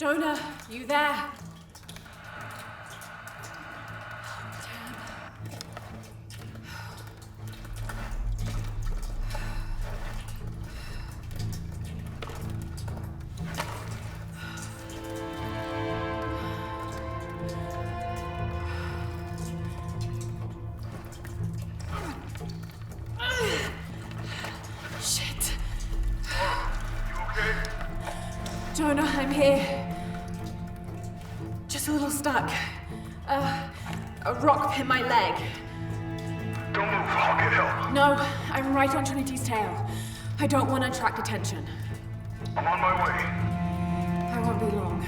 Jonah, you there? Shit. You okay? Jonah, I'm here. Just a little stuck. A rock hit my leg. Don't move, I'll get help. No, I'm right on Trinity's tail. I don't want to attract attention. I'm on my way. I won't be long.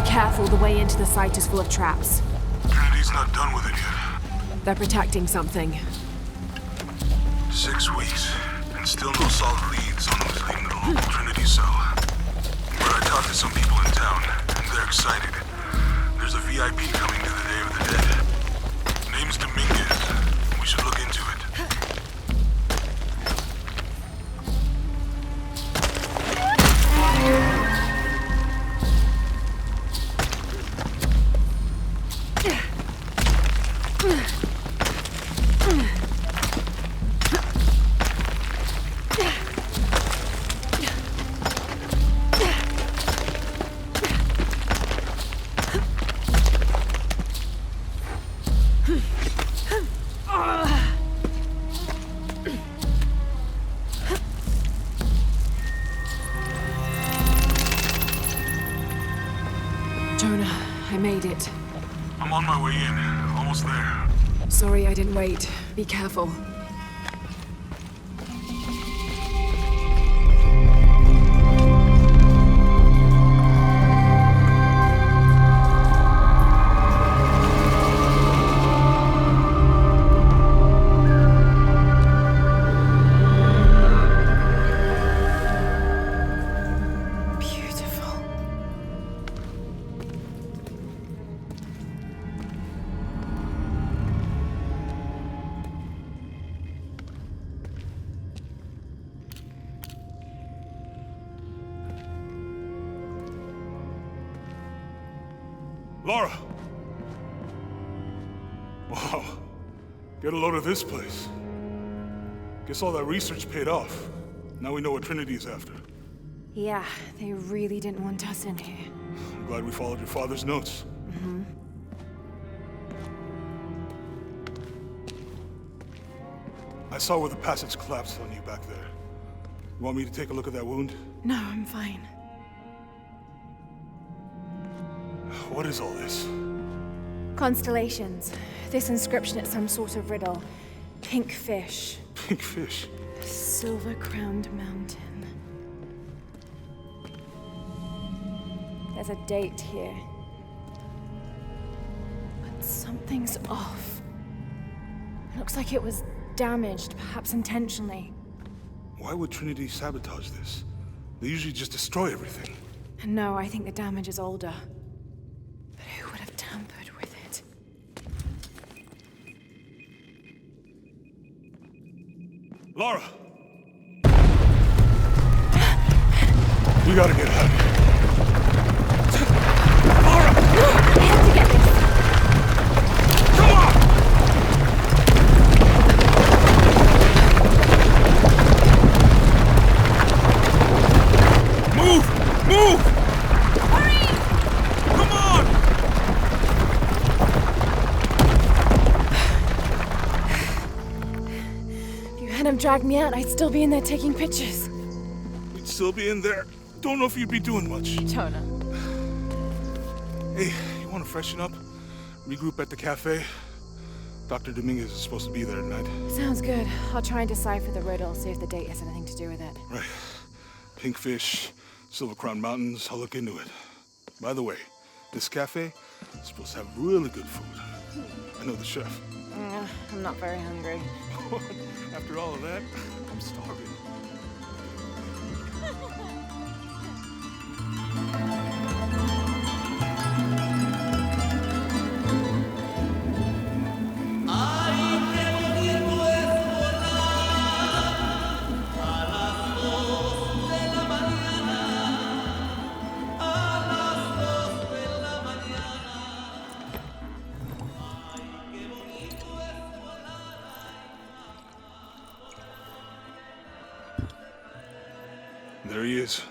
Careful, the way into the site is full of traps. Trinity's not done with it yet. They're protecting something. 6 weeks, and still no solid leads on who's leading the local Trinity cell. But I talked to some people in town, and they're excited. There's a VIP coming to the Day of the Dead. Name's Dominguez. We should look into it. Jonah, I made it. I'm on my way in. Almost there. Sorry I didn't wait. Be careful. Laura! Wow. Get a load of this place. Guess all that research paid off. Now we know what Trinity is after. Yeah, they really didn't want us in here. I'm glad we followed your father's notes. I saw where the passage collapsed on you back there. You want me to take a look at that wound? No, I'm fine. What is all this? Constellations. This inscription is some sort of riddle. Pink fish. Pink fish? Silver-crowned mountain. There's a date here. But something's off. It looks like it was damaged, perhaps intentionally. Why would Trinity sabotage this? They usually just destroy everything. No, I think the damage is older. But who would have tampered with it? Laura! We gotta get out of here. Laura! I have to get this. Come on! Move! Move! Hurry! Come on! If you hadn't dragged me out, I'd still be in there taking pictures. We'd still be in there. Don't know if you'd be doing much. Jonah. Hey, you want to freshen up? Regroup at the cafe? Dr. Dominguez is supposed to be there tonight. Sounds good. I'll try and decipher the riddle, see if the date has anything to do with it. Right. Pink fish, Silver Crown Mountains, I'll look into it. By the way, this cafe is supposed to have really good food. I know the chef. I'm not very hungry. After all of that, I'm starving. There he is.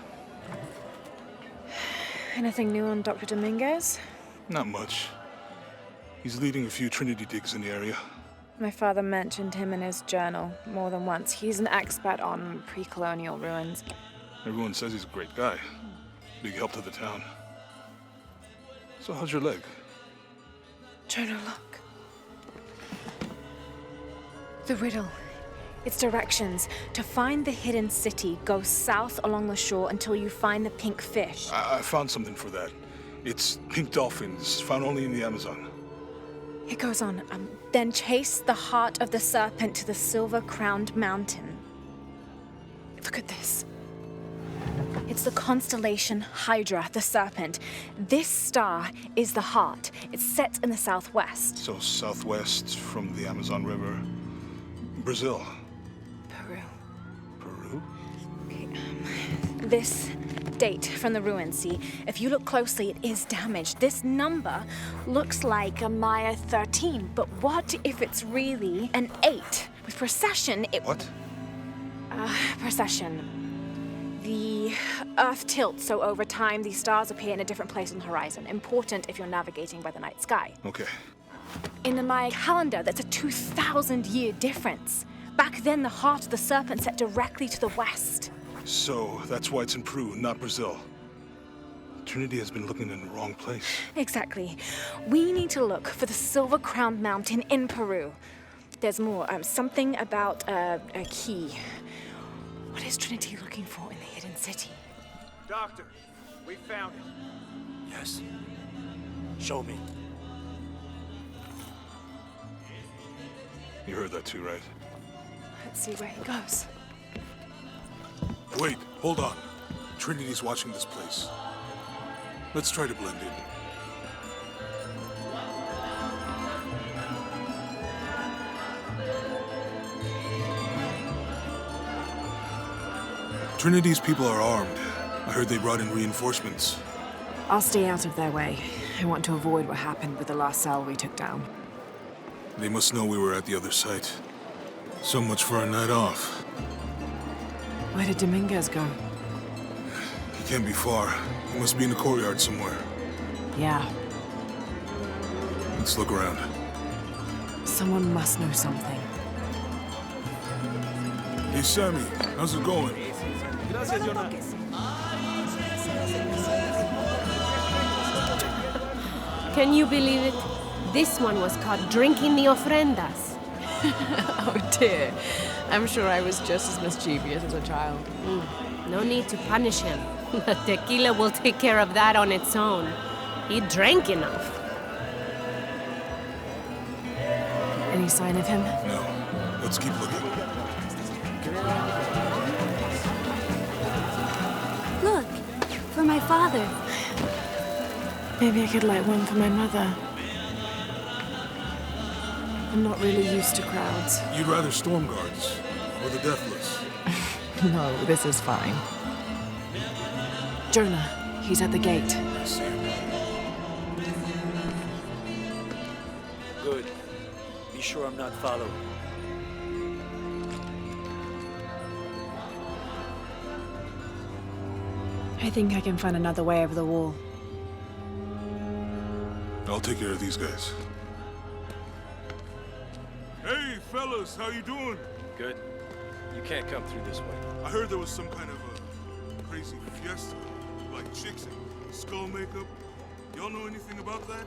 Anything new on Dr. Dominguez? Not much. He's leading a few Trinity digs in the area. My father mentioned him in his journal more than once. He's an expert on pre-colonial ruins. Everyone says he's a great guy. Big help to the town. So how's your leg? Jonah, look. The riddle. Its directions. To find the hidden city, go south along the shore until you find the pink fish. I found something for that. It's pink dolphins, found only in the Amazon. It goes on. Then chase the heart of the serpent to the silver-crowned mountain. Look at this. It's the constellation Hydra, the serpent. This star is the heart. It's set in the southwest. So southwest from the Amazon River. Brazil. Peru. Peru? Okay, this date from the ruins, see? If you look closely, it is damaged. This number looks like a Maya 13, but what if it's really an 8? With precession, it... What? Precession. The Earth tilts, so over time, these stars appear in a different place on the horizon. Important if you're navigating by the night sky. Okay. In the Maya calendar, that's a 2,000-year difference. Back then, the heart of the serpent set directly to the west. So that's why it's in Peru, not Brazil. Trinity has been looking in the wrong place. Exactly. We need to look for the silver-crowned mountain in Peru. There's more. Something about a key. What is Trinity looking for in the hidden city? Doctor, we found it. Yes. Show me. You heard that too, right? Let's see where he goes. Wait, hold on. Trinity's watching this place. Let's try to blend in. Trinity's people are armed. I heard they brought in reinforcements. I'll stay out of their way. I want to avoid what happened with the last cell we took down. They must know we were at the other site. So much for a night off. Where did Dominguez go? He can't be far. He must be in the courtyard somewhere. Yeah. Let's look around. Someone must know something. Hey, Sammy, how's it going? Can you believe it? This one was caught drinking the ofrendas. Oh dear. I'm sure I was just as mischievous as a child. No need to punish him. The tequila will take care of that on its own. He drank enough. Any sign of him? No. Let's keep looking. Look, for my father. Maybe I could light one for my mother. I'm not really used to crowds. You'd rather storm guards or the deathless? No, this is fine. Jonah, he's at the gate. I see him. Good. Be sure I'm not followed. I think I can find another way over the wall. I'll take care of these guys. Hey, fellas, how you doing? Good. You can't come through this way. I heard there was some kind of a crazy fiesta, like chicks and skull makeup. Y'all know anything about that?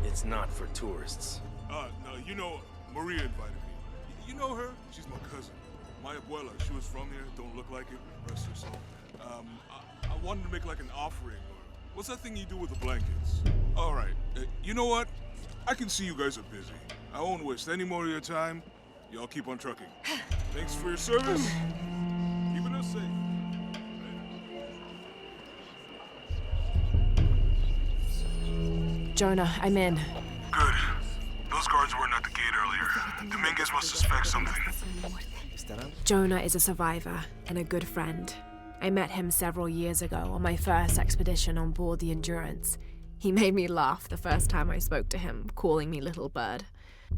It's not for tourists. No, you know, Maria invited me. You know her? She's my cousin. My abuela, she was from here, don't look like it, rest her soul. I wanted to make like an offering. What's that thing you do with the blankets? All right, you know what? I can see you guys are busy. I won't waste any more of your time. Y'all keep on trucking. Thanks for your service. Keeping us safe. Jonah, I'm in. Good. Those guards weren't at the gate earlier. Dominguez must suspect something. Jonah is a survivor and a good friend. I met him several years ago on my first expedition on board the Endurance. He made me laugh the first time I spoke to him, calling me Little Bird.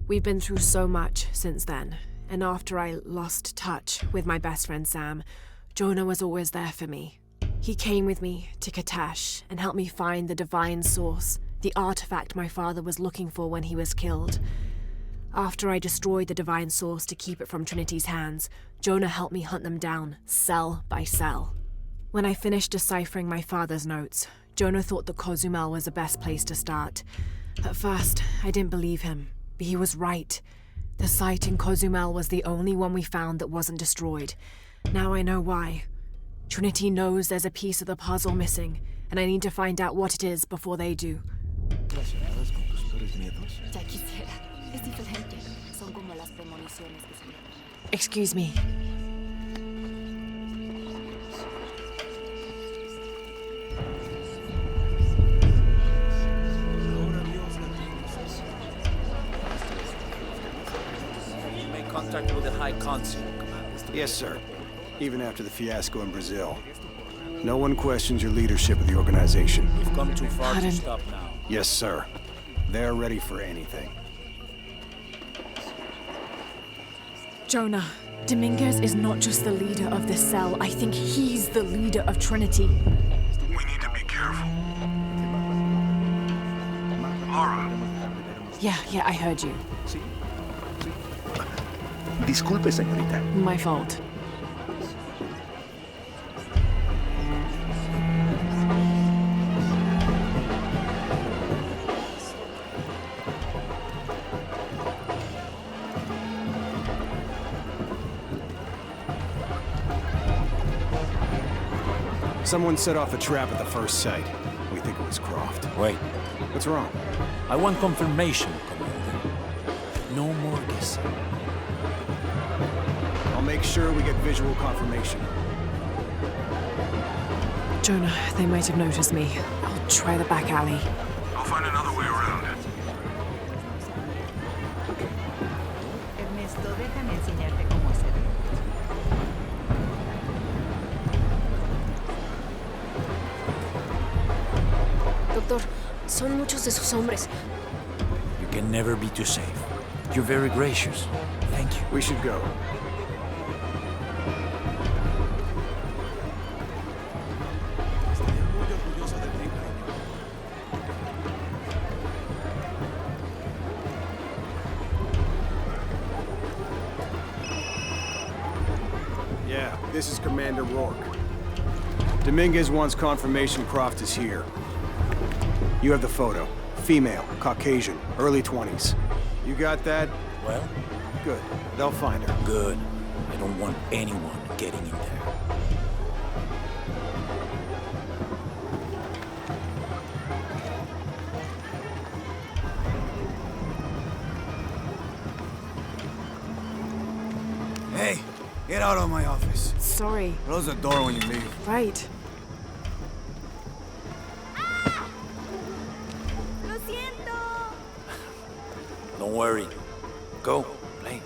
We've been through so much since then, and after I lost touch with my best friend Sam, Jonah was always there for me. He came with me to Katash and helped me find the divine source, the artifact my father was looking for when he was killed. After I destroyed the divine source to keep it from Trinity's hands, Jonah helped me hunt them down, cell by cell. When I finished deciphering my father's notes, Jonah thought that COZUMEL was the best place to start. At first, I didn't believe him, but he was right. The site in COZUMEL was the only one we found that wasn't destroyed. Now I know why. Trinity knows there's a piece of the puzzle missing, and I need to find out what it is before they do. Excuse me. Make contact with the High Consul, Commander. Yes, sir. Even after the fiasco in Brazil. No one questions your leadership of the organization. We've come too far Pardon? to stop now. Yes, sir. They're ready for anything. Jonah, Dominguez is not just the leader of this cell. I think he's the leader of Trinity. We need to be careful. Laura, Yeah, I heard you. Disculpe, señorita. My fault. Someone set off a trap at the first site. We think it was Croft. Wait. What's wrong? I want confirmation, Commander. No more guessing. I'll make sure we get visual confirmation. Jonah, they might have noticed me. I'll try the back alley. I'll find another way around. Ernesto, déjame enseñarte cómo hacerlo. Doctor, son muchos de sus hombres. You can never be too safe. You're very gracious. Thank you. We should go. this is Commander Rourke. Dominguez wants confirmation Croft is here. You have the photo. Female, Caucasian, early 20s. You got that? Well? Good. They'll find her. Good. I don't want anyone getting in there. Hey, get out of my office. Sorry. Close the door when you leave. Right. Lo siento. Don't worry. Go, play.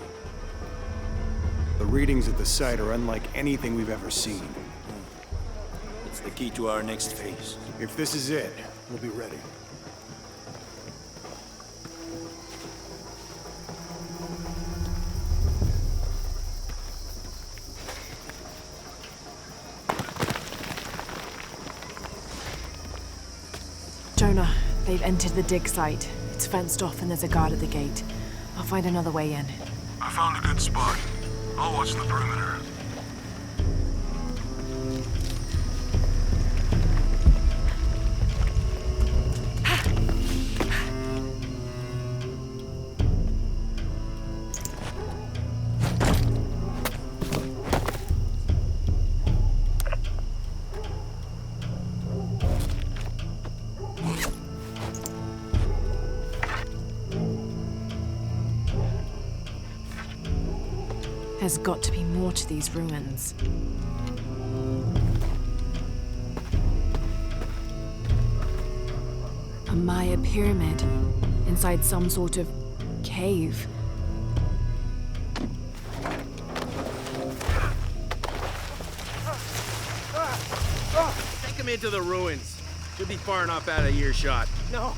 The readings at the site are unlike anything we've ever seen. It's the key to our next phase. If this is it, we'll be ready. Jonah, they've entered the dig site. It's fenced off and there's a guard at the gate. I'll find another way in. I found a good spot. I'll watch the perimeter. There's got to be more to these ruins. A Maya pyramid inside some sort of cave. Take him into the ruins. Should be far enough out of earshot. No,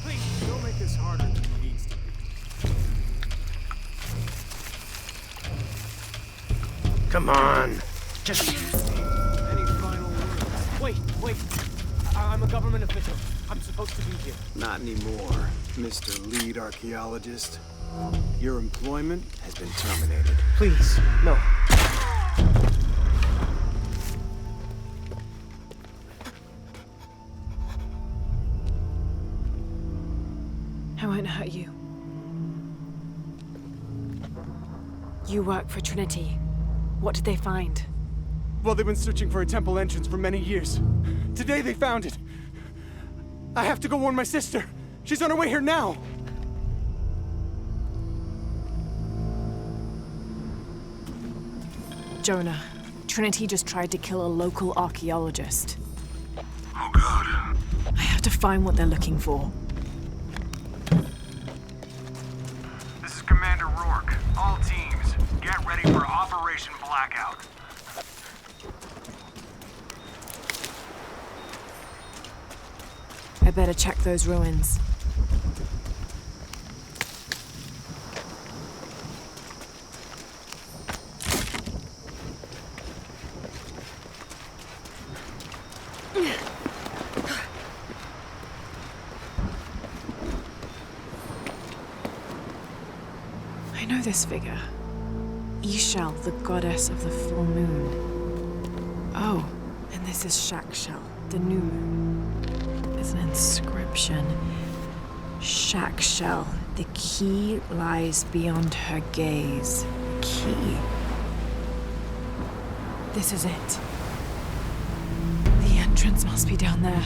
please, don't make this harder than it needs to be. Come on. Just... Any final words? Wait. I'm a government official. I'm supposed to be here. Not anymore, Mr. Lead Archaeologist. Your employment has been terminated. Please, no. I won't hurt you. You work for Trinity. What did they find? Well, they've been searching for a temple entrance for many years. Today they found it. I have to go warn my sister. She's on her way here now. Jonah, Trinity just tried to kill a local archaeologist. Oh, God. I have to find what they're looking for. This is Commander Rourke. All teams, get ready for Operation Blackout. I better check those ruins. I know this figure. Ishel, the goddess of the full moon. Oh, and this is Shakshel, the new moon. There's an inscription. Shakshel, the key lies beyond her gaze. The key. This is it. The entrance must be down there.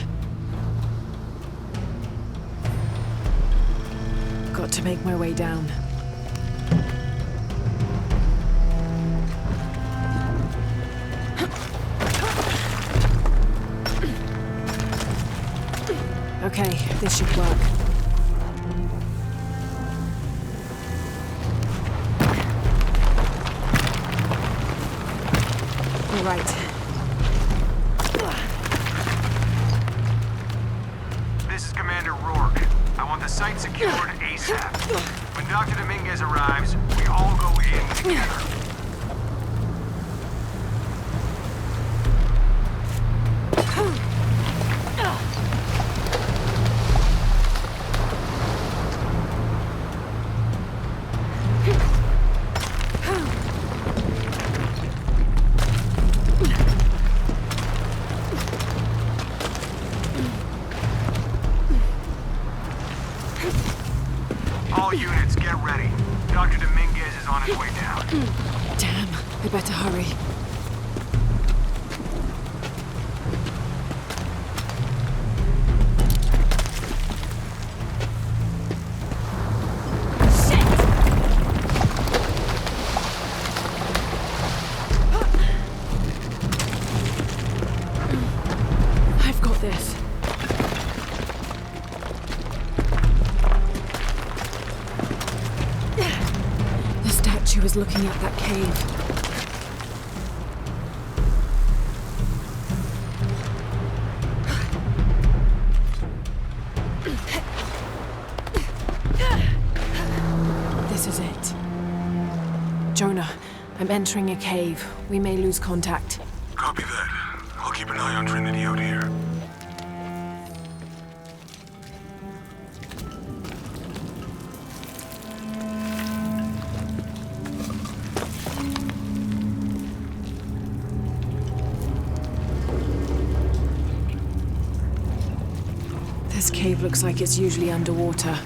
Got to make my way down. Okay, this should work. All right. This is Commander Rourke. I want the site secured ASAP. When Dr. Dominguez arrives, we all go in together. All units, get ready. Dr. Dominguez is on his way down. Damn, I better hurry. I've got this. The statue is looking at that cave. This is it. Jonah, I'm entering a cave. We may lose contact. Copy that. I'll keep an eye on Trinity out here. This cave looks like it's usually underwater.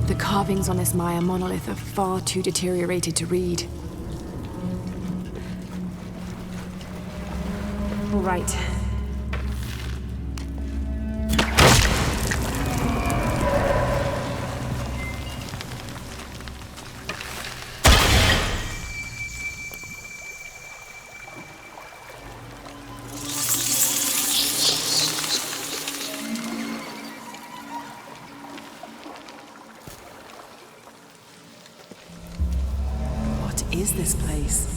The carvings on this Maya monolith are far too deteriorated to read. All right. What is this place?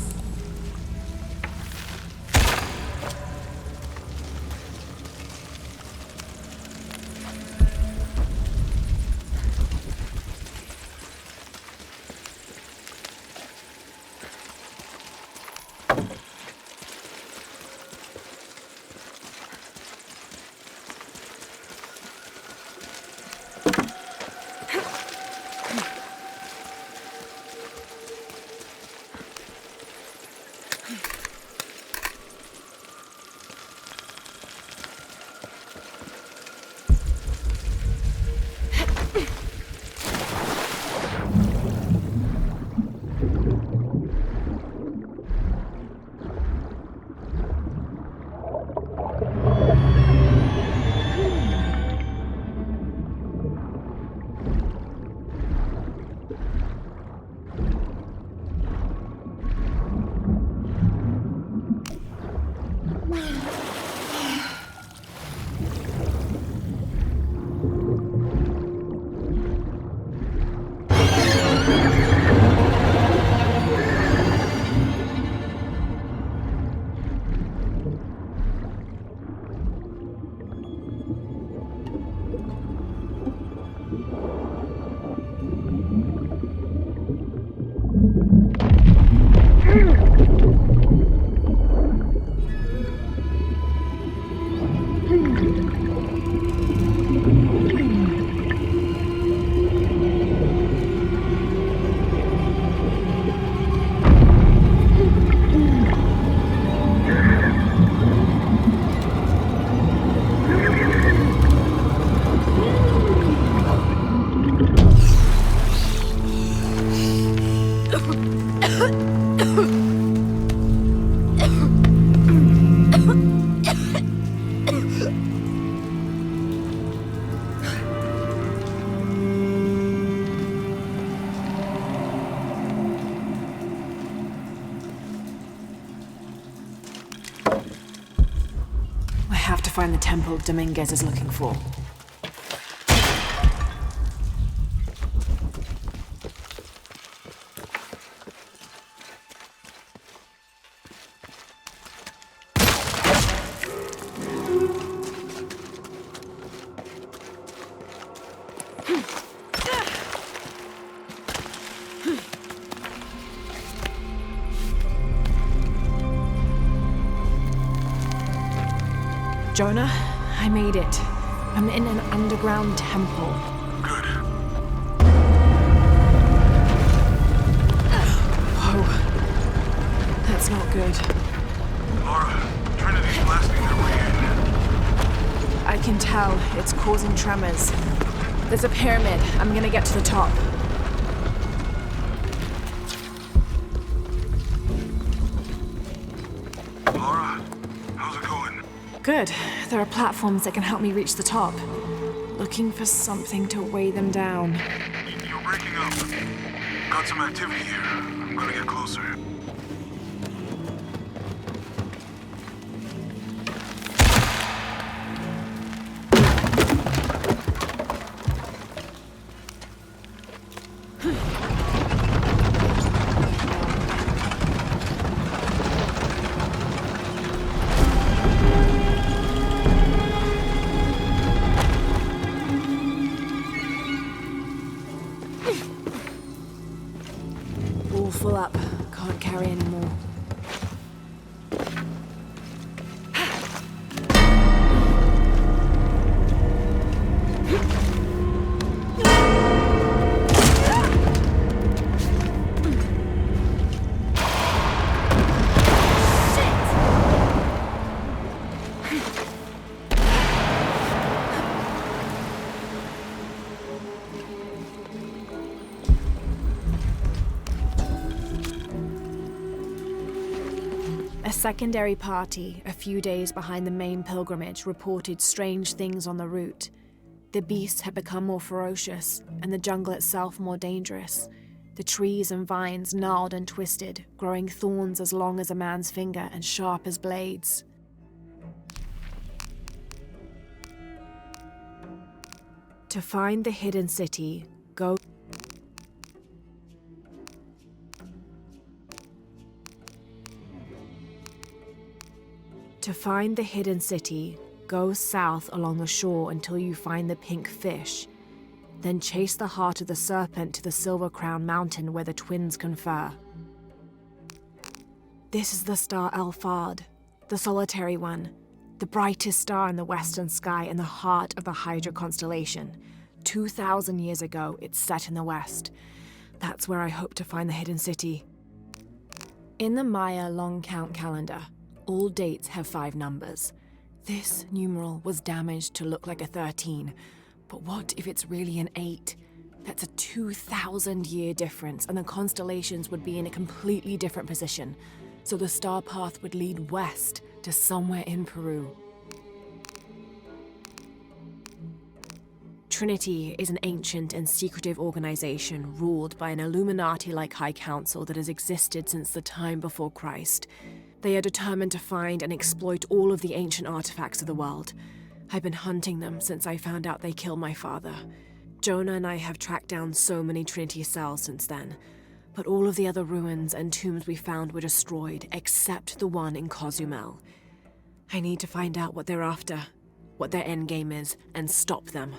I have to find the temple Dominguez is looking for. Jonah, I made it. I'm in an underground temple. Good. Whoa. That's not good. Laura, Trinity's blasting their way in. I can tell. It's causing tremors. There's a pyramid. I'm gonna get to the top. Laura, how's it going? Good. There are platforms that can help me reach the top. Looking for something to weigh them down. You're breaking up. Got some activity here. I'm gonna get closer. All full up. Can't carry anymore. A secondary party, a few days behind the main pilgrimage, reported strange things on the route. The beasts had become more ferocious, and the jungle itself more dangerous. The trees and vines gnarled and twisted, growing thorns as long as a man's finger and sharp as blades. To find the hidden city, go south along the shore until you find the pink fish. Then chase the heart of the serpent to the Silver Crown Mountain where the twins confer. This is the star El-Fard, the solitary one, the brightest star in the western sky and the heart of the Hydra constellation. 2,000 years ago, it's set in the west. That's where I hope to find the hidden city. In the Maya long count calendar, all dates have 5 numbers. This numeral was damaged to look like a 13, but what if it's really an 8? That's a 2,000-year difference, and the constellations would be in a completely different position, so the star path would lead west to somewhere in Peru. Trinity is an ancient and secretive organization ruled by an Illuminati-like High Council that has existed since the time before Christ. They are determined to find and exploit all of the ancient artifacts of the world. I've been hunting them since I found out they killed my father. Jonah and I have tracked down so many Trinity cells since then, but all of the other ruins and tombs we found were destroyed, except the one in COZUMEL. I need to find out what they're after, what their endgame is, and stop them.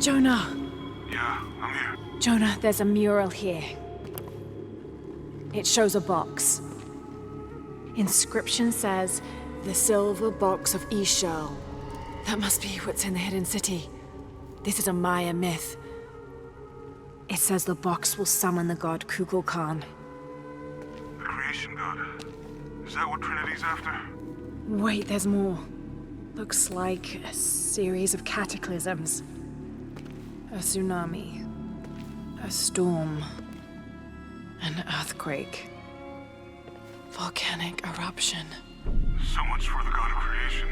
Jonah! Yeah, I'm here. Jonah, there's a mural here. It shows a box. Inscription says, "The silver box of Ishal." That must be what's in the hidden city. This is a Maya myth. It says the box will summon the god KUWAQ. The creation god. Is that what Trinity's after? Wait, there's more. Looks like a series of cataclysms. A tsunami. A storm. An earthquake. Volcanic eruption. So much for the god of creation.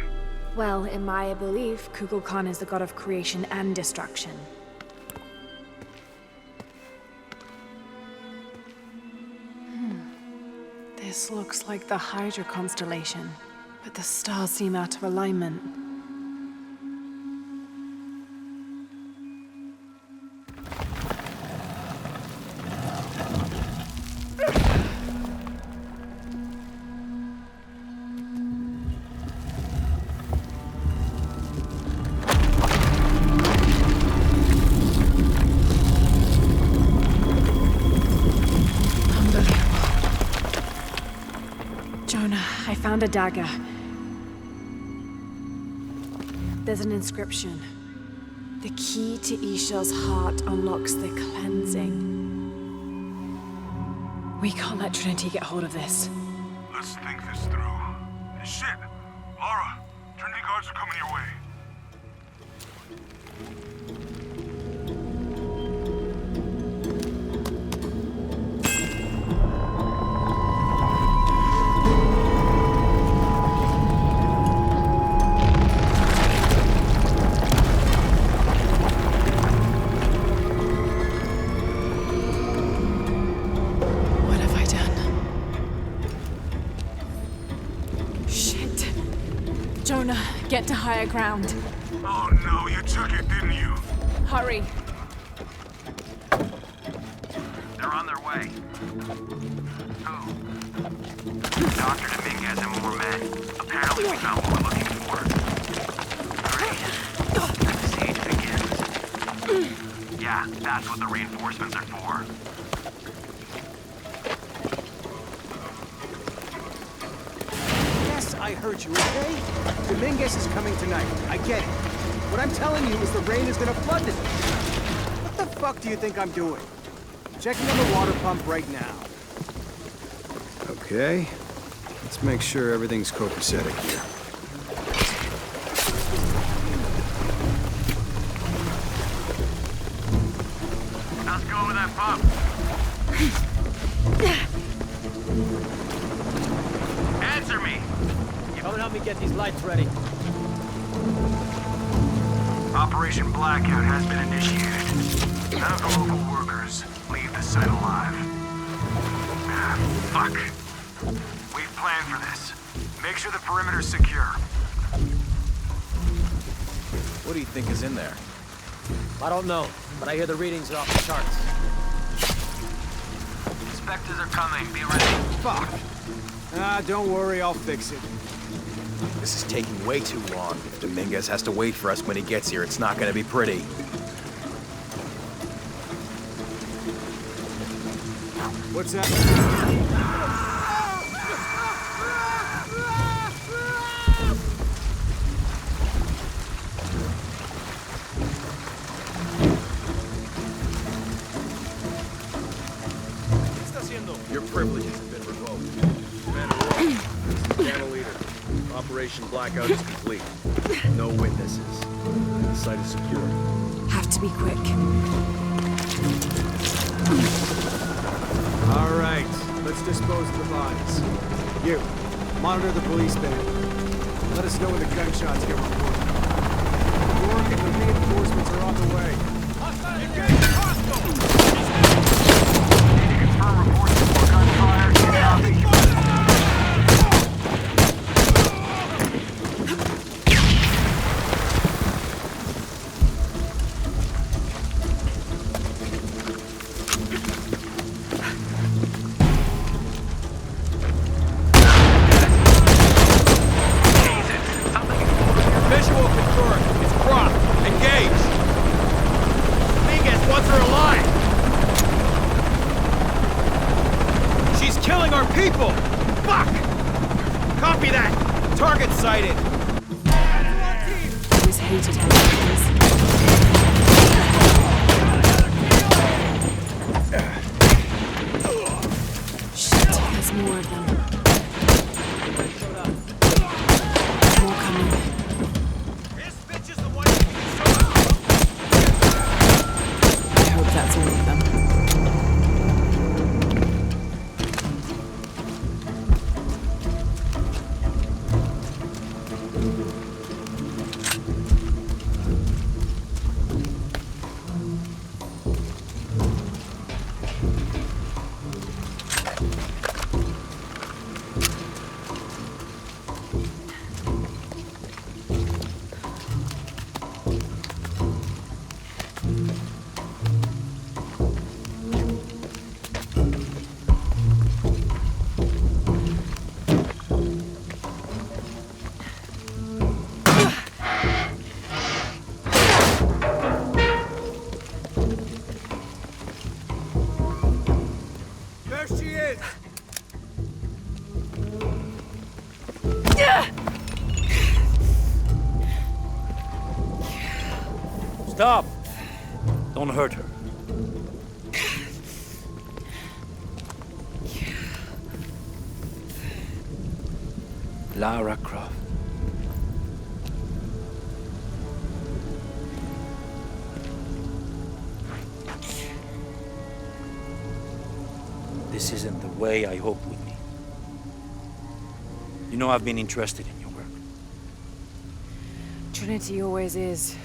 Well, in Maya belief, KUWAQ is the god of creation and destruction. This looks like the Hydra constellation, but the stars seem out of alignment. I found a dagger. There's an inscription. The key to Ishal's heart unlocks the cleansing. We can't let Trinity get hold of this. Let's think this through. Shit! Laura, Trinity guards are coming your way. Get to higher ground. Oh no, you took it, didn't you? Hurry. They're on their way. Who? Dr. Dominguez and more men. Apparently we found what we're looking for. Great. The siege begins. Yeah, that's what the reinforcements are for. Yes, I heard you, okay? Dominguez is coming tonight. I get it. What I'm telling you is the rain is gonna flood this. What the fuck do you think I'm doing? Checking on the water pump right now. Okay. Let's make sure everything's copacetic here. How's it going with that pump? Answer me! Come and help me get these lights ready. Operation Blackout has been initiated. None of the local workers leave the site alive. Fuck. We've planned for this. Make sure the perimeter's secure. What do you think is in there? I don't know, but I hear the readings are off the charts. Inspectors are coming. Be ready. Fuck. Don't worry, I'll fix it. This is taking way too long. If Dominguez has to wait for us when he gets here, it's not gonna be pretty. What's that? Your privileges have been revoked. Commander Roy, this is Channel Leader. Operation Blackout is complete. No witnesses. The site is secure. Have to be quick. All right, let's dispose of the bodies. You, monitor the police band. Let us know when the gunshots get reported. York and the reinforcements are on the way. Engage hostile! Need to confirm reports of more gunfire. Copy. Visual confirmed. It's Croft. Engage! Copy that! Target sighted! I always hated helicopters. Shit, there's more of them. More coming. I hope that's all of them. There she is! Stop! Don't hurt her. Lara Croft. This isn't the way I hoped would be. You know I've been interested in your work. Trinity always is.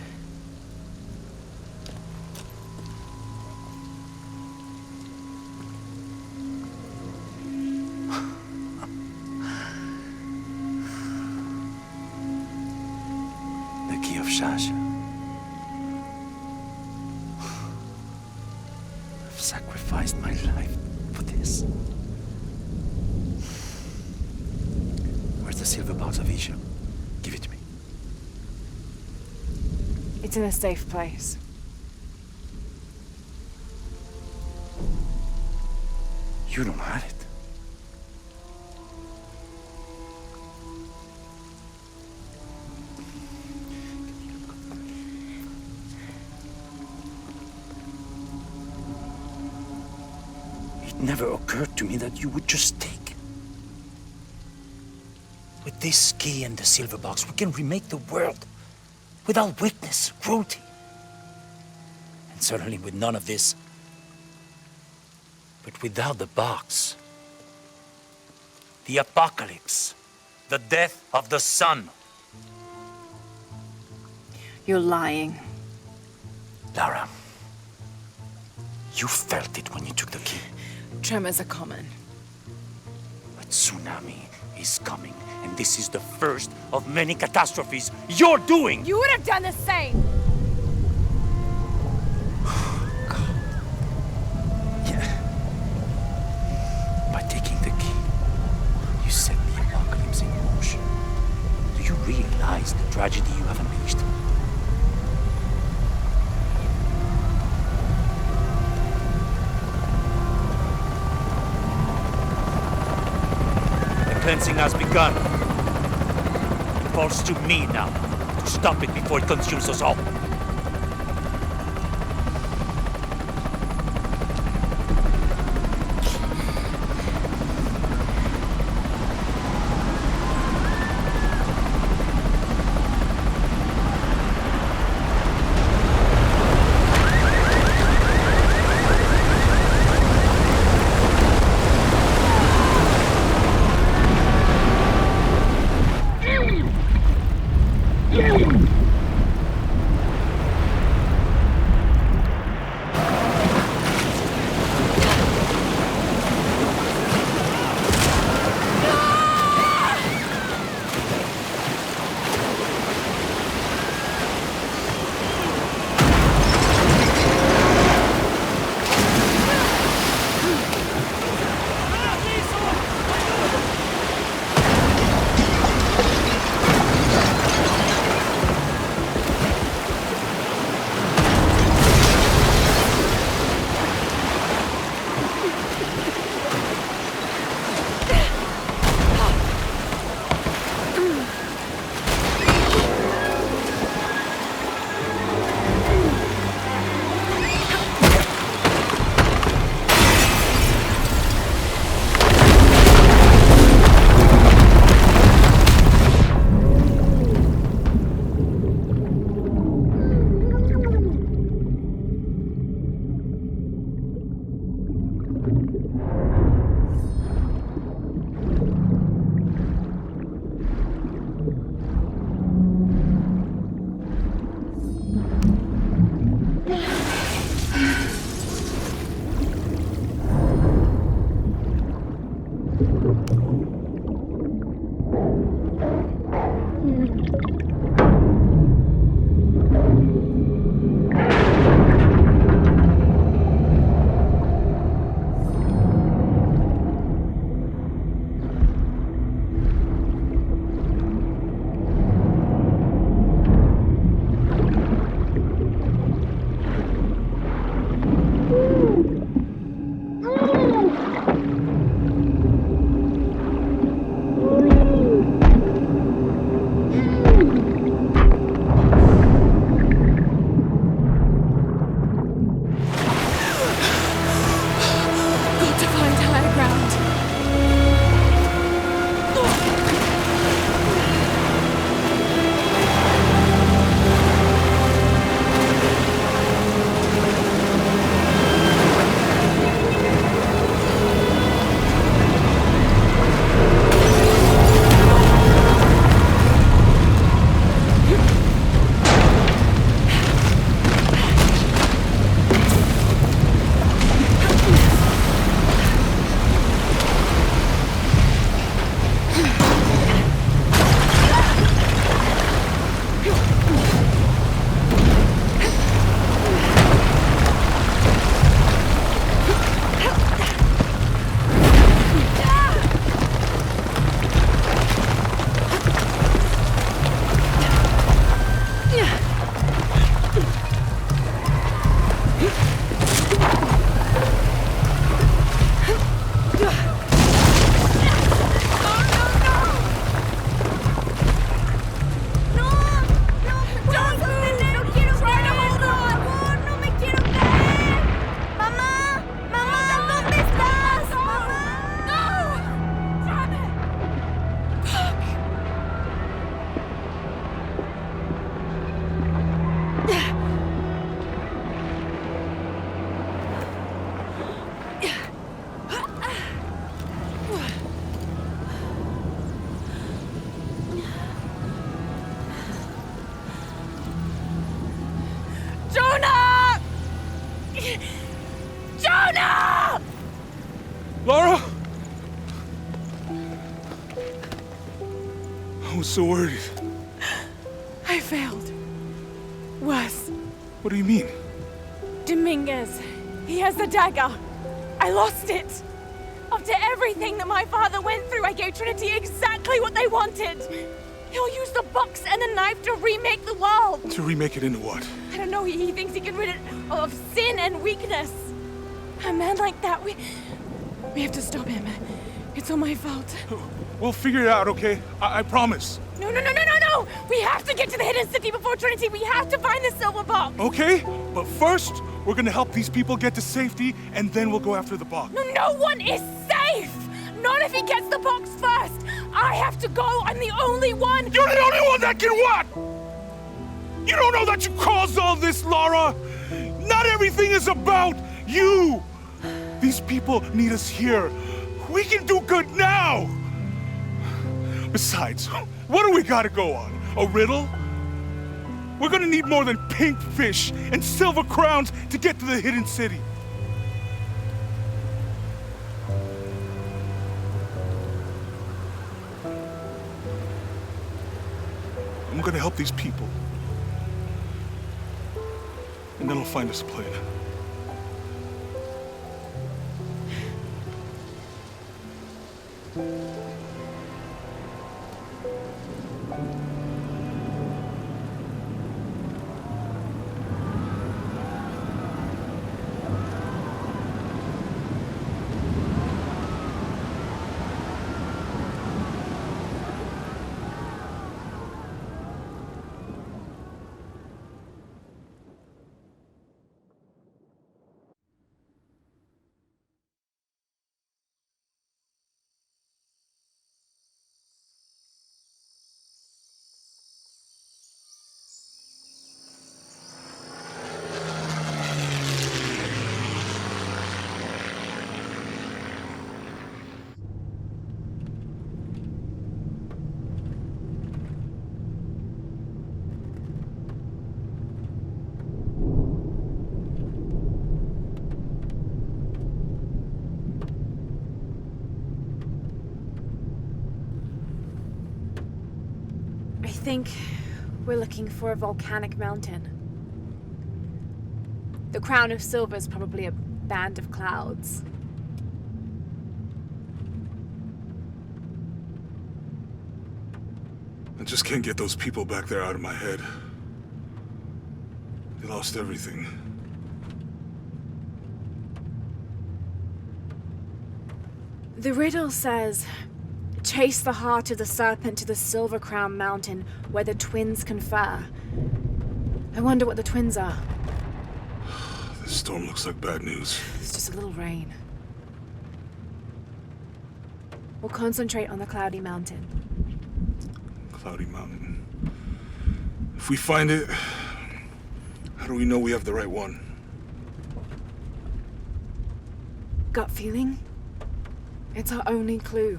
The key of Shasha. I've sacrificed my life for this. Where's the silver box of Isha? Give it to me. It's in a safe place. You don't have it. It never occurred to me that you would just take. With this key and the silver box, we can remake the world without weakness, cruelty. And certainly with none of this. But without the box, the apocalypse, the death of the sun. You're lying. Lara, you felt it when you took the key. Tremors are common. A tsunami is coming, and this is the first of many catastrophes you're doing! You would have done the same! By taking the key, you set the apocalypse in motion. Do you realize the tragedy you have unleashed? The cleansing has begun. It falls to me now to stop it before it consumes us all. Lara? I was so worried. I failed. Worse. What do you mean? Dominguez. He has the dagger. I lost it. After everything that my father went through, I gave Trinity exactly what they wanted. He'll use the box and the knife to remake the world. To remake it into what? I don't know. He thinks he can rid it of sin and weakness. A man like that, we have to stop him. It's all my fault. We'll figure it out, okay? I promise. No. We have to get to the hidden city before Trinity. We have to find the silver box. Okay, but first, we're gonna help these people get to safety, and then we'll go after the box. No one is safe! Not if he gets the box first! I have to go! I'm the only one! You're the only one that can what? You don't know that you caused all this, Lara! Not everything is about you! These people need us here. We can do good now! Besides, what do we gotta go on? A riddle? We're gonna need more than pink fish and silver crowns to get to the hidden city. I'm gonna help these people. And then I'll find us a plane. I think we're looking for a volcanic mountain. The crown of silver is probably a band of clouds. I just can't get those people back there out of my head. They lost everything. The riddle says, chase the heart of the serpent to the Silver Crown Mountain where the twins confer. I wonder what the twins are. This storm looks like bad news. It's just a little rain. We'll concentrate on the Cloudy Mountain. Cloudy Mountain. If we find it, how do we know we have the right one? Gut feeling? It's our only clue.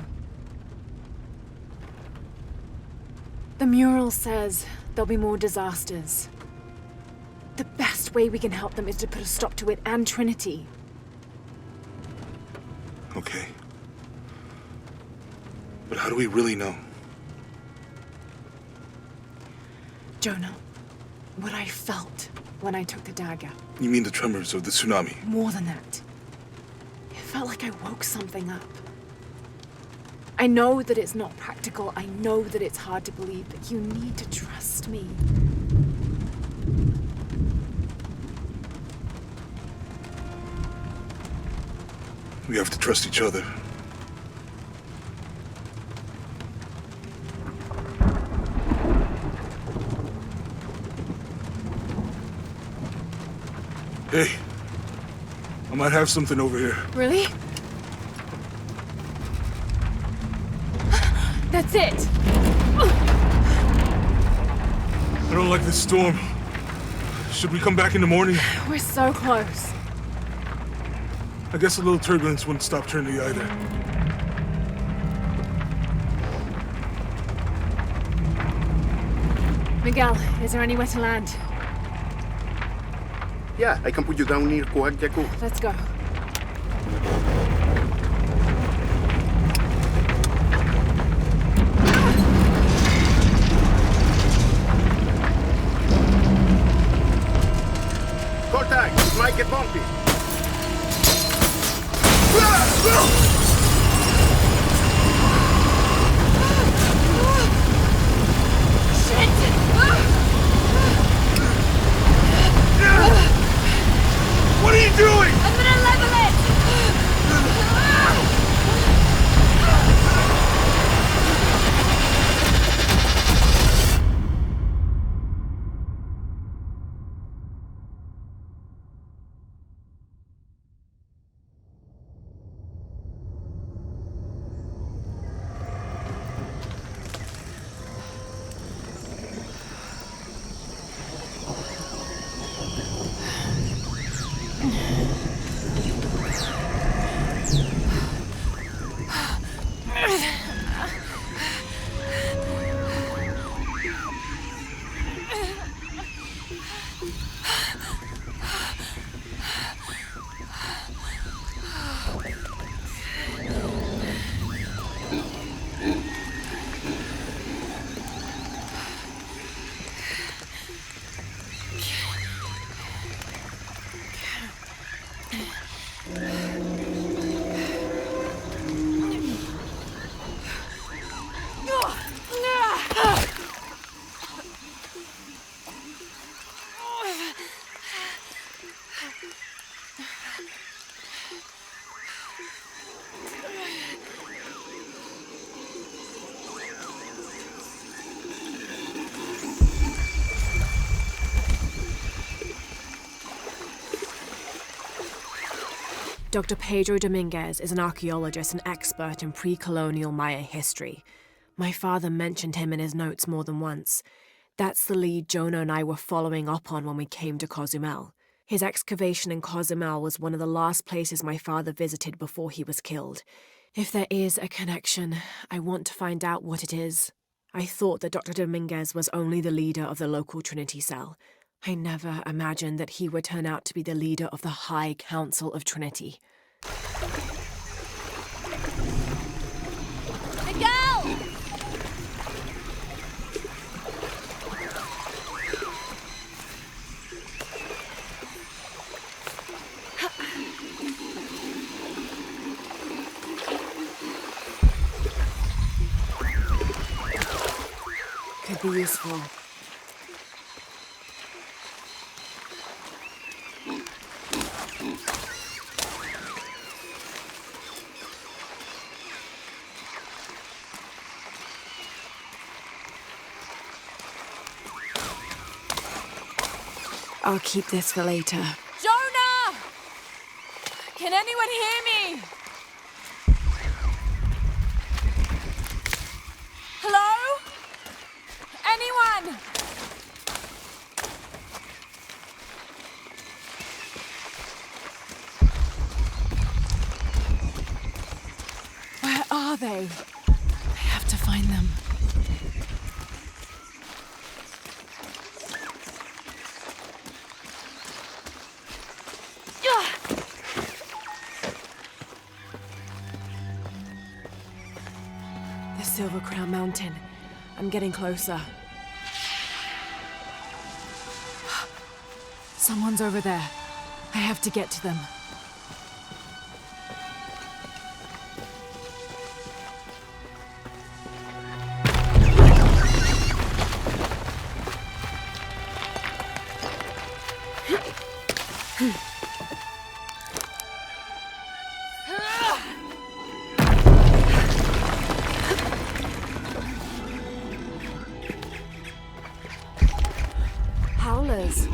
The mural says there'll be more disasters. The best way we can help them is to put a stop to it and Trinity. Okay. But how do we really know? Jonah, what I felt when I took the dagger. You mean the tremors of the tsunami? More than that. It felt like I woke something up. I know that it's not practical. I know that it's hard to believe, but you need to trust me. We have to trust each other. Hey, I might have something over here. Really? That's it! I don't like this storm. Should we come back in the morning? We're so close. I guess a little turbulence wouldn't stop Trinity either. Miguel, is there anywhere to land? Yeah, I can put you down near KUWAQ, YAKU. Let's go. Contact! It might get bumpy. What are you doing? I'm gonna level it! Dr. Pedro Dominguez is an archaeologist and expert in pre-colonial Maya history. My father mentioned him in his notes more than once. That's the lead Jonah and I were following up on when we came to COZUMEL. His excavation in COZUMEL was one of the last places my father visited before he was killed. If there is a connection, I want to find out what it is. I thought that Dr. Dominguez was only the leader of the local Trinity cell. I never imagined that he would turn out to be the leader of the High Council of Trinity. Miguel! Could be useful. I'll keep this for later. Jonah! Can anyone hear me? Hello? Anyone? Where are they? I have to find them. The Silver Crown Mountain. I'm getting closer. Someone's over there. I have to get to them. Howlers.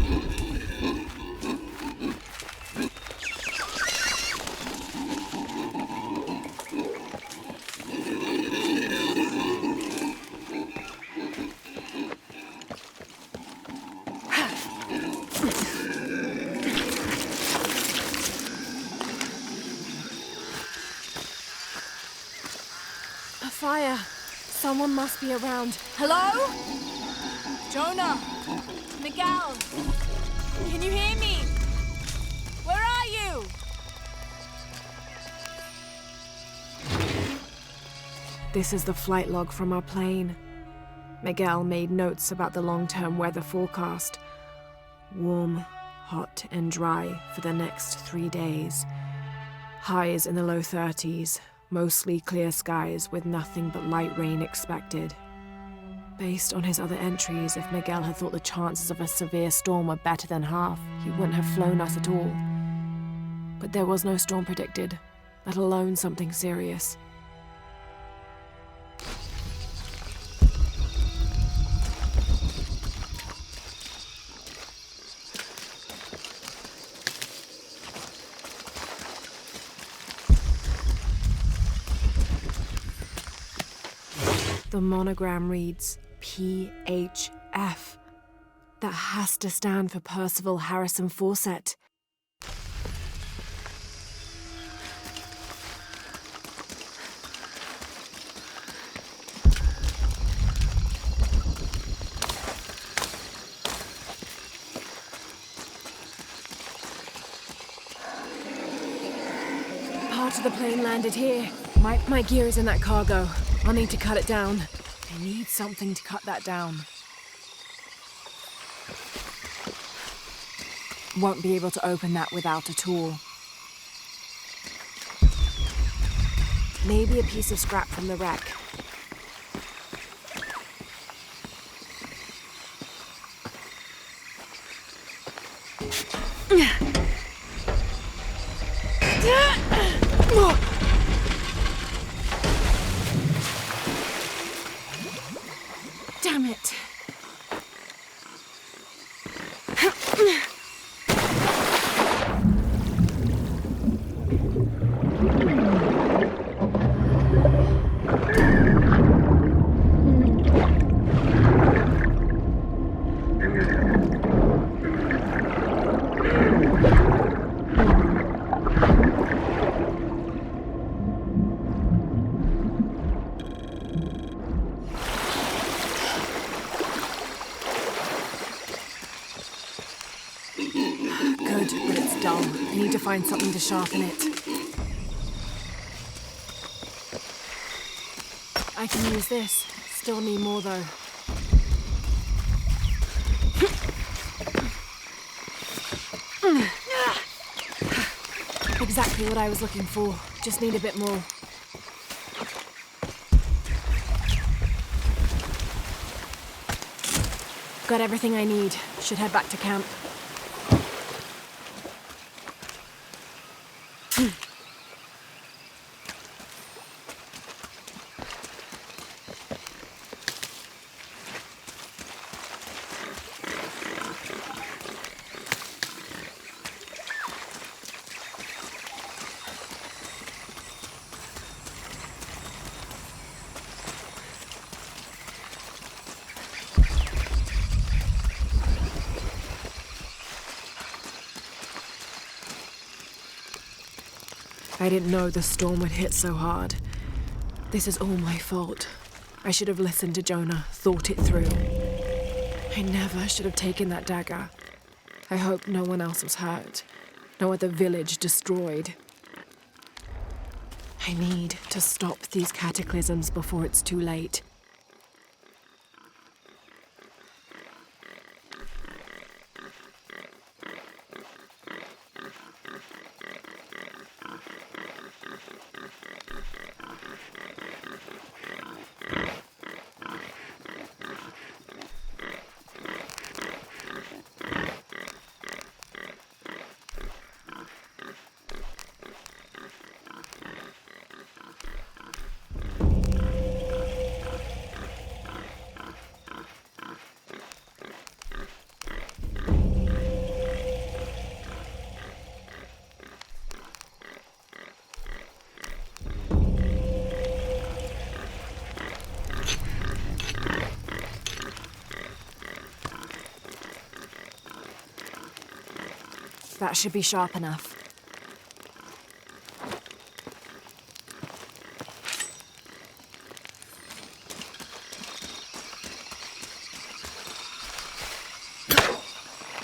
A fire. Someone must be around. Hello? Jonah? Miguel? Can you hear me? Where are you? This is the flight log from our plane. Miguel made notes about the long-term weather forecast. Warm, hot, and dry for the next 3 days. Highs in the low 30s, mostly clear skies with nothing but light rain expected. Based on his other entries, if Miguel had thought the chances of a severe storm were better than half, he wouldn't have flown us at all. But there was no storm predicted, let alone something serious. The monogram reads PHF. That has to stand for Percival Harrison Fawcett. Part of the plane landed here. My gear is in that cargo. I'll need to cut it down. I need something to cut that down. Won't be able to open that without a tool. Maybe a piece of scrap from the wreck. Damn it. Good, but it's dull. I need to find something to sharpen it. I can use this. Still need more, though. Exactly what I was looking for. Just need a bit more. Got everything I need. Should head back to camp. I didn't know the storm would hit so hard. This is all my fault. I should have listened to Jonah, thought it through. I never should have taken that dagger. I hope no one else was hurt. No other village destroyed. I need to stop these cataclysms before it's too late. That should be sharp enough.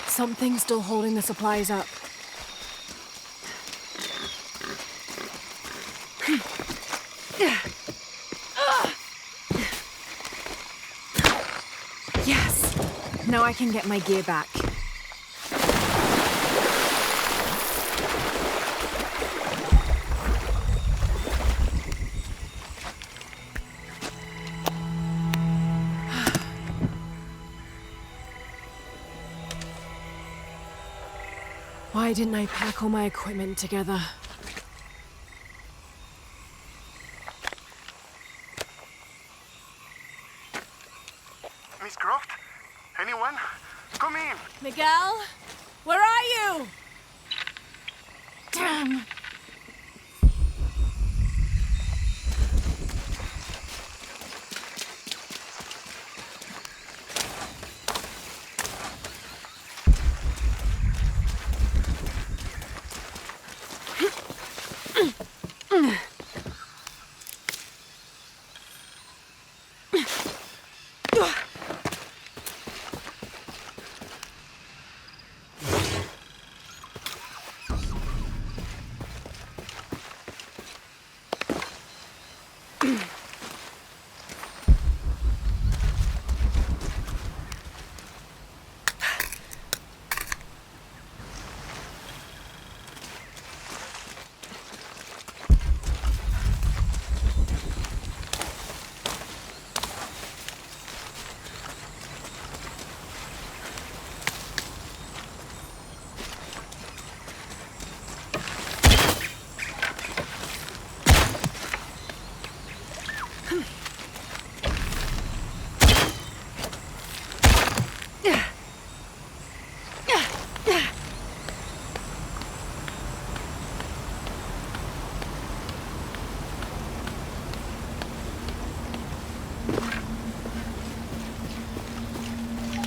Something's still holding the supplies up. Yes! Now I can get my gear back. Why didn't I pack all my equipment together? Miss Croft? Anyone? Come in! Miguel? Where are you? Damn!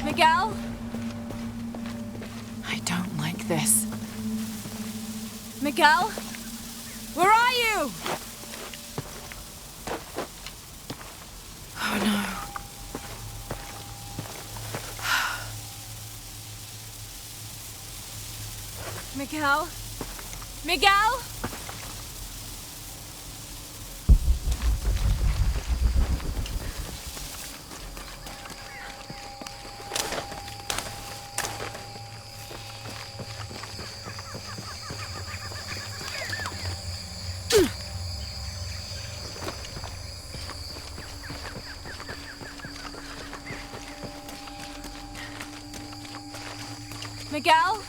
Miguel? I don't like this. Miguel? Where are you? Oh no. Miguel? Miguel? Miguel?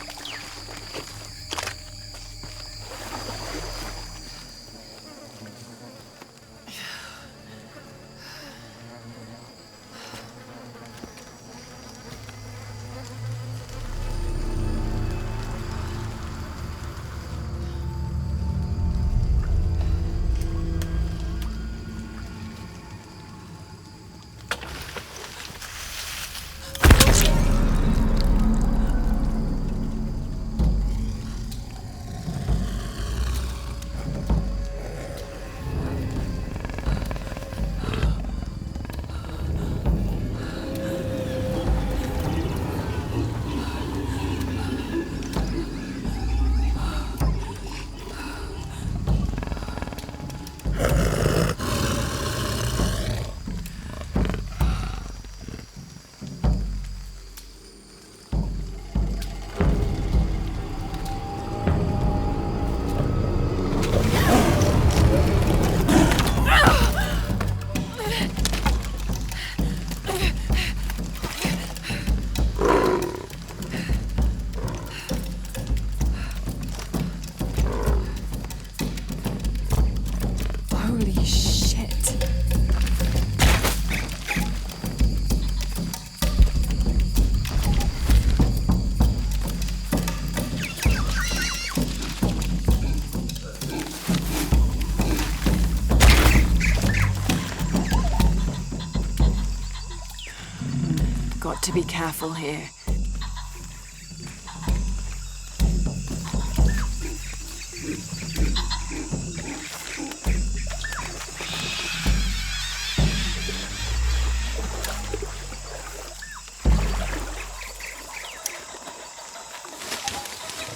Got to be careful here.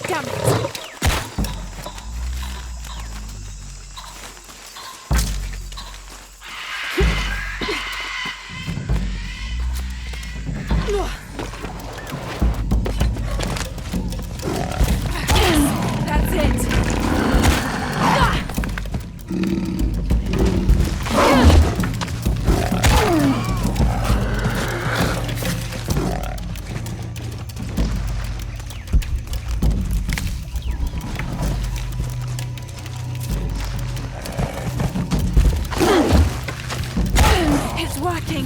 Damn it! That's it! It's working!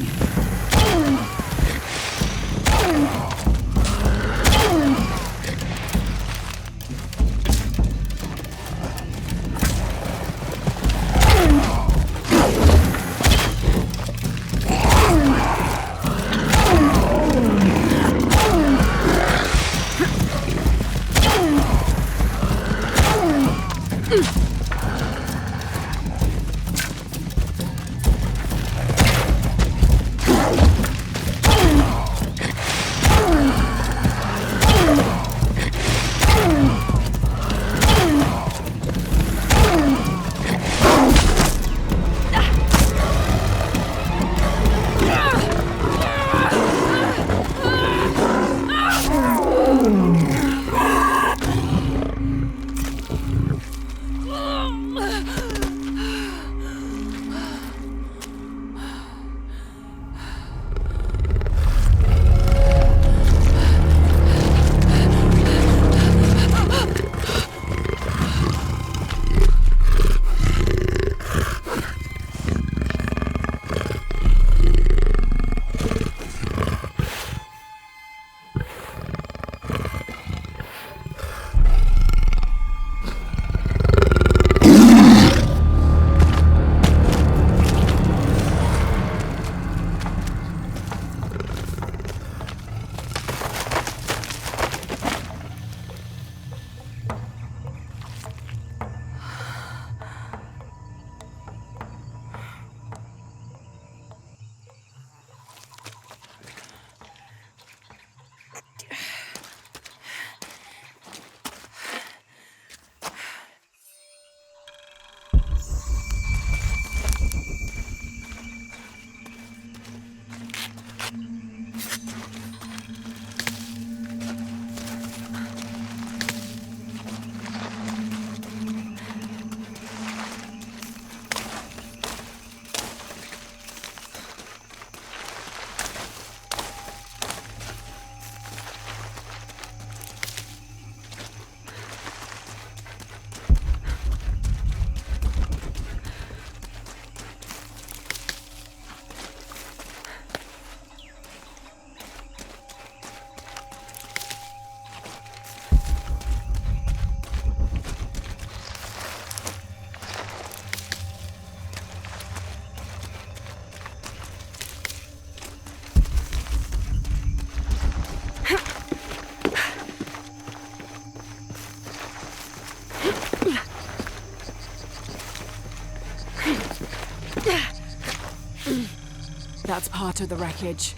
That's part of the wreckage.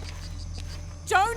Jonah!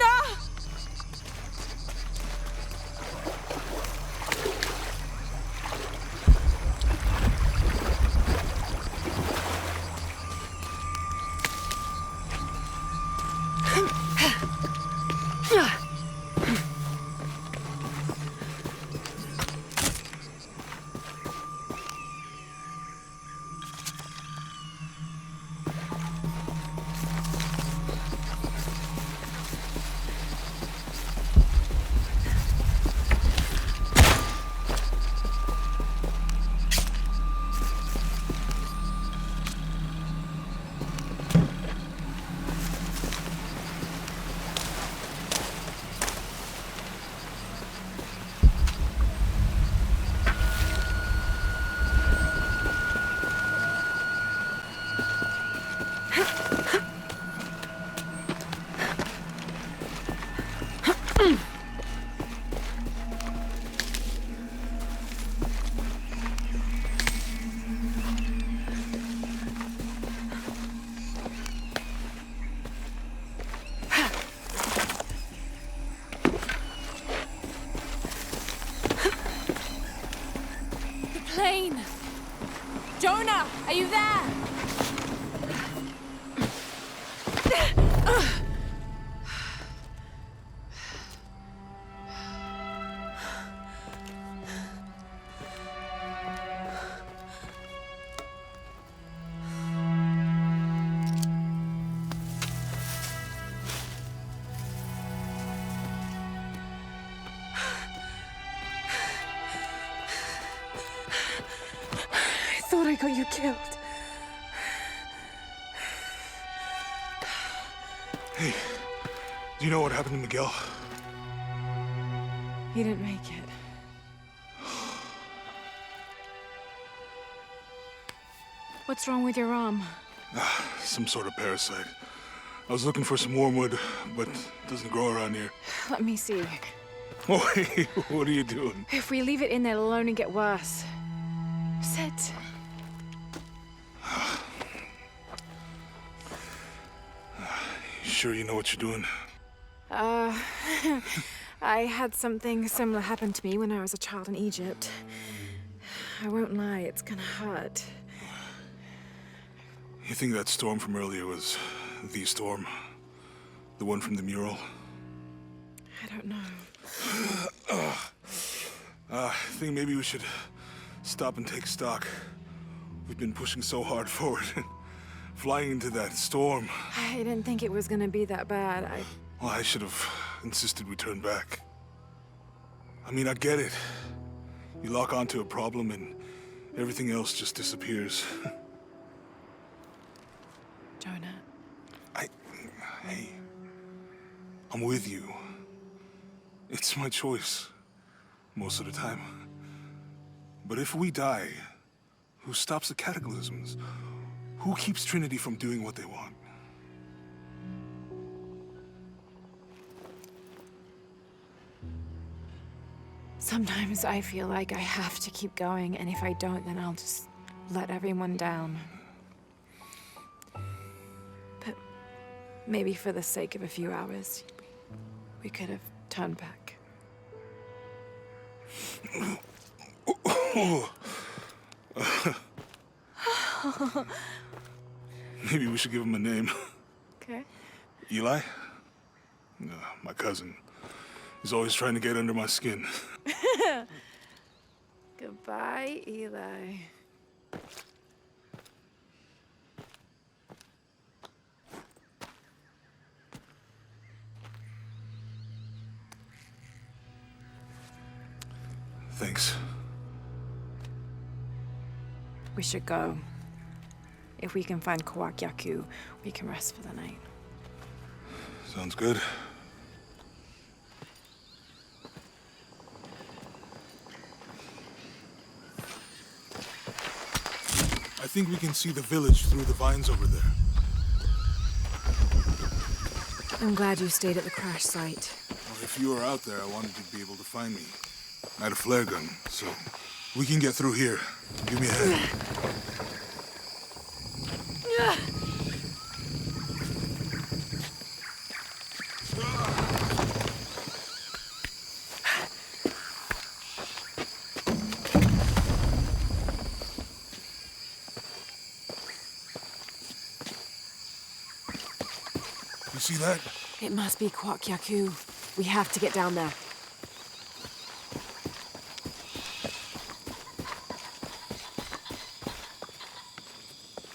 Jonah, are you there? I thought I got you killed. Hey, do you know what happened to Miguel? He didn't make it. What's wrong with your arm? Some sort of parasite. I was looking for some wormwood, but it doesn't grow around here. Let me see. Oh, hey, what are you doing? If we leave it in there, it'll only get worse. Sit. Sure you know what you're doing? I had something similar happen to me when I was a child in Egypt. I won't lie, it's gonna hurt. You think that storm from earlier was the storm? The one from the mural? I don't know. I think maybe we should stop and take stock. We've been pushing so hard forward. Flying into that storm. I didn't think it was gonna be that bad. Well, I should have insisted we turn back. I mean, I get it. You lock onto a problem and everything else just disappears. Jonah. Hey, I'm with you. It's my choice, most of the time. But if we die, who stops the cataclysms? Who keeps Trinity from doing what they want? Sometimes I feel like I have to keep going, and if I don't, then I'll just let everyone down. But maybe for the sake of a few hours, we could have turned back. Maybe we should give him a name. Okay. Eli? My cousin. He's always trying to get under my skin. Goodbye, Eli. Thanks. We should go. If we can find KUWAQ YAKU, we can rest for the night. Sounds good. I think we can see the village through the vines over there. I'm glad you stayed at the crash site. Well, if you were out there, I wanted you to be able to find me. I had a flare gun, so we can get through here. Give me a hand. You see that? It must be KUWAQ YAKU. We have to get down there.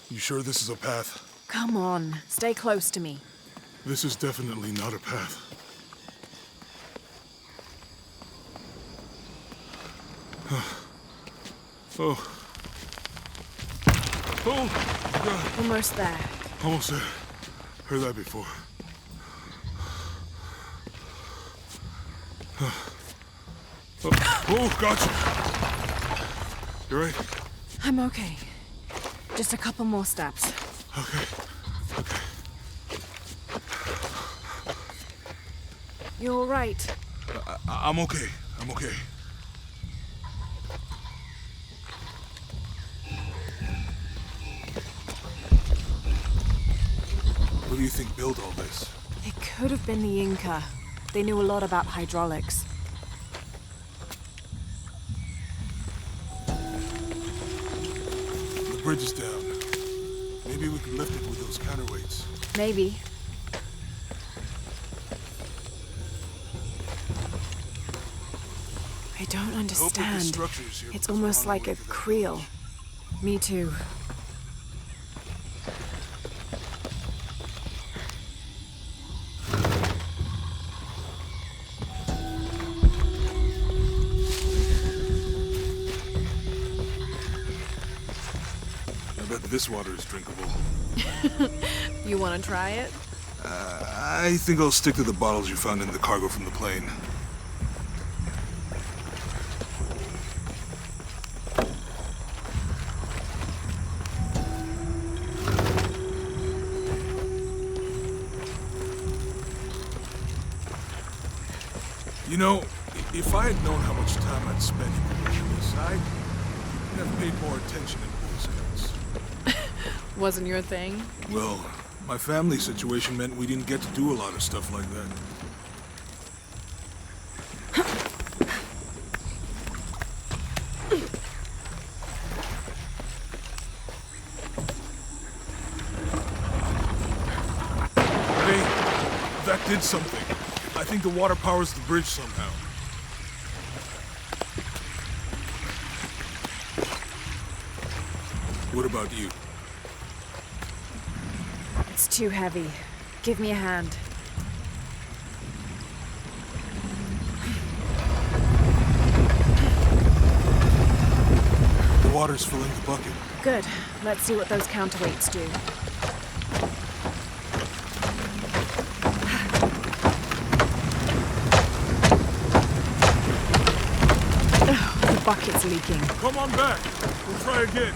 You sure this is a path? Come on, stay close to me. This is definitely not a path. Oh. Oh, God. Almost there. Almost there. Heard that before. Oh, gotcha. You right? I'm okay. Just a couple more steps. Okay. Okay. You're all right. I'm okay. I'm okay. What do you think built all this? It could have been the Inca. They knew a lot about hydraulics. The bridge is down. Maybe we can lift it with those counterweights. Maybe. I don't understand. It's almost like a creel. Me too. This water is drinkable. You want to try it? I think I'll stick to the bottles you found in the cargo from the plane. You know, if I had known how much time I'd spend in this, I'd have paid more attention in Boy Scouts. Wasn't your thing? Well, my family situation meant we didn't get to do a lot of stuff like that. Hey, that did something. I think the water powers the bridge somehow. What about you? It's too heavy. Give me a hand. The water's filling the bucket. Good. Let's see what those counterweights do. The bucket's leaking. Come on back. We'll try again.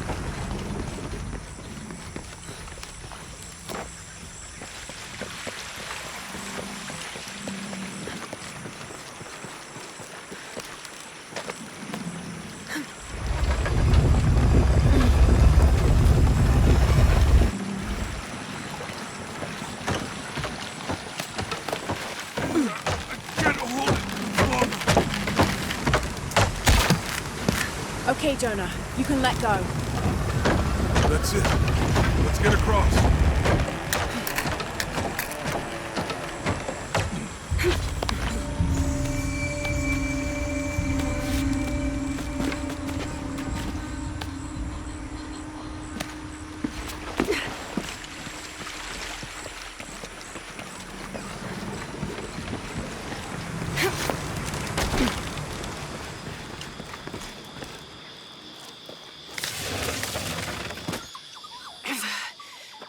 Okay, Jonah. You can let go. That's it. Let's get across.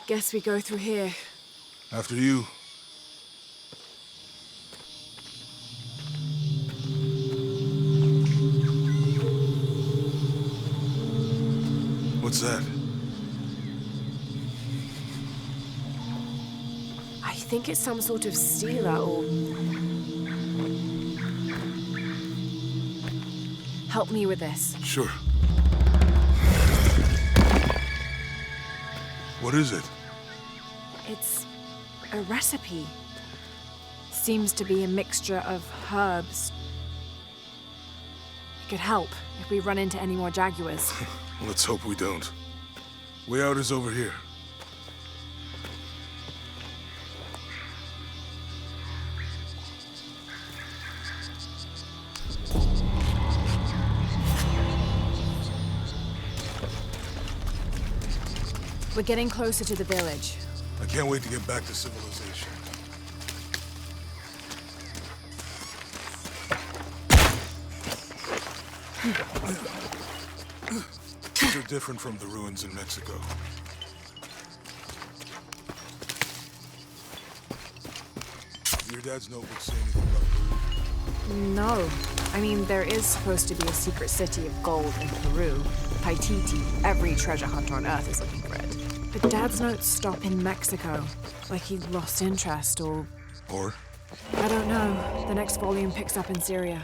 Guess we go through here. After you. What's that? I think it's some sort of sealer or... Help me with this. Sure. What is it? It's a recipe. Seems to be a mixture of herbs. It could help if we run into any more jaguars. Let's hope we don't. Way out is over here. We're getting closer to the village. I can't wait to get back to civilization. These are different from the ruins in Mexico. Did your dad's notebook say anything about Peru? No. I mean, there is supposed to be a secret city of gold in Peru. Paititi. Every treasure hunter on Earth is looking for it. But Dad's notes stop in Mexico. Like he lost interest or... Or? I don't know. The next volume picks up in Syria.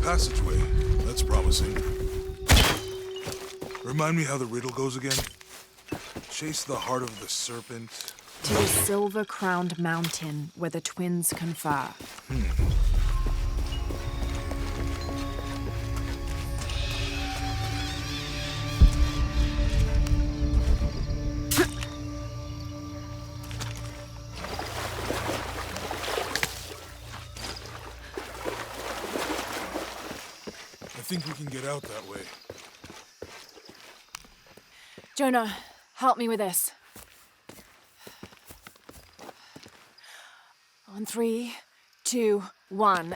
Passageway. That's promising. Remind me how the riddle goes again? Chase the heart of the serpent. To the silver-crowned mountain where the twins confer. I think we can get out that way. Jonah, help me with this. On 3, 2, 1.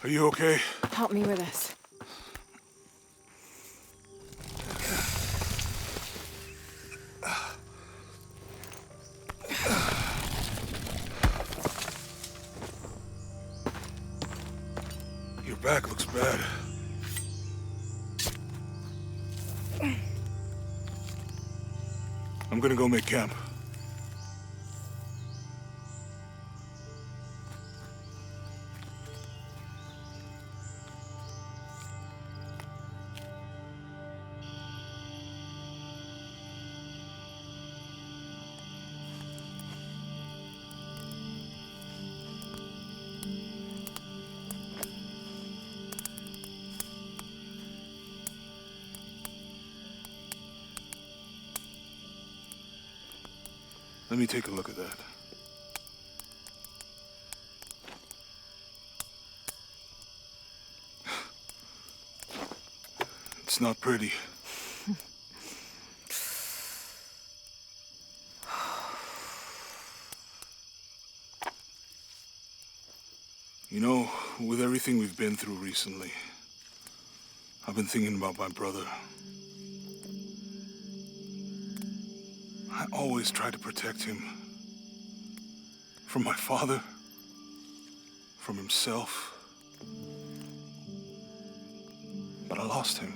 Are you okay? Help me with this. Your back looks bad. I'm gonna go make camp. Let me take a look at that. It's not pretty. You know, with everything we've been through recently, I've been thinking about my brother. I always try to protect him. From my father. From himself. But I lost him.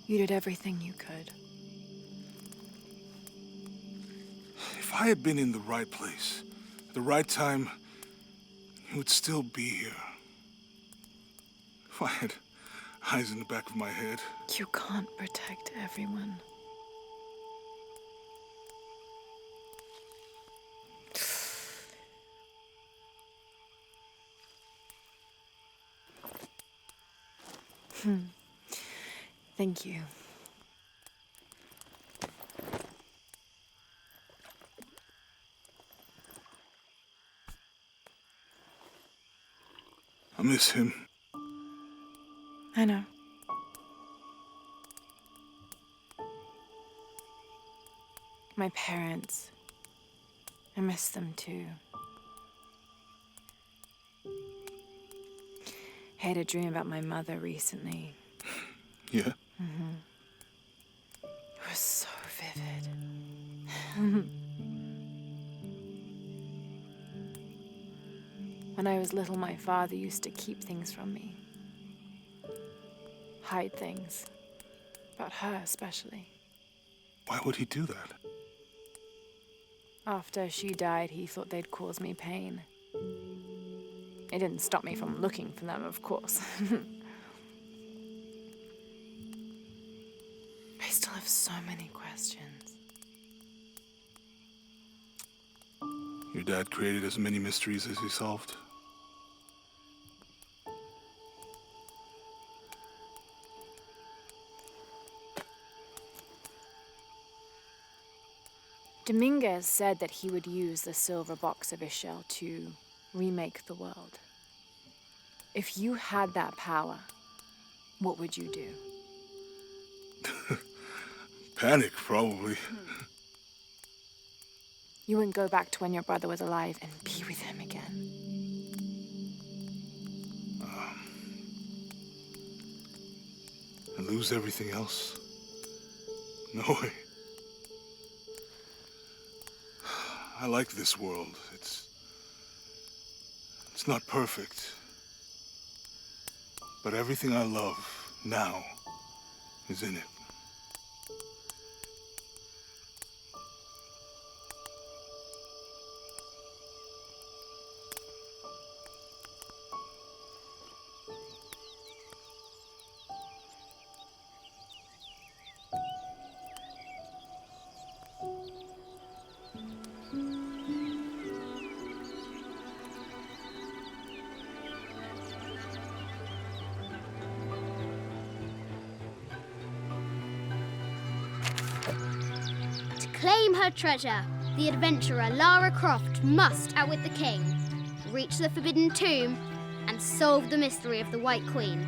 You did everything you could. If I had been in the right place, at the right time, he would still be here. If I had eyes in the back of my head. You can't protect everyone. Thank you. I miss him. I know. my parents. I miss them too. I had a dream about my mother recently. Yeah? Mm-hmm. It was so vivid. When I was little, my father used to keep things from me. Hide things. About her, especially. Why would he do that? After she died, he thought they'd cause me pain. It didn't stop me from looking for them, of course. I still have so many questions. Your dad created as many mysteries as he solved. Dominguez said that he would use the silver box of his shell to remake the world. If you had that power, what would you do? Panic, probably. You wouldn't go back to when your brother was alive and be with him again. And lose everything else? No way. I like this world. It's not perfect. But everything I love now is in it. Claim her treasure. The adventurer Lara Croft must outwit the king, reach the forbidden tomb, and solve the mystery of the White Queen.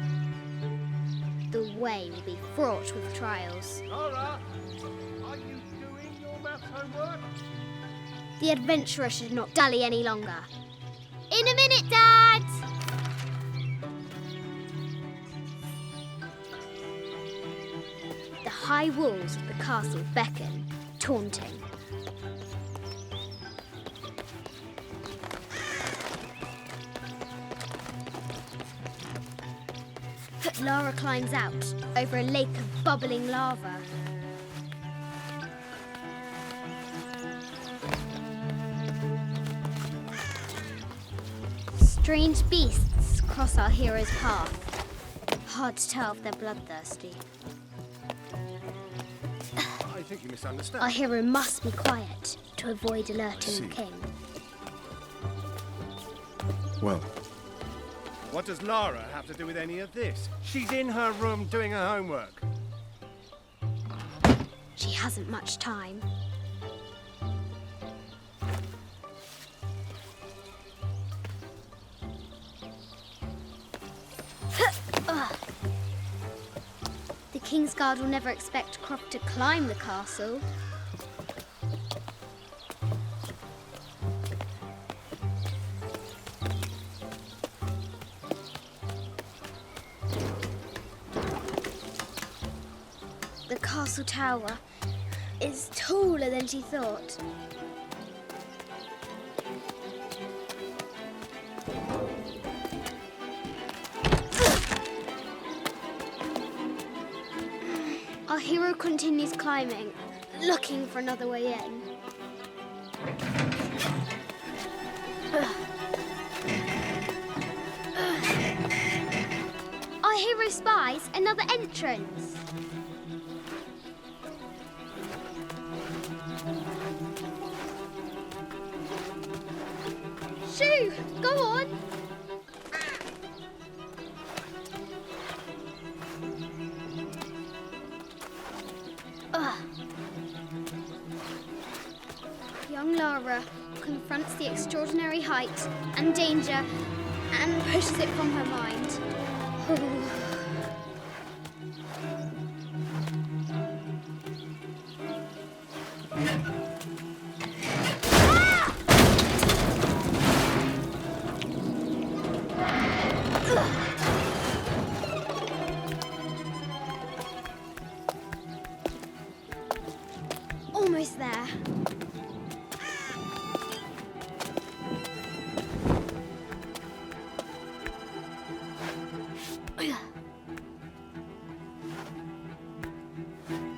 The way will be fraught with trials. Lara, are you doing your maths homework? The adventurer should not dally any longer. In a minute, Dad! The high walls of the castle beckon, taunting. Lara climbs out over a lake of bubbling lava. Strange beasts cross our hero's path. Hard to tell if they're bloodthirsty. I think you misunderstand. Our hero must be quiet to avoid alerting the king. Well, What does Lara have to do with any of this? She's in her room doing her homework. She hasn't much time. The King's Guard will never expect Croft to climb the castle. The castle tower is taller than she thought. Our hero continues climbing, looking for another way in. Our hero spies another entrance. Shoo! Go on! Young Lara confronts the extraordinary height and danger and pushes it from her mind. almost there.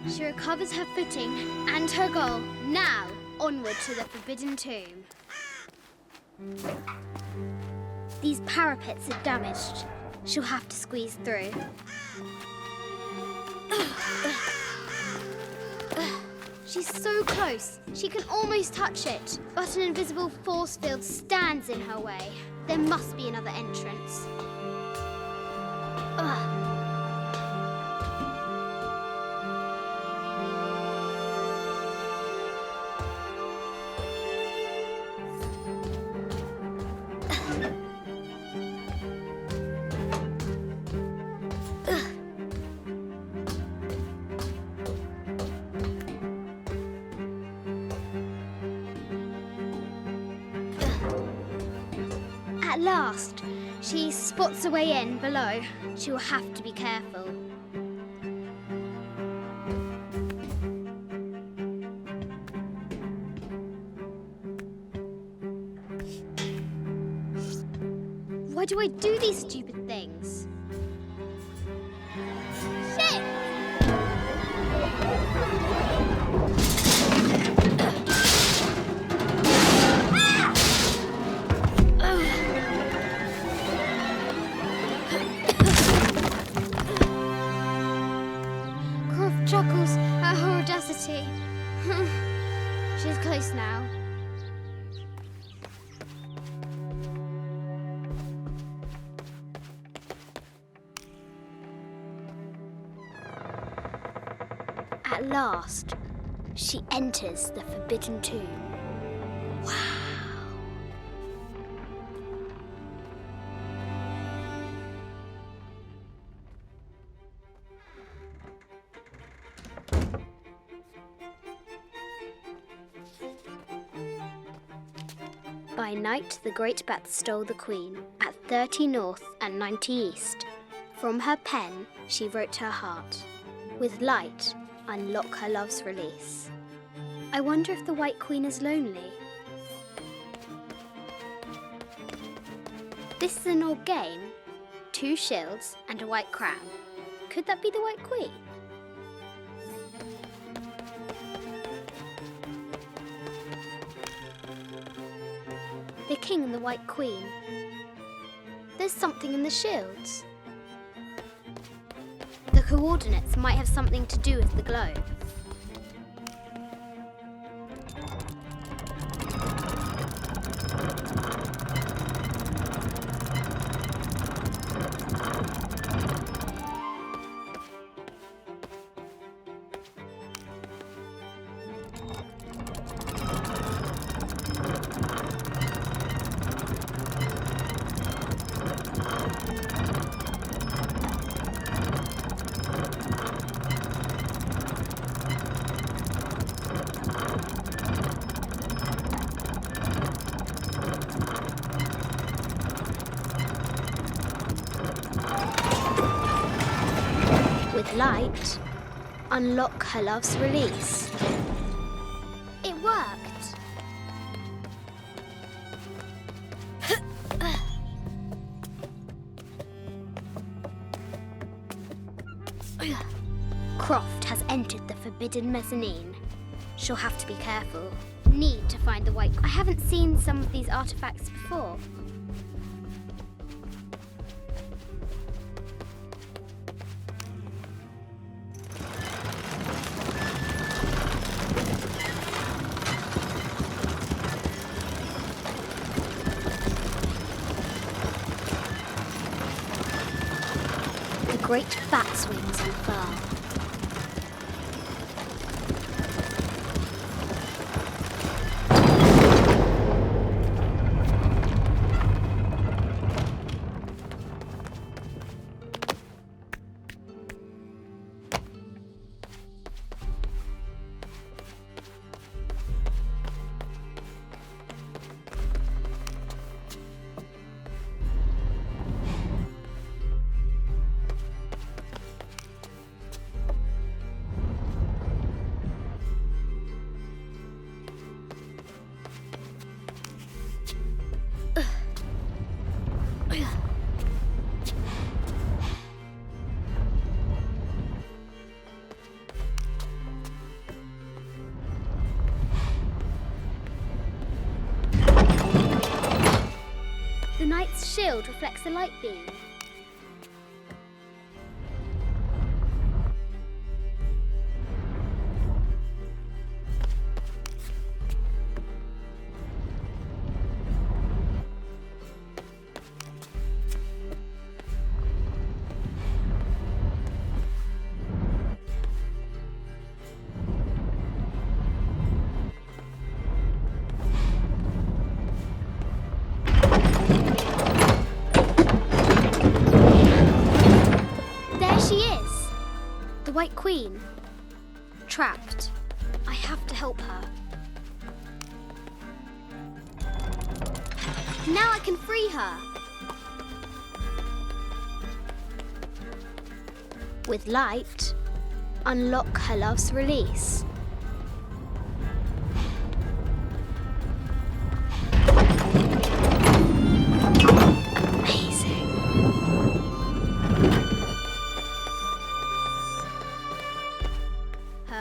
She recovers her footing and her goal. Now, onward to the Forbidden Tomb. These parapets are damaged. She'll have to squeeze through. She's so close. She can almost touch it. But an invisible force field stands in her way. There must be another entrance. At last, she spots a way in below. She will have to be careful. Why do I do these stupid things? Shit! Chuckles at her audacity. She's close now. At last, she enters the Forbidden Tomb. Wow. By night, the great bat stole the queen at 30 north and 90 east. From her pen, she wrote her heart. With light, unlock her love's release. I wonder if the White Queen is lonely. This is an old game. 2 shields and a white crown. Could that be the White Queen? The king and the White Queen. There's something in the shields. The coordinates might have something to do with the globe. With light, unlock her love's release. It worked. Croft has entered the forbidden mezzanine. She'll have to be careful. Need to find the White. I haven't seen some of these artifacts before. The great bat's wings unfurl. knight's shield reflects the light beam. White Queen. Trapped. I have to help her. Now I can free her. With light, unlock her love's release.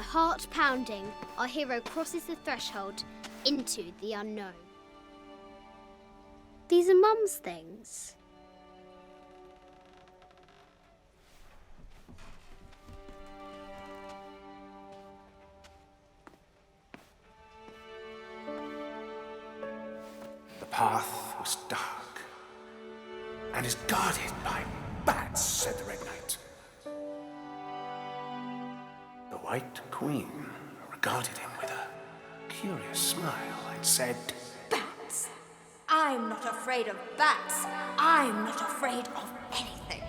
Heart pounding, our hero crosses the threshold into the unknown. These are Mum's things. The path was dark and is guarded by bats, said the Red Knight. The White Queen regarded him with a curious smile and said, Bats! I'm not afraid of bats. I'm not afraid of anything.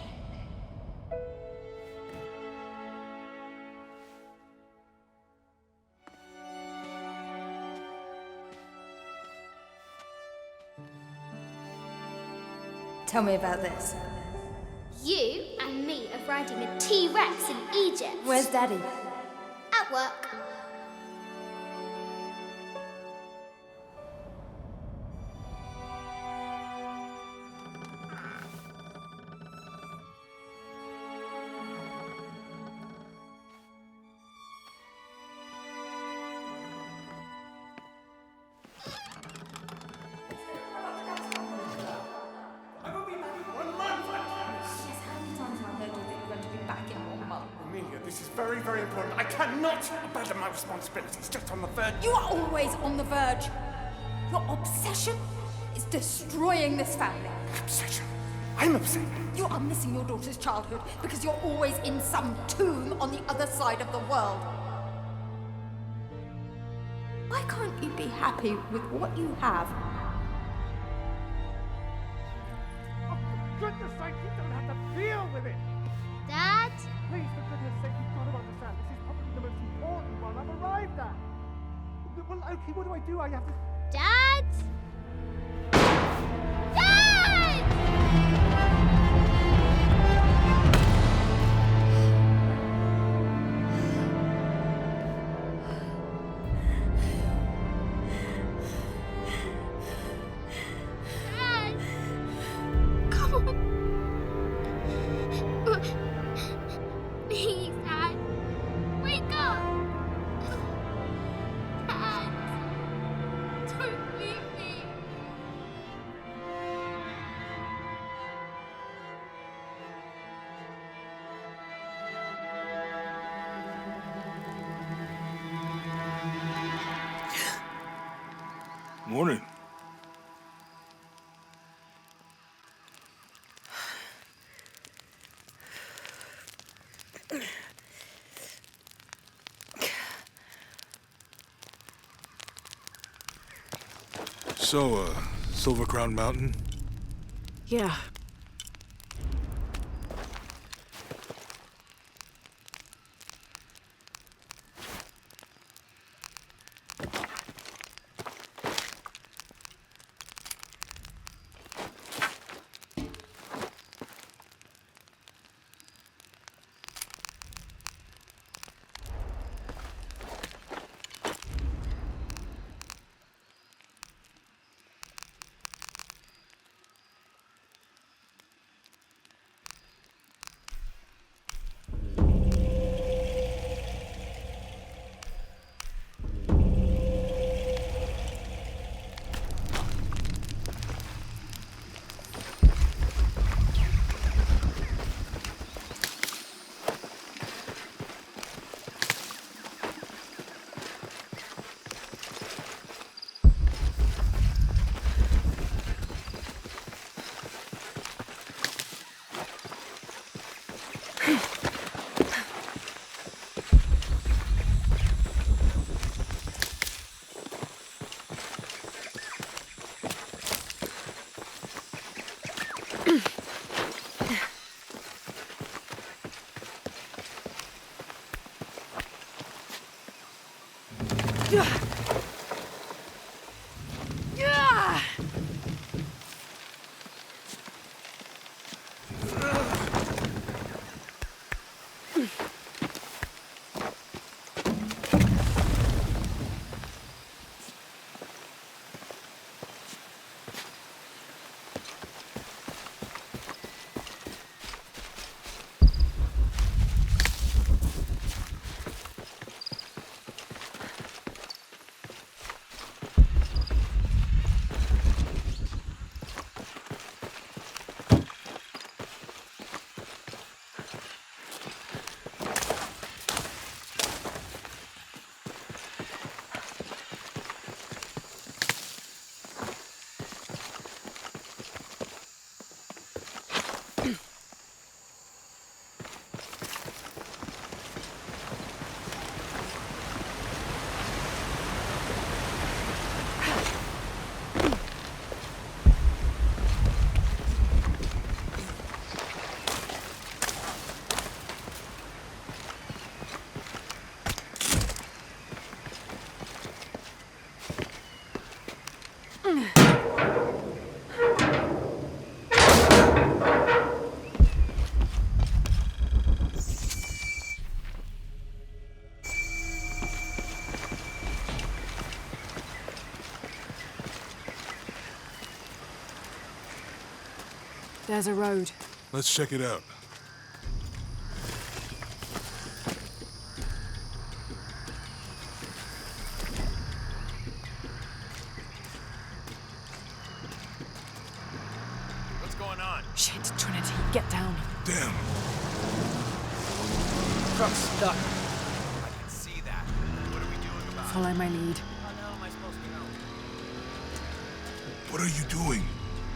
Tell me about this. You and me are riding a T-Rex in Egypt. Where's Daddy? At work. This is very, very important. I cannot abandon my responsibilities just on the verge. You are always on the verge. Your obsession is destroying this family. Obsession? I'm upset. You are missing your daughter's childhood because you're always in some tomb on the other side of the world. Why can't you be happy with what you have? Oh, for goodness sake, you don't have to deal with it. Dad? Please, for goodness sake, you've got to understand. This is probably the most important one I've arrived at. Well, okay, what do I do? I have to... Dad? Dad! Please, Dad. Wake up. Dad. Don't leave me. Morning. So, Silver Crown Mountain? Yeah. There's a road. Let's check it out. What's going on? Shit, Trinity, get down. Damn. Truck's stuck. I can see that. What are we doing about it? Follow my lead. How the hell am I supposed to know? What are you doing?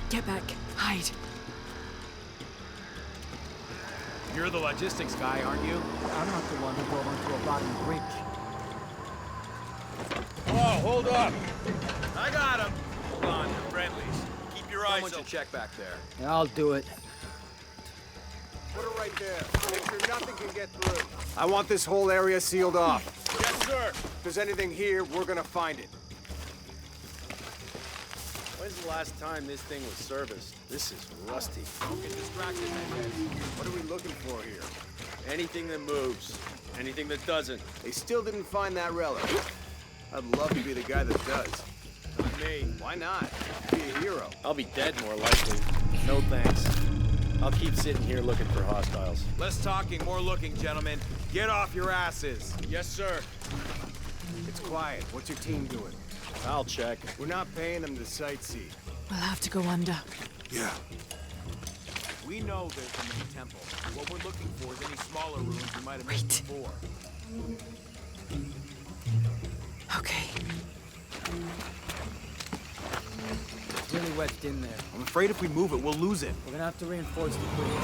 Get back. Hide. You're the logistics guy, aren't you? I'm not the one who drove onto a bottom bridge. Oh, hold up. I got him. Hold on, they're friendlies. Keep your eyes open. Check back there. Yeah, I'll do it. Put it right there. Make sure nothing can get through. I want this whole area sealed off. Yes, sir. If there's anything here, we're gonna find it. When's the last time this thing was serviced? This is rusty. Don't get distracted, man. What are we looking for here? Anything that moves. Anything that doesn't. They still didn't find that relic. I'd love to be the guy that does. Not me. Why not? Be a hero. I'll be dead more likely. No thanks. I'll keep sitting here looking for hostiles. Less talking, more looking, gentlemen. Get off your asses. Yes, sir. It's quiet. What's your team doing? I'll check. We're not paying them to sightsee. We'll have to go under. Yeah. We know there's a main temple. What we're looking for is any smaller ruins we might have missed before. Okay. It's really wedged in there. I'm afraid if we move it, we'll lose it. We're gonna have to reinforce the bridge.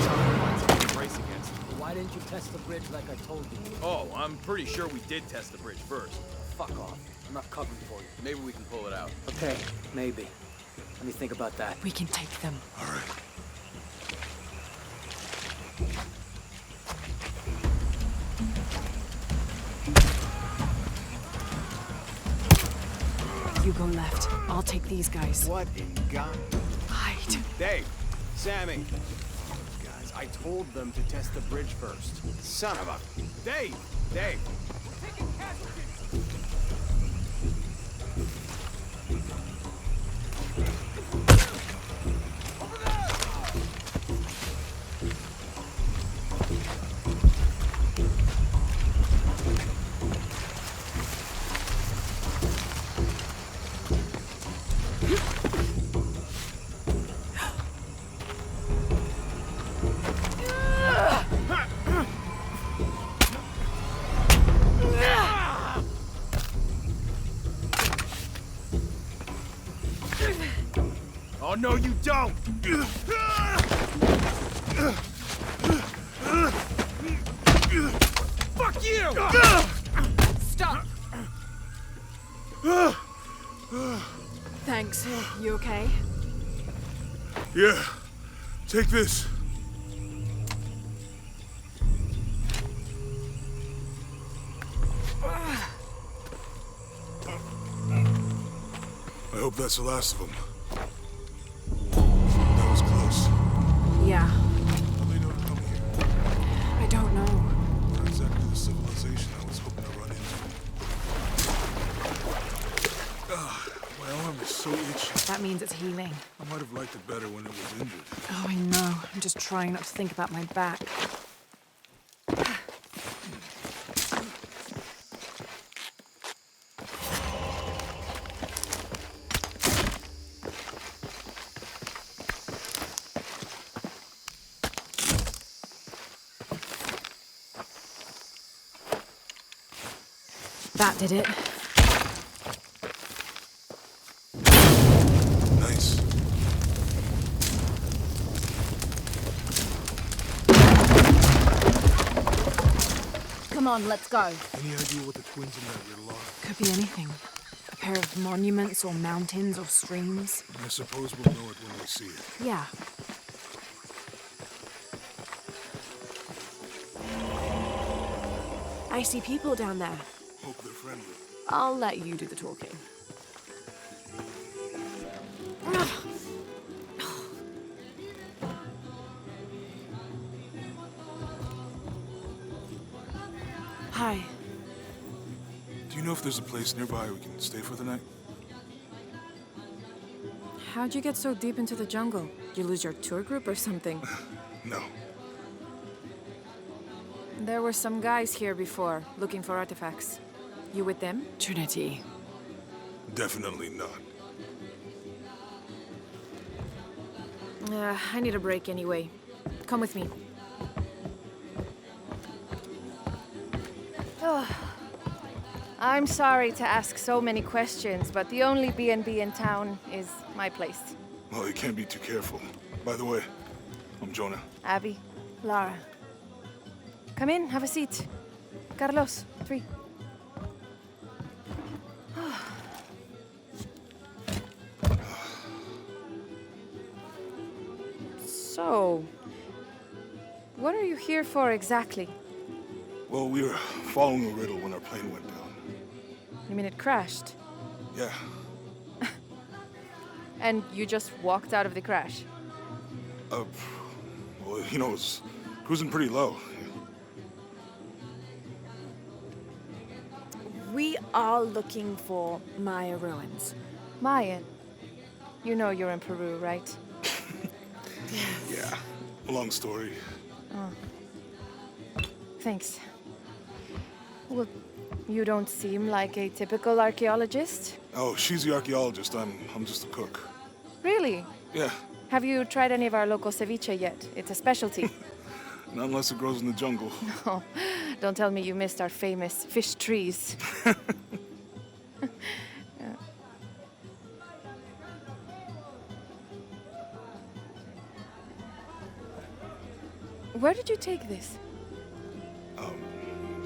Something to brace against. Well, why didn't you test the bridge like I told you? Oh, I'm pretty sure we did test the bridge first. Fuck off. I'm not covering for you. Maybe we can pull it out. Okay, maybe. Let me think about that. We can take them. All right. You go left. I'll take these guys. What in God? Hide. Dave, Sammy. Guys, I told them to test the bridge first. Son of a... Dave! Dave! Oh, no, you don't! Fuck you! Stop! Thanks. You okay? Yeah. Take this. I hope that's the last of them. That was close. Yeah. How they know to come here? I don't know. Not exactly the civilization I was hoping to run into. My arm is so itchy. That means it's healing. I might have liked it better when it was injured. Oh, I know. I'm just trying not to think about my back. That did it. Nice. Come on, let's go. Any idea what the twins in that riddle are? Could be anything. A pair of monuments or mountains or streams. I suppose we'll know it when we see it. Yeah. I see people down there. Hope they're friendly. I'll let you do the talking. Hi. Do you know if there's a place nearby we can stay for the night? How'd you get so deep into the jungle? You lose your tour group or something? No. There were some guys here before, looking for artifacts. You with them? Trinity. Definitely not. I need a break anyway. Come with me. Oh, I'm sorry to ask so many questions, but the only B&B in town is my place. Well, you can't be too careful. By the way, I'm Jonah. Abby, Lara. Come in, have a seat. Carlos, 3. So, what are you here for exactly? Well, we were following a riddle when our plane went down. You mean it crashed? Yeah. And you just walked out of the crash? Well, you know, it's cruising pretty low. We are looking for Maya ruins. Mayan? You know you're in Peru, right? Yeah, long story. Oh. Thanks. Well, you don't seem like a typical archaeologist. Oh, she's the archaeologist. I'm just a cook. Really? Yeah, Have you tried any of our local ceviche yet? It's a specialty. not unless it grows in the jungle. No, don't tell me you missed our famous fish trees. Yeah. Where did you take this?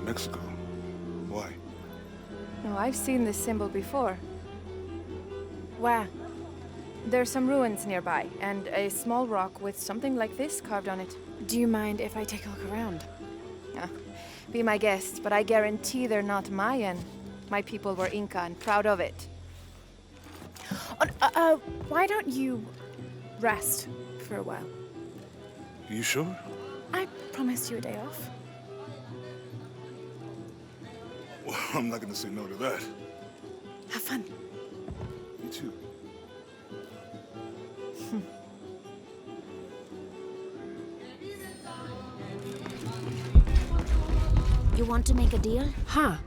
Mexico. Why? No, I've seen this symbol before. Where? There's some ruins nearby, and a small rock with something like this carved on it. Do you mind if I take a look around? Be my guest, but I guarantee they're not Mayan. My people were Inca and proud of it. Why don't you rest for a while? You sure? I promised you a day off. Well, I'm not gonna say no to that. Have fun. You too. You want to make a deal? Huh?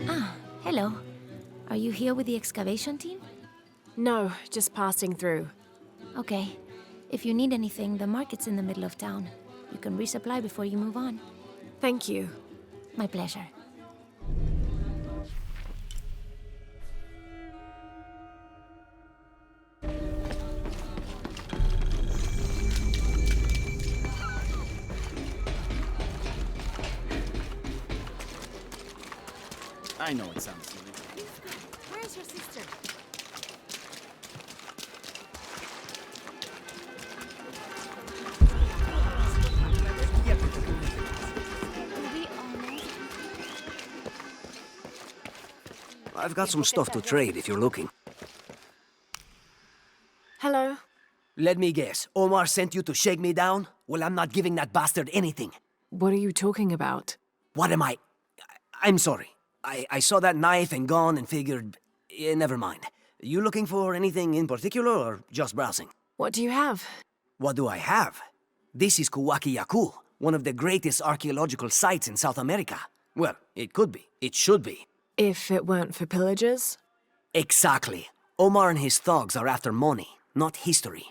Ah, hello. Are you here with the excavation team? No, just passing through. Okay. If you need anything, the market's in the middle of town. You can resupply before you move on. Thank you. My pleasure. I know it sounds silly. Where's your sister? I've got some stuff to trade if you're looking. Hello? Let me guess. Omar sent you to shake me down? Well, I'm not giving that bastard anything. What are you talking about? What am I? I'm sorry. I saw that knife and gun and figured... never mind. You looking for anything in particular or just browsing? What do you have? What do I have? This is KUWAQ YAKU, one of the greatest archaeological sites in South America. Well, it could be. It should be. If it weren't for pillagers? Exactly. Omar and his thugs are after money, not history.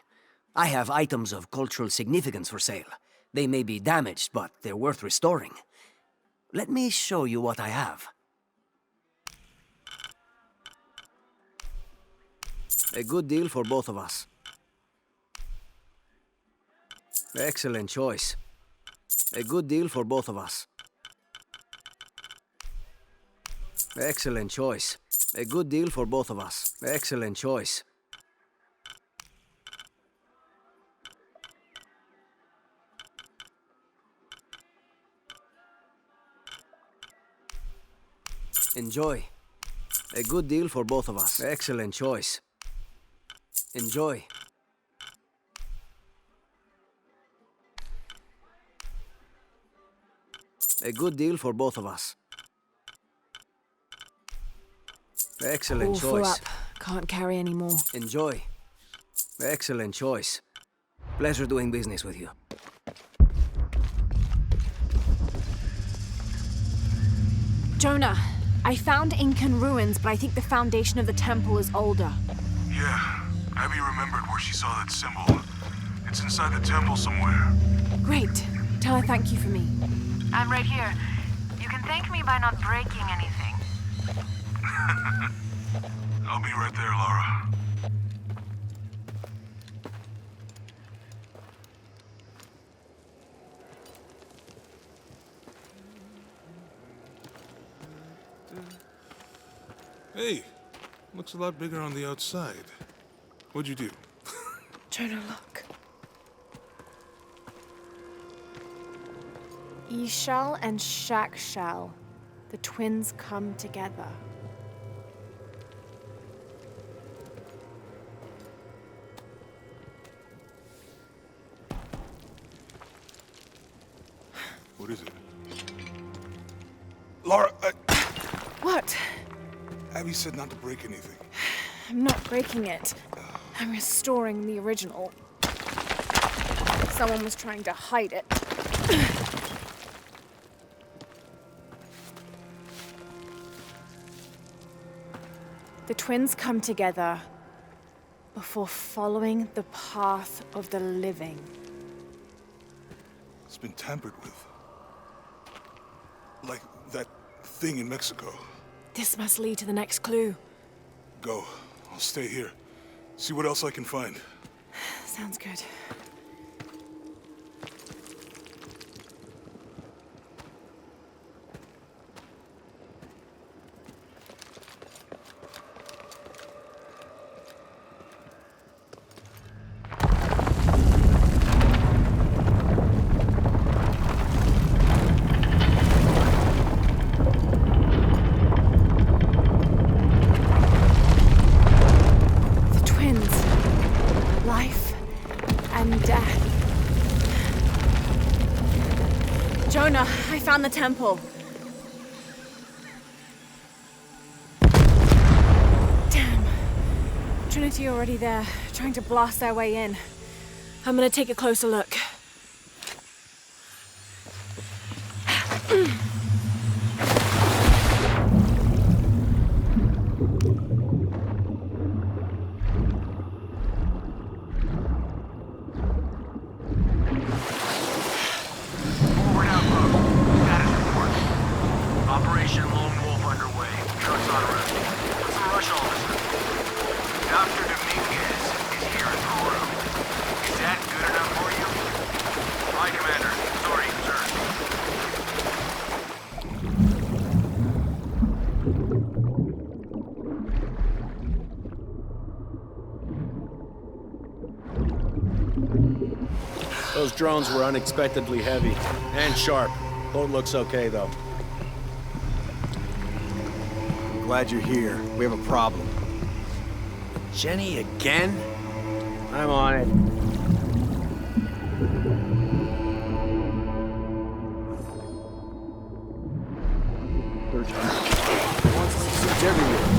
I have items of cultural significance for sale. They may be damaged, but they're worth restoring. Let me show you what I have. A good deal for both of us. Excellent choice. A good deal for both of us. Excellent choice. A good deal for both of us. Excellent choice. Enjoy. A good deal for both of us. Excellent choice. Enjoy. A good deal for both of us. Excellent All full choice. up. Can't carry any more. Enjoy. Excellent choice. Pleasure doing business with you. Jonah, I found Incan ruins, but I think the foundation of the temple is older. Yeah, Abby remembered where she saw that symbol. It's inside the temple somewhere. Great. Tell her thank you for me. I'm right here. You can thank me by not breaking anything. I'll be right there, Lara. Hey, looks a lot bigger on the outside. What'd you do? Jonah, look. Ishal and Shakshal, the twins come together. What is it? Lara, What? Abby said not to break anything. I'm not breaking it. I'm restoring the original. Someone was trying to hide it. The twins come together before following the path of the living. It's been tampered with. Like that thing in Mexico. This must lead to the next clue. Go. I'll stay here. See what else I can find. Sounds good. Jonah, I found the temple. Damn. Trinity already there, trying to blast their way in. I'm gonna take a closer look. Those drones were unexpectedly heavy and sharp. Boat looks okay, though. I'm glad you're here. We have a problem. Jenny again? I'm on it. Search everywhere.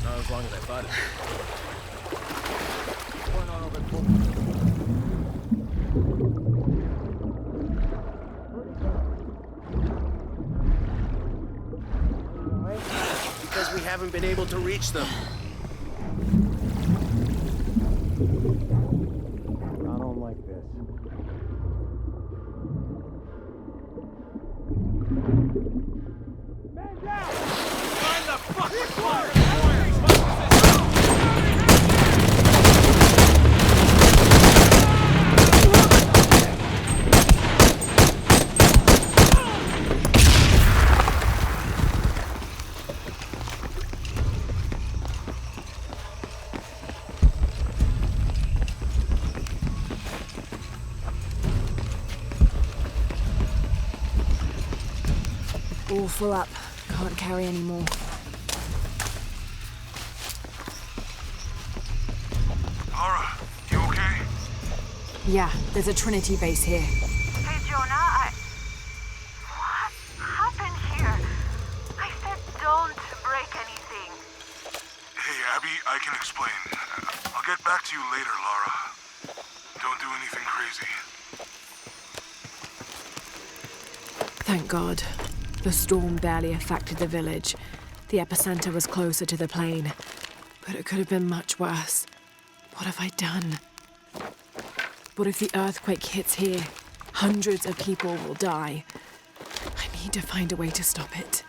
Not as long as I thought it. Because we haven't been able to reach them. I don't like this. Man down! Find the fucking water! All full up. Can't carry any more. Lara, you okay? Yeah, there's a Trinity base here. Hey, Jonah, what happened here? I said don't break anything. Hey, Abby, I can explain. I'll get back to you later, Lara. Don't do anything crazy. Thank God. The storm barely affected the village. The epicenter was closer to the plain. But it could have been much worse. What have I done? What if the earthquake hits here? Hundreds of people will die. I need to find a way to stop it.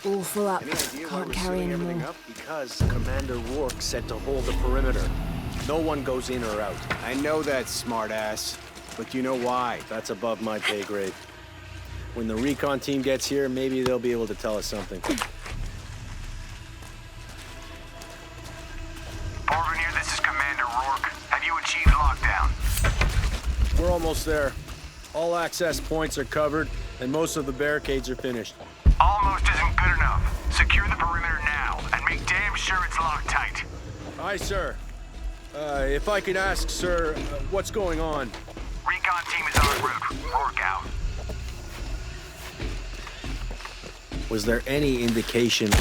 All full up. Can't carry any more. Up? Because Commander Rourke said to hold the perimeter. No one goes in or out. I know that, smartass. But you know why? That's above my pay grade. When the recon team gets here, maybe they'll be able to tell us something. Porvenir, this is Commander Rourke. Have you achieved lockdown? We're almost there. All access points are covered, and most of the barricades are finished. Almost isn't good enough. Secure the perimeter now, and make damn sure it's locked tight. Aye, sir. If I could ask, sir, what's going on? Recon team is en route. Rourke out. Was there any indication?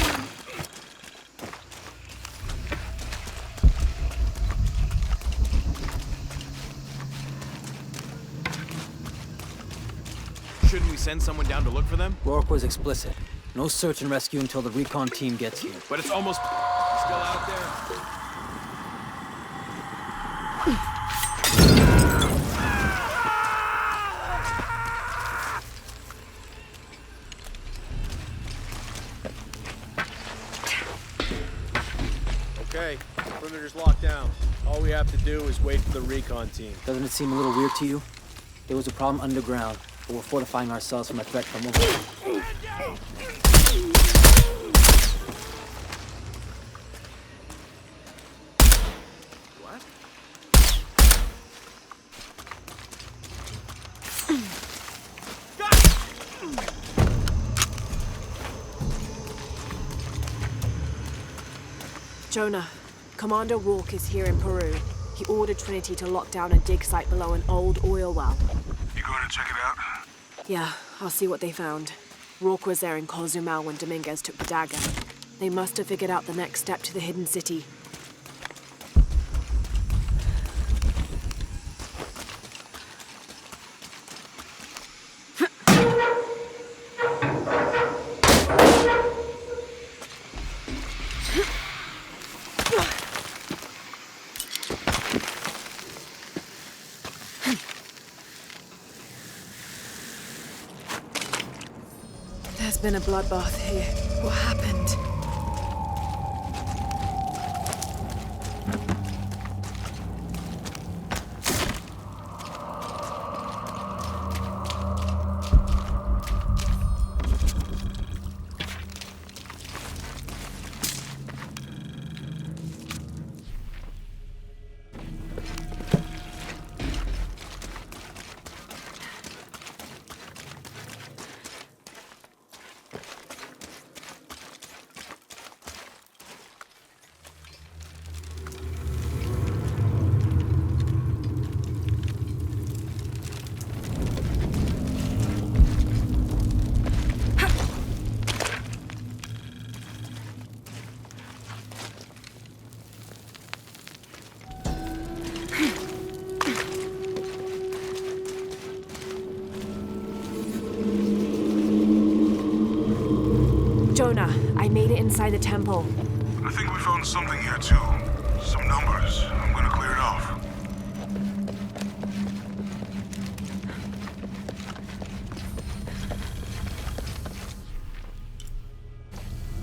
Shouldn't we send someone down to look for them? Rourke was explicit. No search and rescue until the recon team gets here. But it's almost still out there. Okay, perimeter's locked down. All we have to do is wait for the recon team. Doesn't it seem a little weird to you? There was a problem underground, but we're fortifying ourselves from a threat from over. Jonah, Commander Rourke is here in Peru. He ordered Trinity to lock down a dig site below an old oil well. You going to check it out? Yeah, I'll see what they found. Rourke was there in COZUMEL when Dominguez took the dagger. They must have figured out the next step to the hidden city. There's been a bloodbath here. What happened? Jonah, I made it inside the temple. I think we found something here too. Some numbers. I'm gonna clear it off.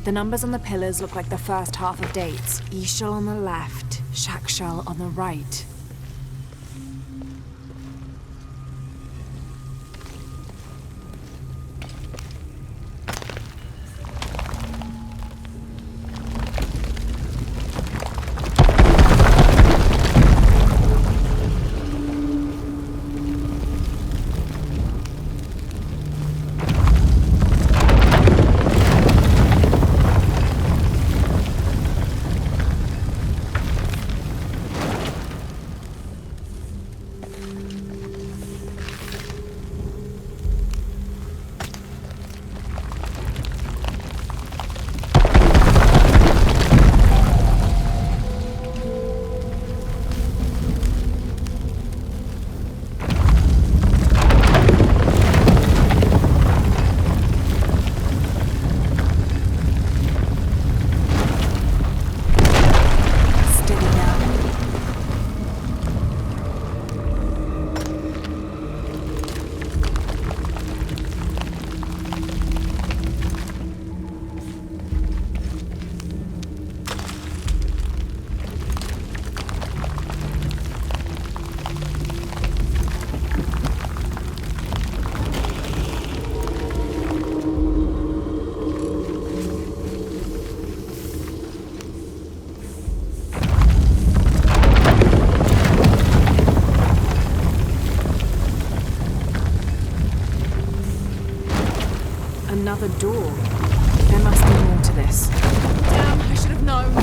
The numbers on the pillars look like the first half of dates. Ishal on the left, Shakshal on the right. another door. There must be more to this. Damn, I should have known.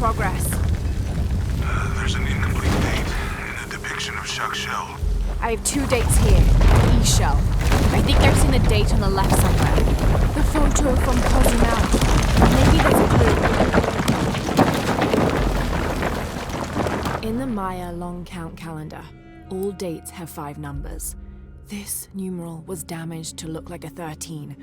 Progress. There's an incomplete date and a depiction of Jacques Shell. I have 2 dates here. E-shell. I think I've seen a date on the left somewhere. The photo from COZUMEL. Maybe that's a clue. In the Maya long count calendar, all dates have 5 numbers. This numeral was damaged to look like a 13.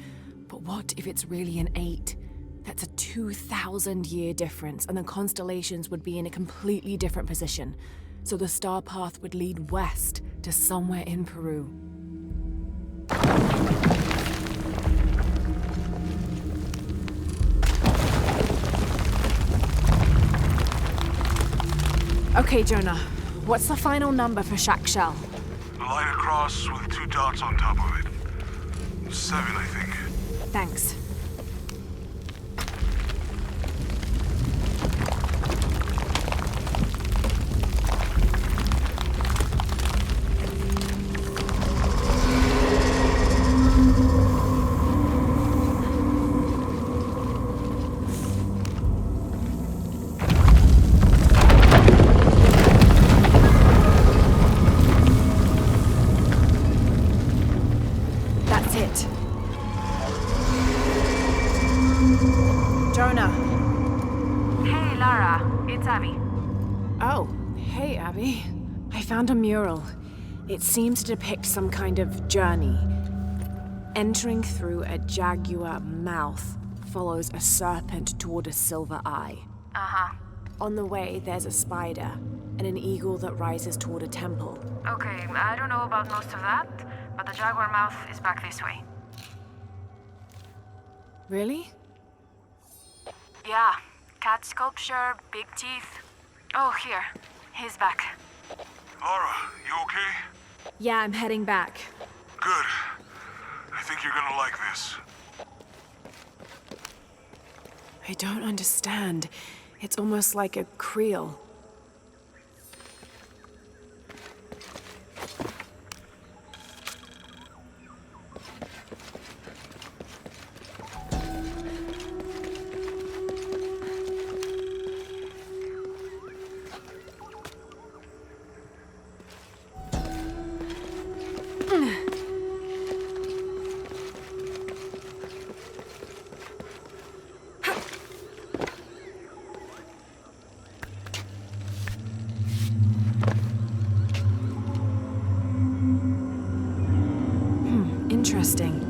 But what if it's really an 8? That's a 2,000-year difference, and the constellations would be in a completely different position. So the star path would lead west to somewhere in Peru. Okay, Jonah. What's the final number for Jacques Shell? A line across with 2 dots on top of it. 7, I think. Thanks. Jonah. Hey, Lara. It's Abby. Oh, hey, Abby. I found a mural. It seems to depict some kind of journey. Entering through a jaguar mouth follows a serpent toward a silver eye. Uh-huh. On the way, there's a spider and an eagle that rises toward a temple. Okay, I don't know about most of that, but the jaguar mouth is back this way. Really? Yeah. Cat sculpture, big teeth. Oh, here. He's back. Laura, you okay? Yeah, I'm heading back. Good. I think you're gonna like this. I don't understand. It's almost like a creel. Interesting.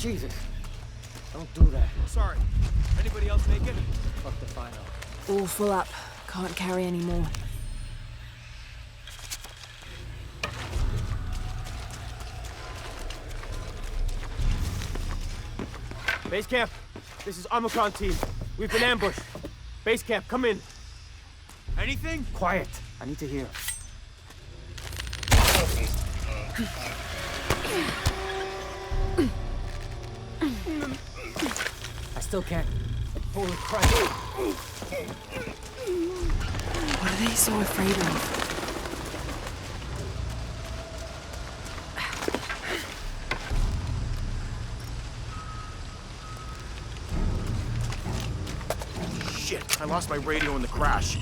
Jesus. Don't do that. Sorry. Anybody else make it? Fuck the final. All full up. Can't carry anymore. Base camp, this is Omicron team. We've been ambushed. Base camp, come in. Anything? Quiet. I need to hear. I still can't. Holy Christ. What are they so afraid of? Shit, I lost my radio in the crash.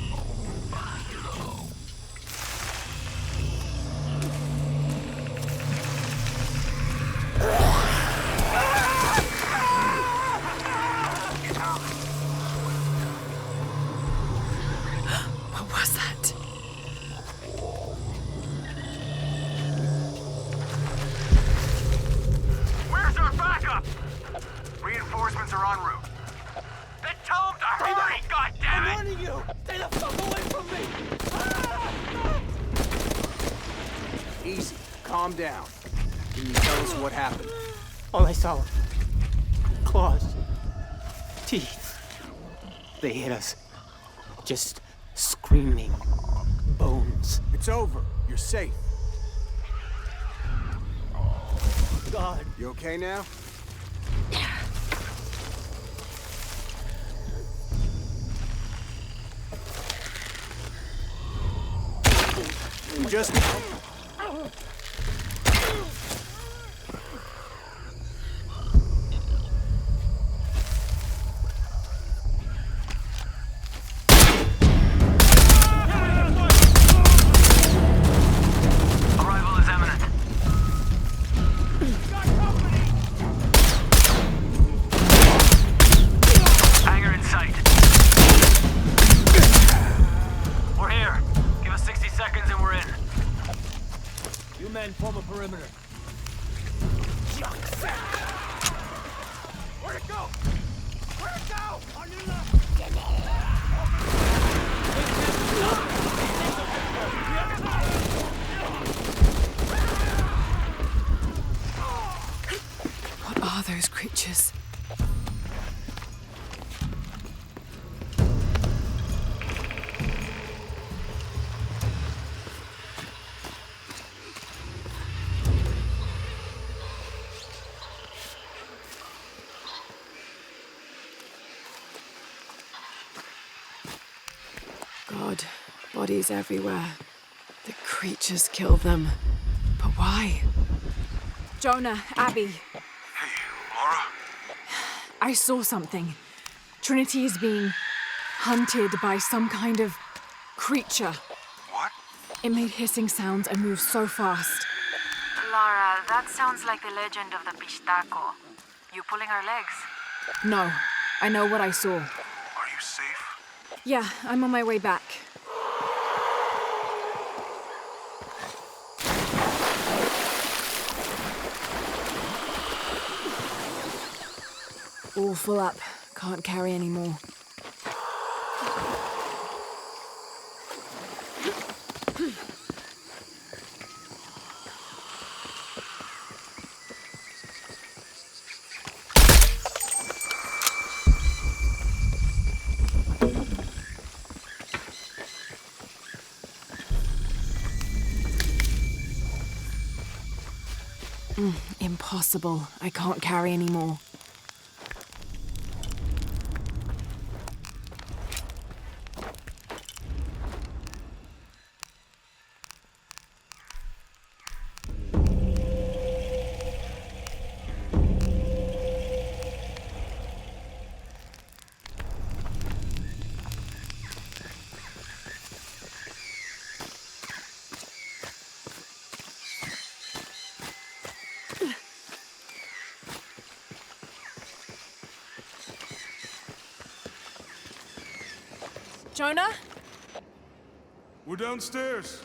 What was that? Where's our backup? Reinforcements are en route. Then tell them to hurry, goddammit! I'm warning you! Stay the fuck away from me! Easy. Calm down. Can you tell us what happened? All I saw, claws, teeth. They hit us. Just screaming bones. It's over. You're safe. God. You okay now? Just... Arrival is imminent. Hangar in sight. We're here. Give us 60 seconds and we're in. You men form a perimeter. Where'd it go? Where'd it go? On your left! What are those creatures? God, bodies everywhere. The creatures kill them. But why? Jonah, Abby. Hey, Laura? I saw something. Trinity is being hunted by some kind of creature. What? It made hissing sounds and moved so fast. Lara, that sounds like the legend of the Pistaco. You pulling our legs? No, I know what I saw. Are you safe? Yeah, I'm on my way back. All full up. Can't carry anymore. Impossible. I can't carry anymore. Jonah? We're downstairs.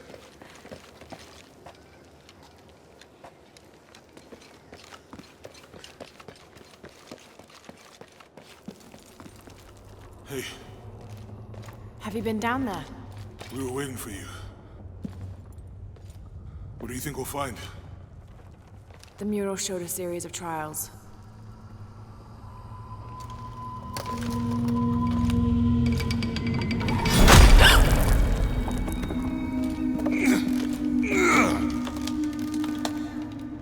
Hey, Have you been down there? we were waiting for you. What do you think we'll find? The mural showed a series of trials.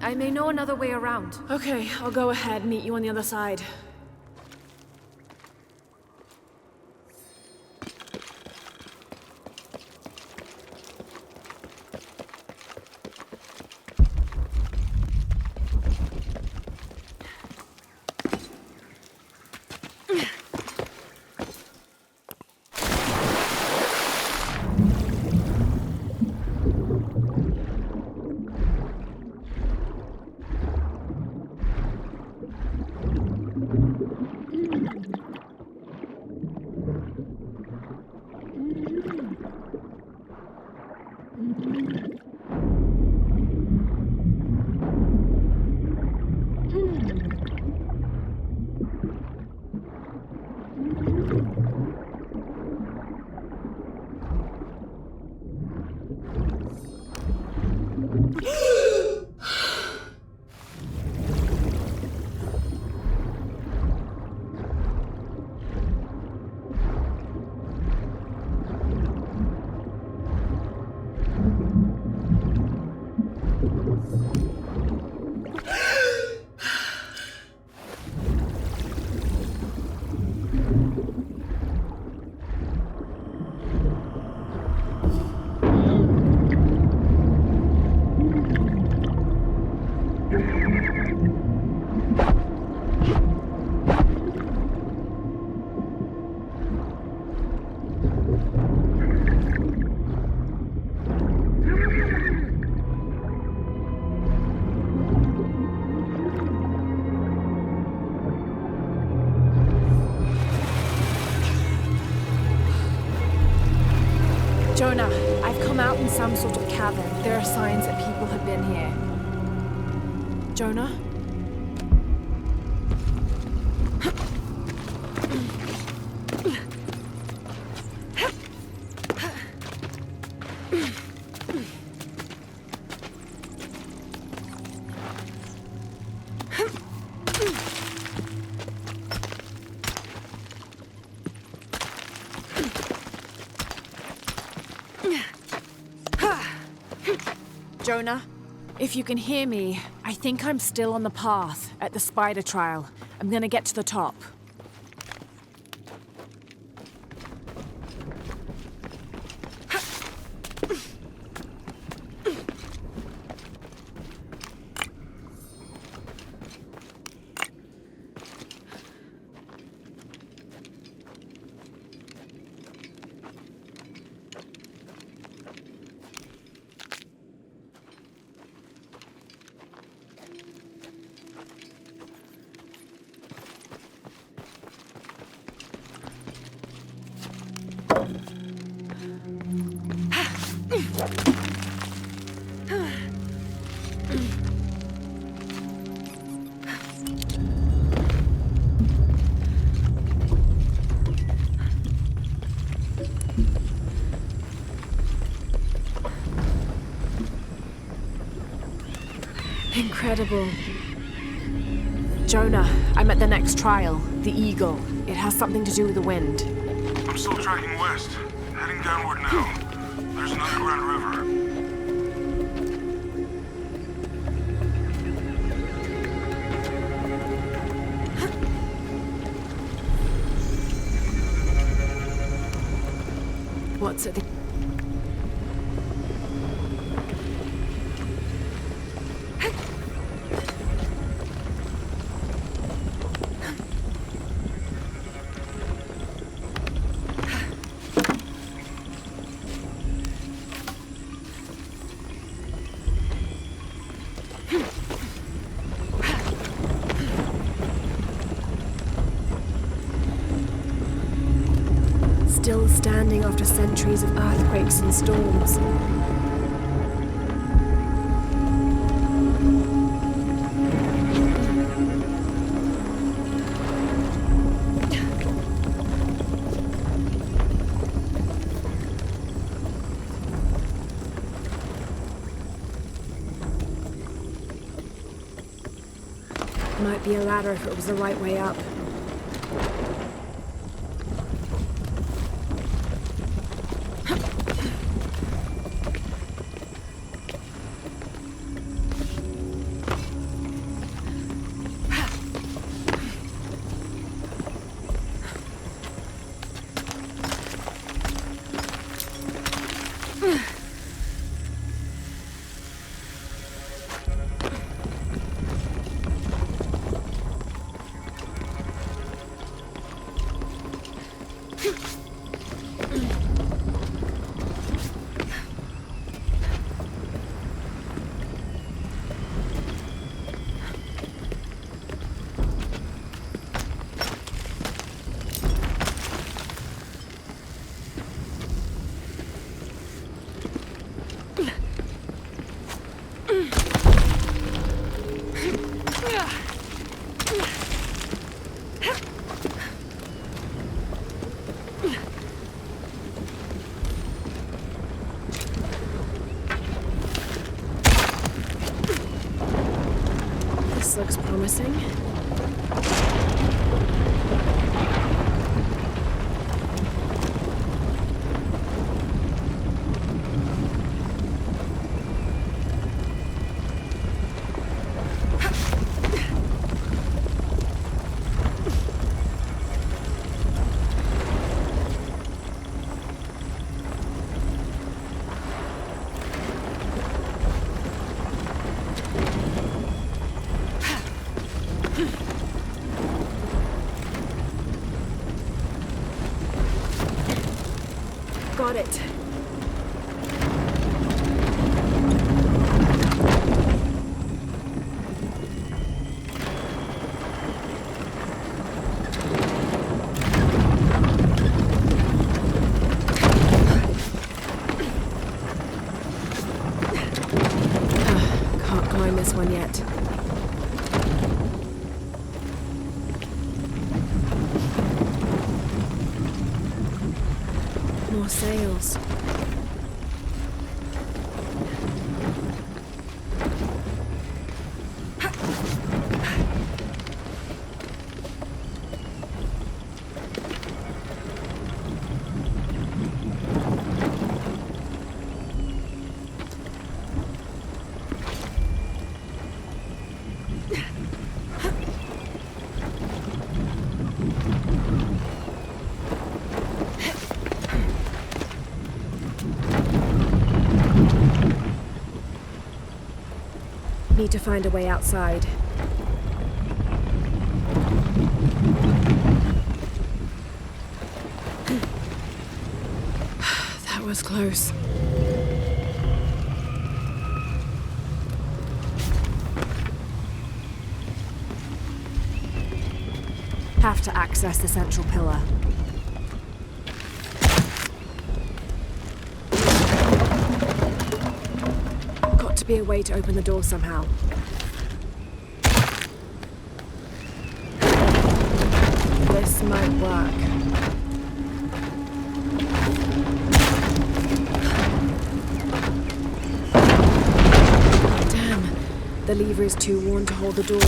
I may know another way around. Okay, I'll go ahead, meet you on the other side. Jonah, I've come out in some sort of cavern. There are signs that people have been here. Jonah? Jonah, if you can hear me, I think I'm still on the path at the spider trial. I'm gonna get to the top. Incredible. Jonah, I'm at the next trial, the Eagle. It has something to do with the wind. I'm still tracking west, heading downward now. There's an underground river. What's at the... Still standing after centuries of earthquakes and storms. Might be a ladder if it was the right way up. This looks promising. Got it. Can't climb this one yet. More sails. Need to find a way outside. That was close. Have to access the central pillar. Got to be a way to open the door somehow. This might work. Damn, the lever is too worn to hold the door.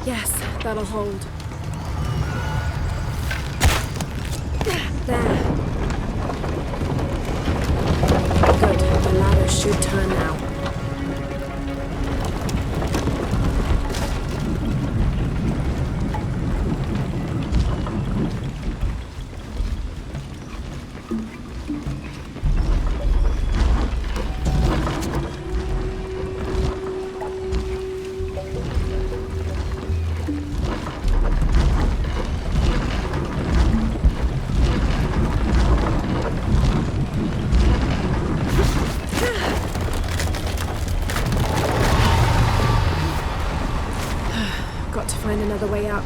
Yes, that'll hold. There. Good, the ladder should turn now. Got to find another way up.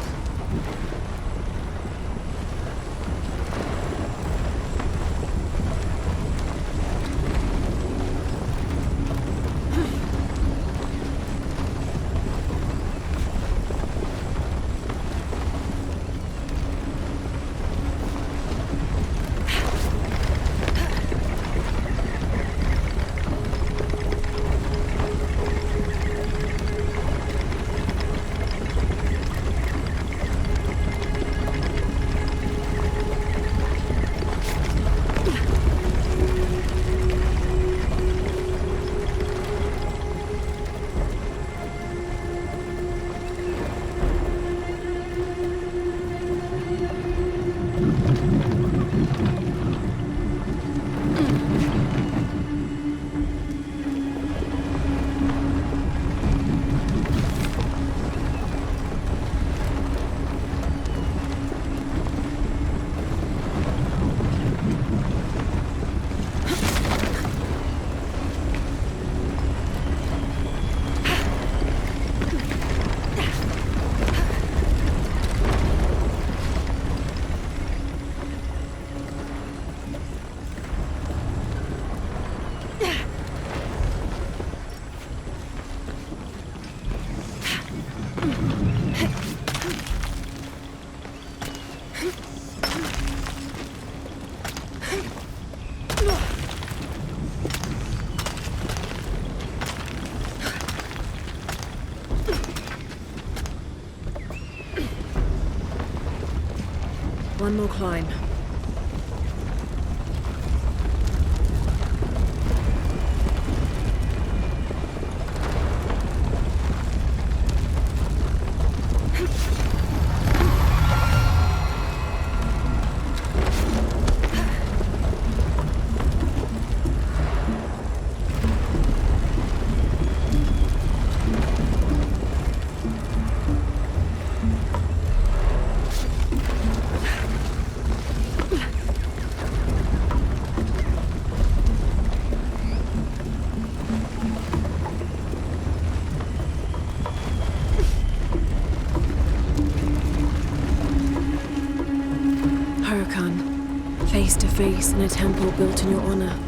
One more climb. Face to face in a temple built in your honor.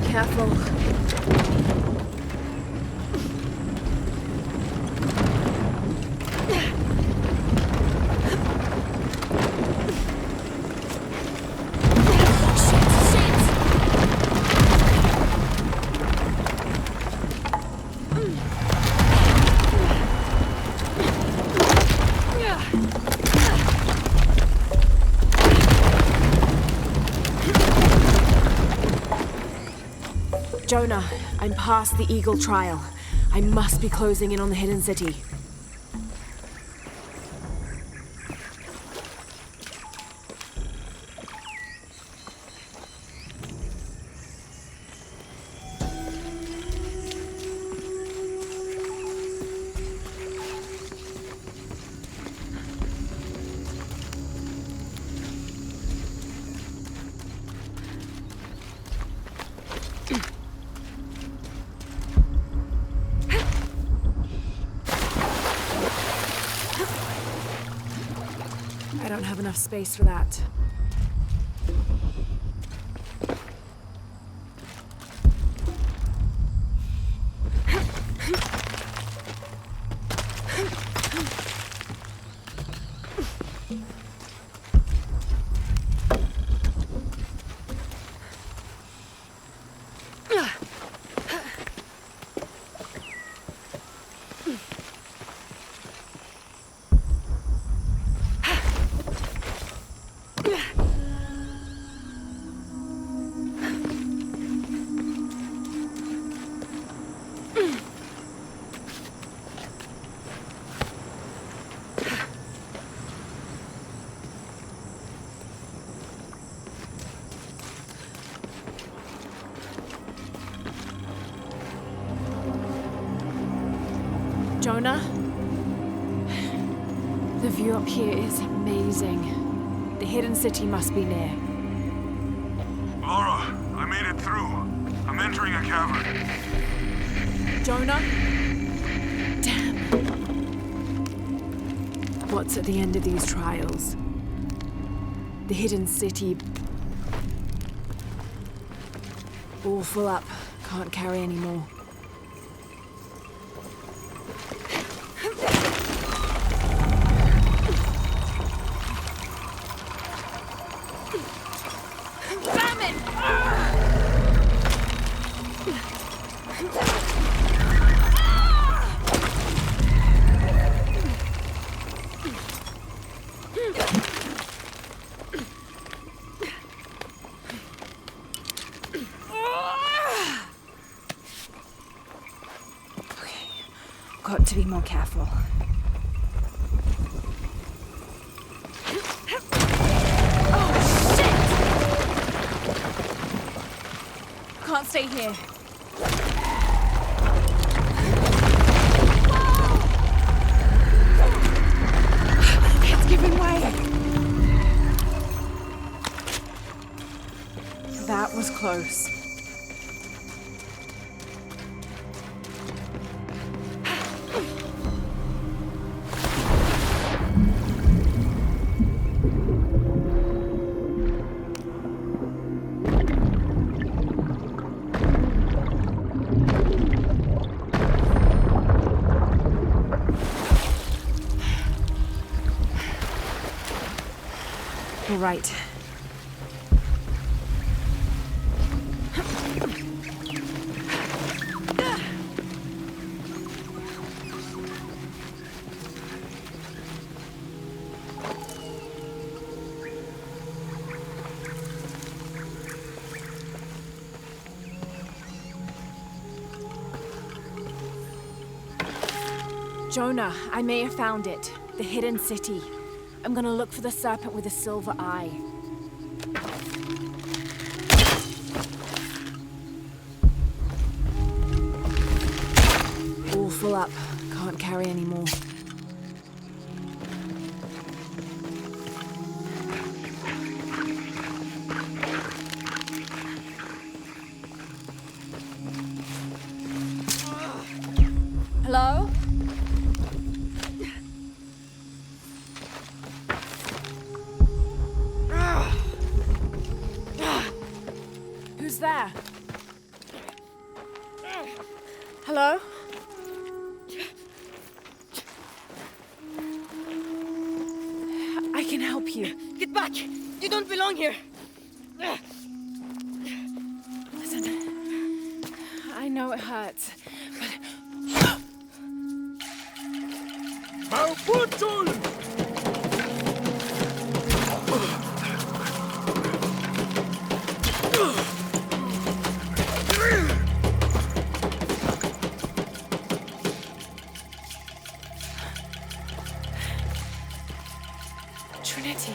Careful. Jonah, I'm past the Eagle Trial. I must be closing in on the hidden city. I don't have enough space for that. Jonah? The view up here is amazing. The hidden city must be near. Laura, I made it through. I'm entering a cavern. Jonah? Damn. What's at the end of these trials? The hidden city. All full up. Can't carry any more. Got to be more careful. Oh, shit! Can't stay here. It's giving way. That was close. right. Jonah, I may have found it. The hidden city. I'm gonna look for the serpent with the silver eye. All full up. Can't carry any more. Hello? Who's there? Hello? I can help you. Get back! You don't belong here! Listen, I know it hurts, but... Trinity.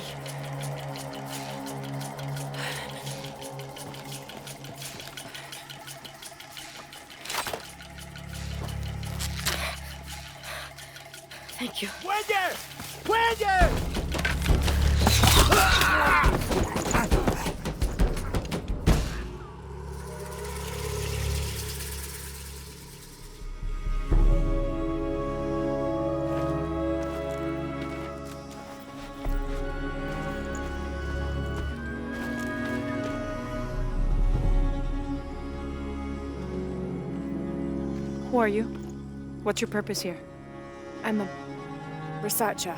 Thank you. Wander! Wander! Who are you? What's your purpose here? I'm a researcher.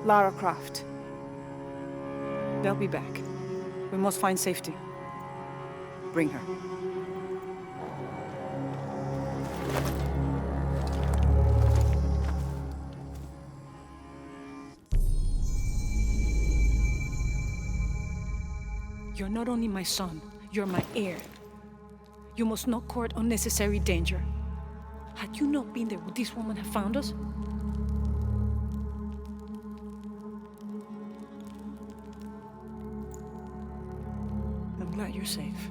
Lara Croft. They'll be back. We must find safety. Bring her. You're not only my son, you're my heir. You must not court unnecessary danger. Had you not been there, would this woman have found us? I'm glad you're safe.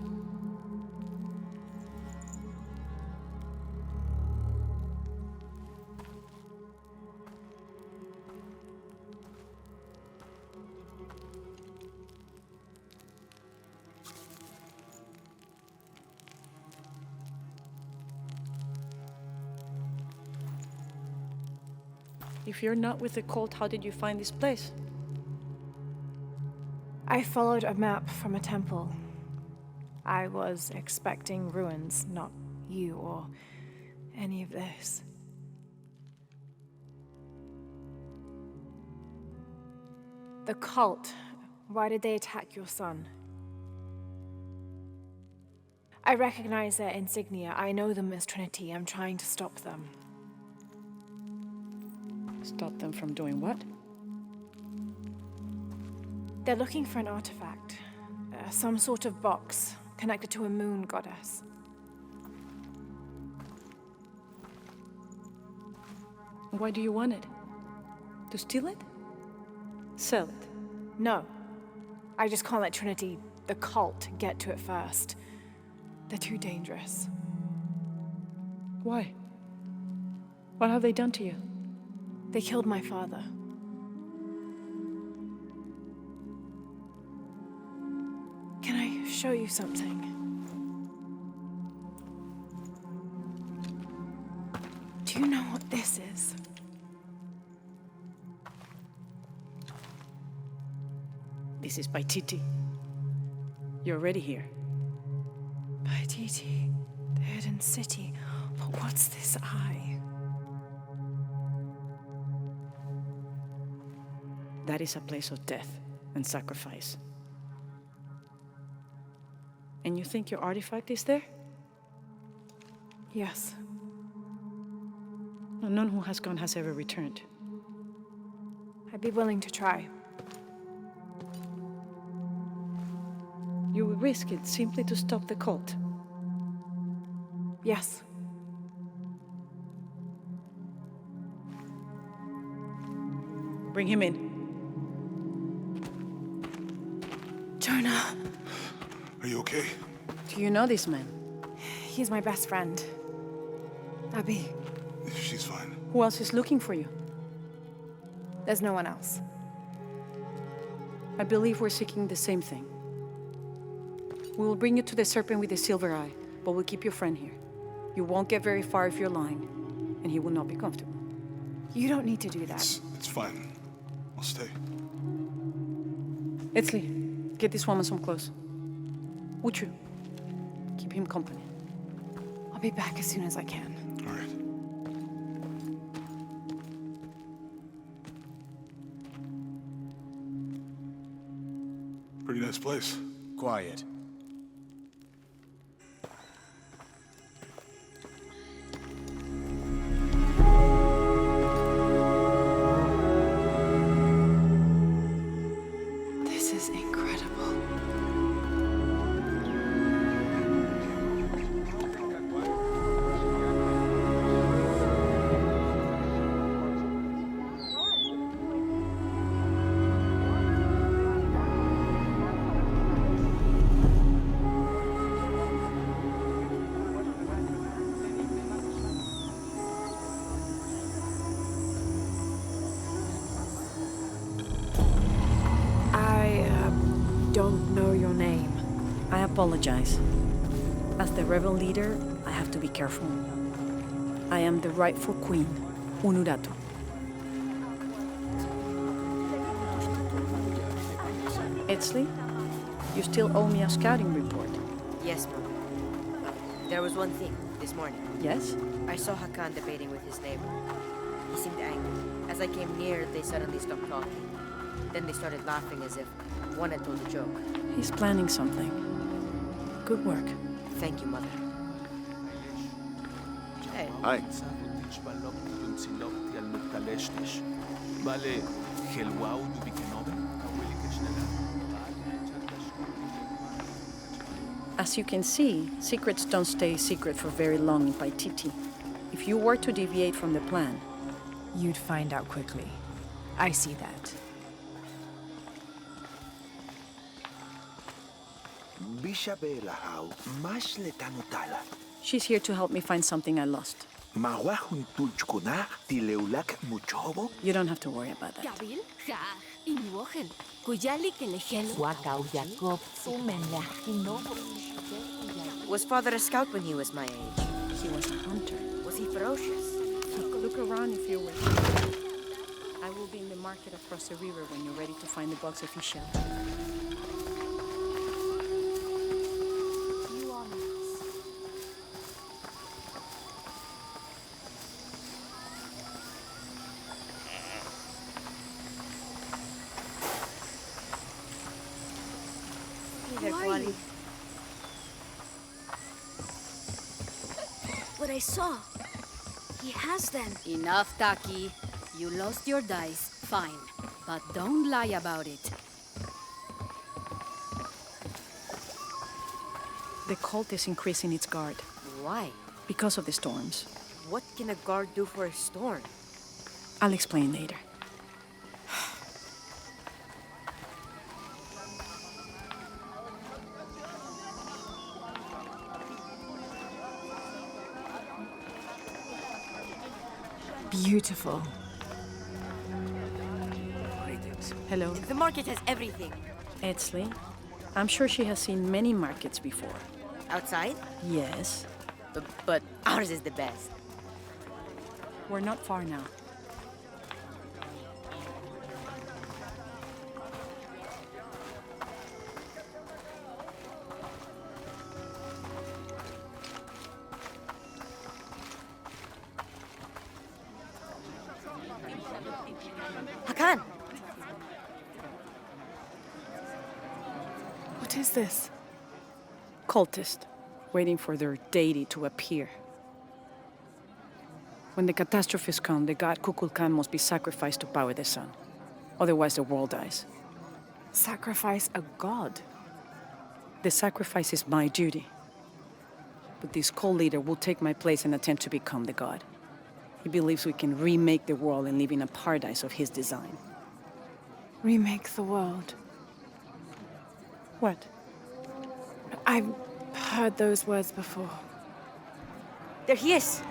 If you're not with the cult, how did you find this place? I followed a map from a temple. I was expecting ruins, not you or any of this. The cult, why did they attack your son? I recognize their insignia. I know them as Trinity. I'm trying to stop them. Stop them from doing what? They're looking for an artifact. Some sort of box connected to a moon goddess. Why do you want it? To steal it? Sell it? No. I just can't let Trinity, the cult, get to it first. They're too dangerous. Why? What have they done to you? They killed my father. Can I show you something? Do you know what this is? This is Paititi. You're already here. Paititi, the hidden city. But what's this eye? That is a place of death. and sacrifice. And you think your artifact is there? Yes. No, none who has gone has ever returned. I'd be willing to try. You would risk it simply to stop the cult? Yes. Bring him in. Jonah. Are you okay? Do you know this man? He's my best friend. Abby. She's fine. Who else is looking for you? There's no one else. I believe we're seeking the same thing. We will bring you to the Serpent with the silver eye, but we'll keep your friend here. You won't get very far if you're lying, and he will not be comfortable. You don't need to do that. It's fine. I'll stay. Etzli, get this woman some clothes. Uchu, keep him company. I'll be back as soon as I can. All right. Pretty nice place. Quiet. This is incredible. Don't know your name. I apologize. As the rebel leader, I have to be careful. I am the rightful queen, Unuratu. Etzli, you still owe me a scouting report. Yes, Mom. There was one thing this morning. Yes? I saw Hakan debating with his neighbor. He seemed angry. As I came near, they suddenly stopped talking. Then they started laughing as if one had told a joke. He's planning something. Good work. Thank you, Mother. Hey. Hi. As you can see, secrets don't stay secret for very long in Paititi. If you were to deviate from the plan, you'd find out quickly. I see that. She's here to help me find something I lost. You don't have to worry about that. Was Father a scout when he was my age? He was a hunter. Was he ferocious? Look around if you wish. I will be in the market across the river when you're ready to find the box of fish shell. What I saw. He has them. Enough, Taki. You lost your dice, fine. But don't lie about it. The cult is increasing its guard. Why? Because of the storms. What can a guard do for a storm? I'll explain later. Beautiful. Hello. The market has everything. Etzli, I'm sure she has seen many markets before. Outside? Yes. But ours is the best. We're not far now. Hakan! What is this? Cultist, waiting for their deity to appear. When the catastrophes come, the god Kukulkan must be sacrificed to power the sun. Otherwise, the world dies. Sacrifice a god? The sacrifice is my duty. But this cult leader will take my place and attempt to become the god. He believes we can remake the world and live in a paradise of his design. Remake the world. What? I've heard those words before. There he is!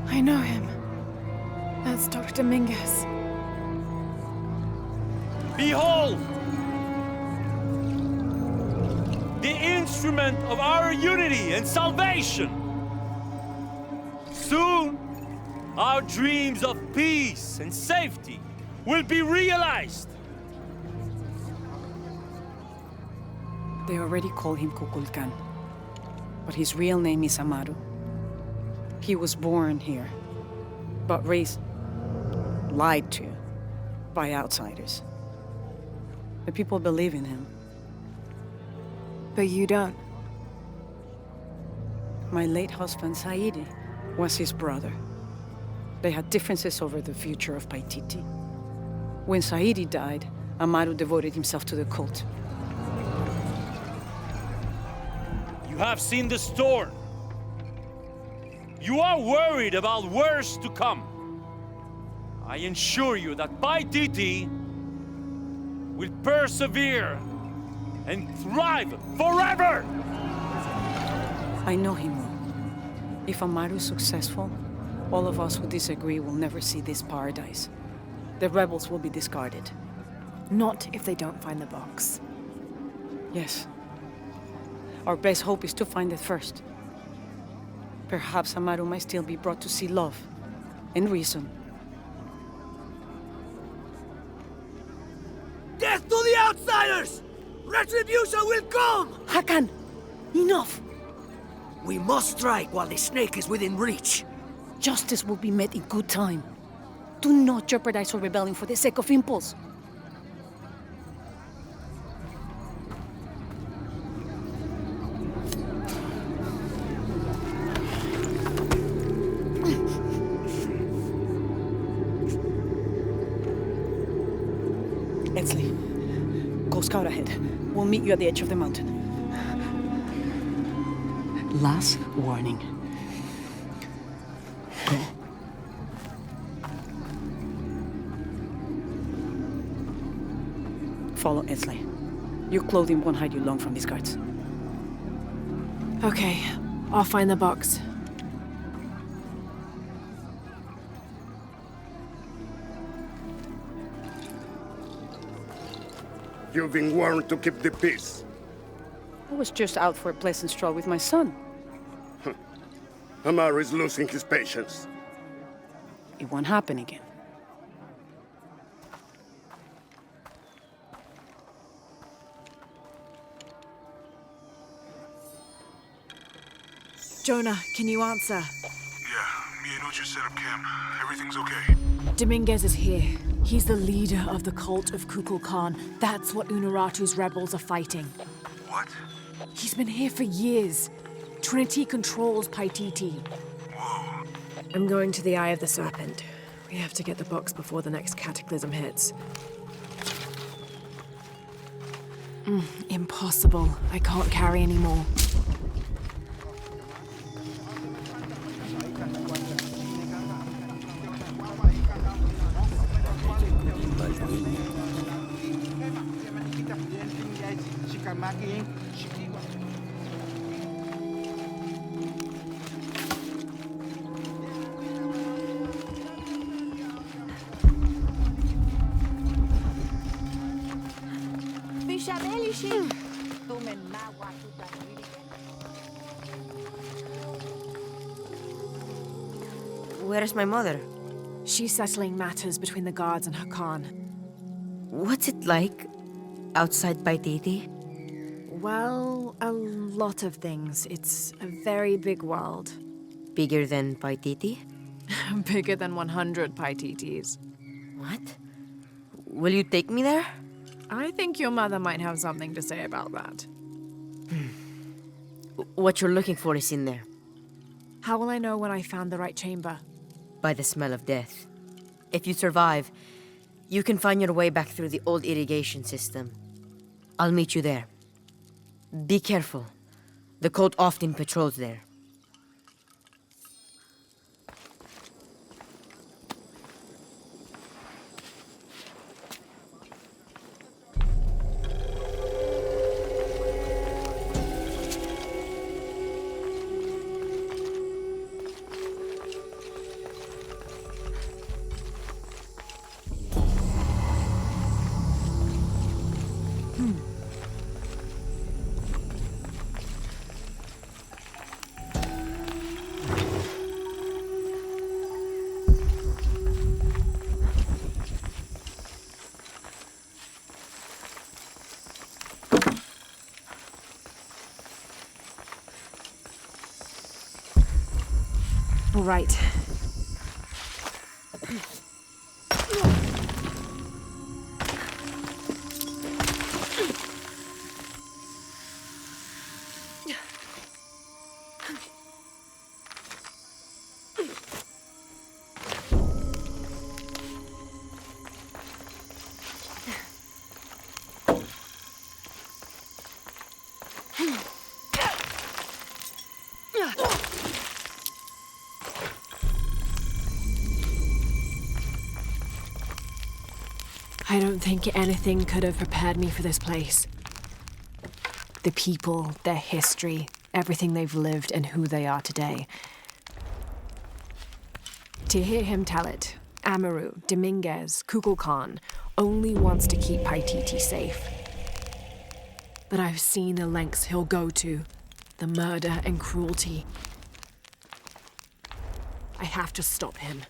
I know him. That's Dr. Dominguez. Behold! The instrument of our unity and salvation! Soon, our dreams of peace and safety will be realized! They already call him Kukulkan, but his real name is Amaru. He was born here, but raised, lied to, by outsiders. The people believe in him. But you don't. My late husband, Saidi, was his brother. They had differences over the future of Paititi. When Saidi died, Amaru devoted himself to the cult. You have seen the storm. You are worried about worse to come. I assure you that Paititi will persevere and thrive forever! I know him well. If Amaru is successful, all of us who disagree will never see this paradise. The rebels will be discarded. Not if they don't find the box. Yes. Our best hope is to find it first. Perhaps Amaru might still be brought to see love and reason. Death to the outsiders! Retribution will come! Hakan! Enough! We must strike while the snake is within reach. Justice will be met in good time. Do not jeopardize our rebellion for the sake of impulse. Edsley, go scout ahead. We'll meet you at the edge of the mountain. Last warning. Go. Follow Edsley. Your clothing won't hide you long from these guards. Okay, I'll find the box. You've been warned to keep the peace. I was just out for a pleasant stroll with my son. Amaru is losing his patience. It won't happen again. Jonah, can you answer? Yeah, me and Uche set up camp. Everything's okay. Dominguez is here. He's the leader of the cult of Kukulkan. That's what Unuratu's rebels are fighting. What? He's been here for years. Trinity controls Paititi. Whoa. I'm going to the Eye of the Serpent. We have to get the box before the next cataclysm hits. Impossible. I can't carry any more. Where is my mother? She's settling matters between the guards and her Khan. What's it like outside Paititi? Well, a lot of things. It's a very big world. Bigger than Paititi? Bigger than 100 Paititis. What? Will you take me there? I think your mother might have something to say about that. What you're looking for is in there. How will I know when I found the right chamber? By the smell of death. If you survive, you can find your way back through the old irrigation system. I'll meet you there. Be careful. The cult often patrols there. All right. I don't think anything could have prepared me for this place. The people, their history, everything they've lived, and who they are today. To hear him tell it, Amaru, Dominguez, Kukulkan only wants to keep Paititi safe. But I've seen the lengths he'll go to, the murder and cruelty. I have to stop him.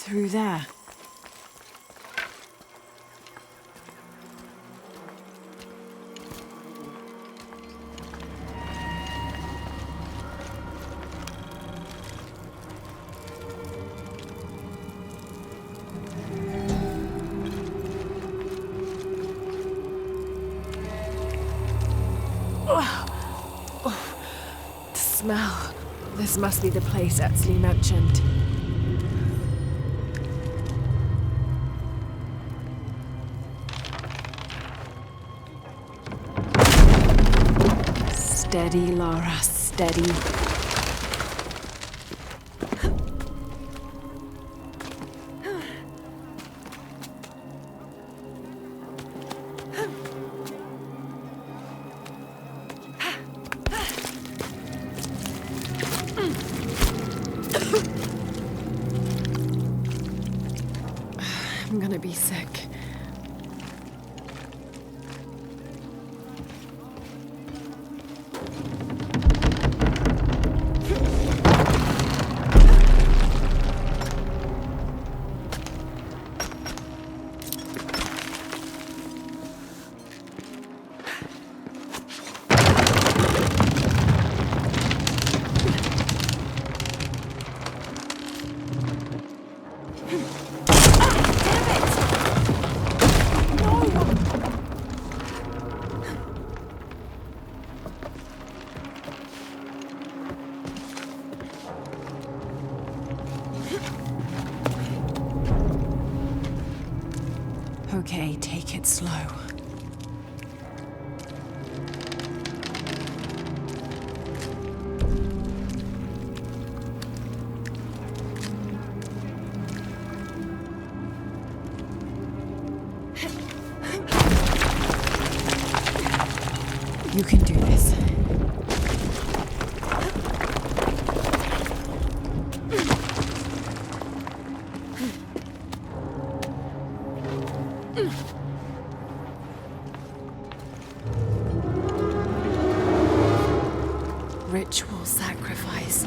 Through there. The smell. This must be the place Etsley mentioned. Steady, Lara, steady. I'm gonna be sick. Okay, take it slow. You can do this. Ritual sacrifice.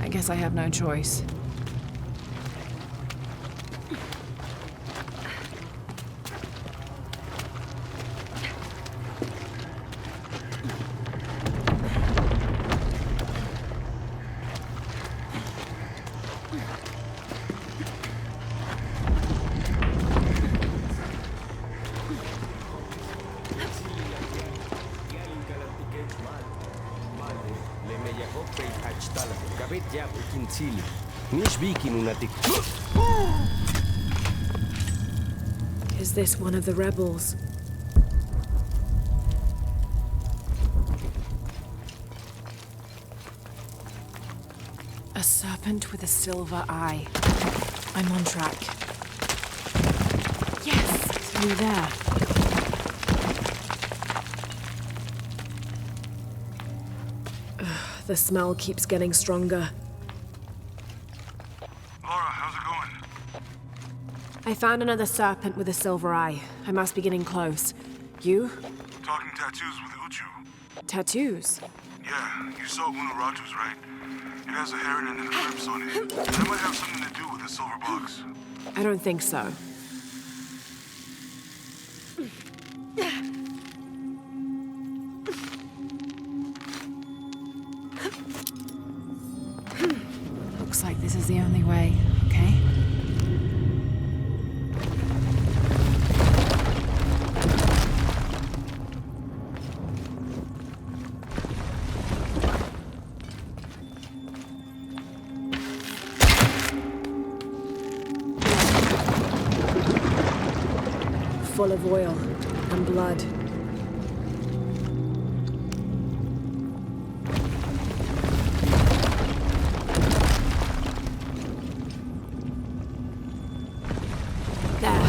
I guess I have no choice. Is this one of the rebels? A serpent with a silver eye. I'm on track. Yes! Through there. Ugh, the smell keeps getting stronger. I found another serpent with a silver eye. I must be getting close. You? Talking tattoos with Uchu. Tattoos? Yeah, you saw Unuratu's, right? It has a heron and an eclipse on it. That might have something to do with the silver box. I don't think so. Looks like this is the only way, okay? Full of oil and blood. There.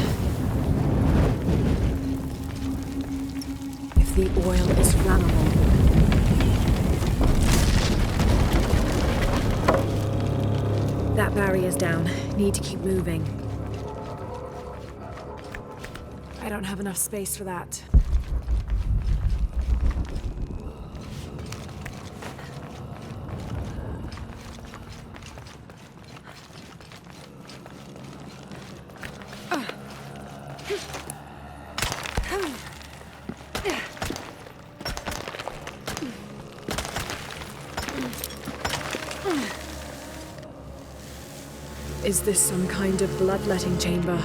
If the oil is flammable. That barrier's down. Need to keep moving. I don't have enough space for that. Is this some kind of bloodletting chamber?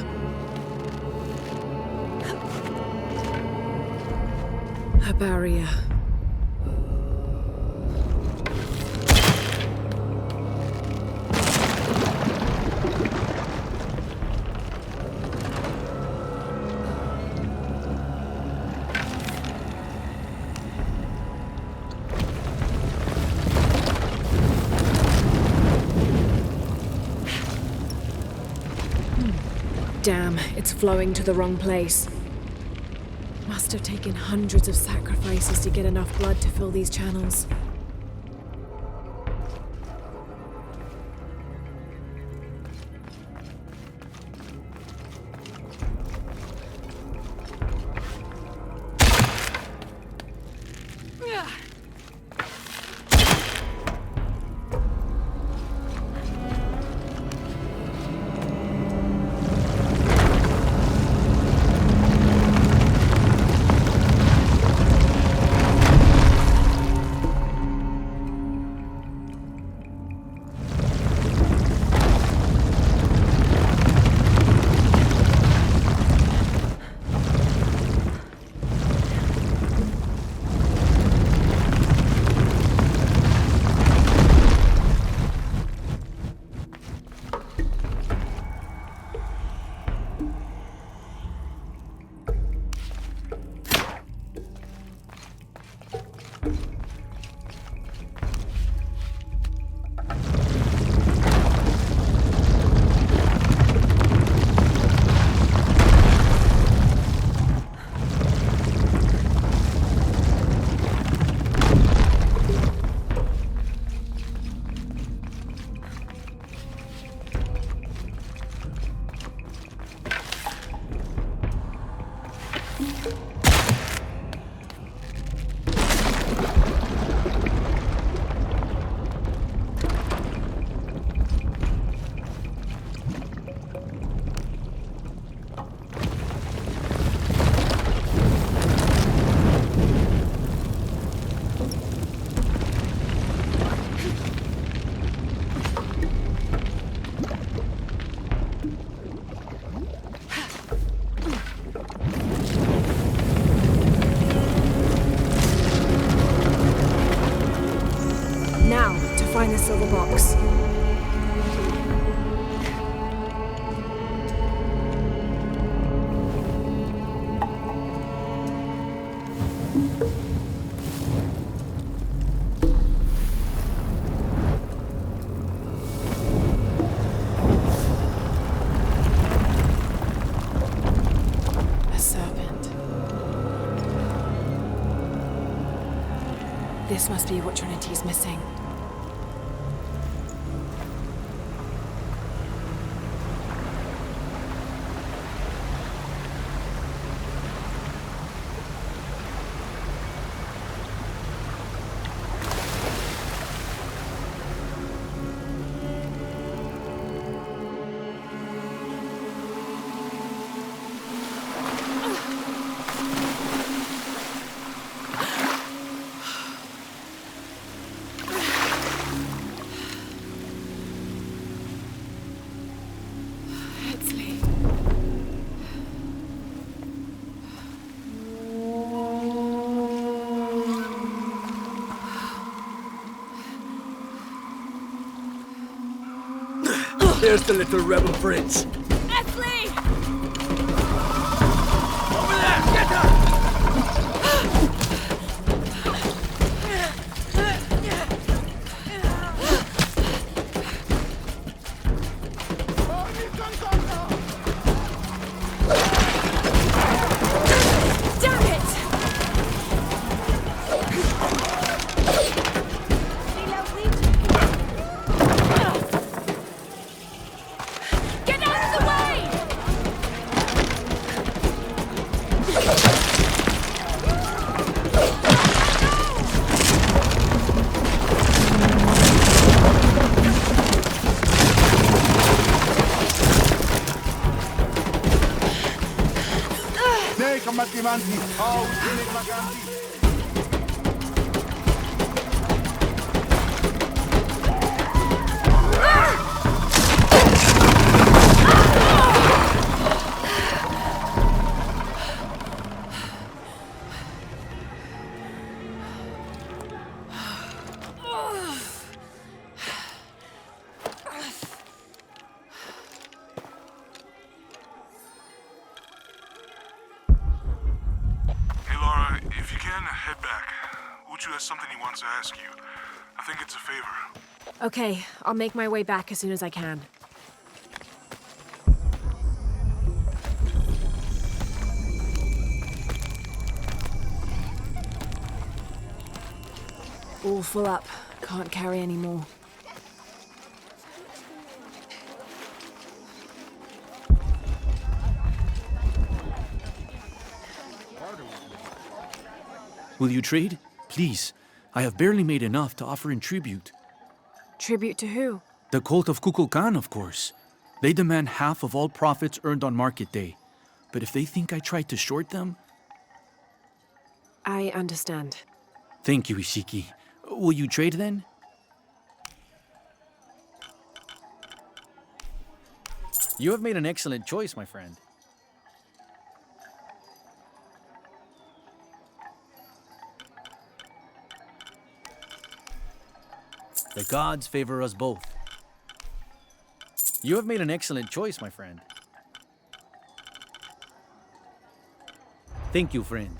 A barrier. Damn, it's flowing to the wrong place. Must have taken hundreds of sacrifices to get enough blood to fill these channels. silver box. A serpent. This must be what Trinity's missing. There's the little rebel prince. Esley! Over there! Get her! Damn it! Get out of the way! Dei combattimanti, ultimi vaganti. Hey, Laura, if you can, head back. Uchu has something he wants to ask you. I think it's a favor. Okay, I'll make my way back as soon as I can. All full up. Can't carry any more. Will you trade? Please. I have barely made enough to offer in tribute. Tribute to who? The cult of Kukulkan, of course. They demand half of all profits earned on market day. But if they think I tried to short them... I understand. Thank you, Ishiki. Will you trade then? You have made an excellent choice, my friend. The gods favor us both. You have made an excellent choice, my friend. Thank you, friend.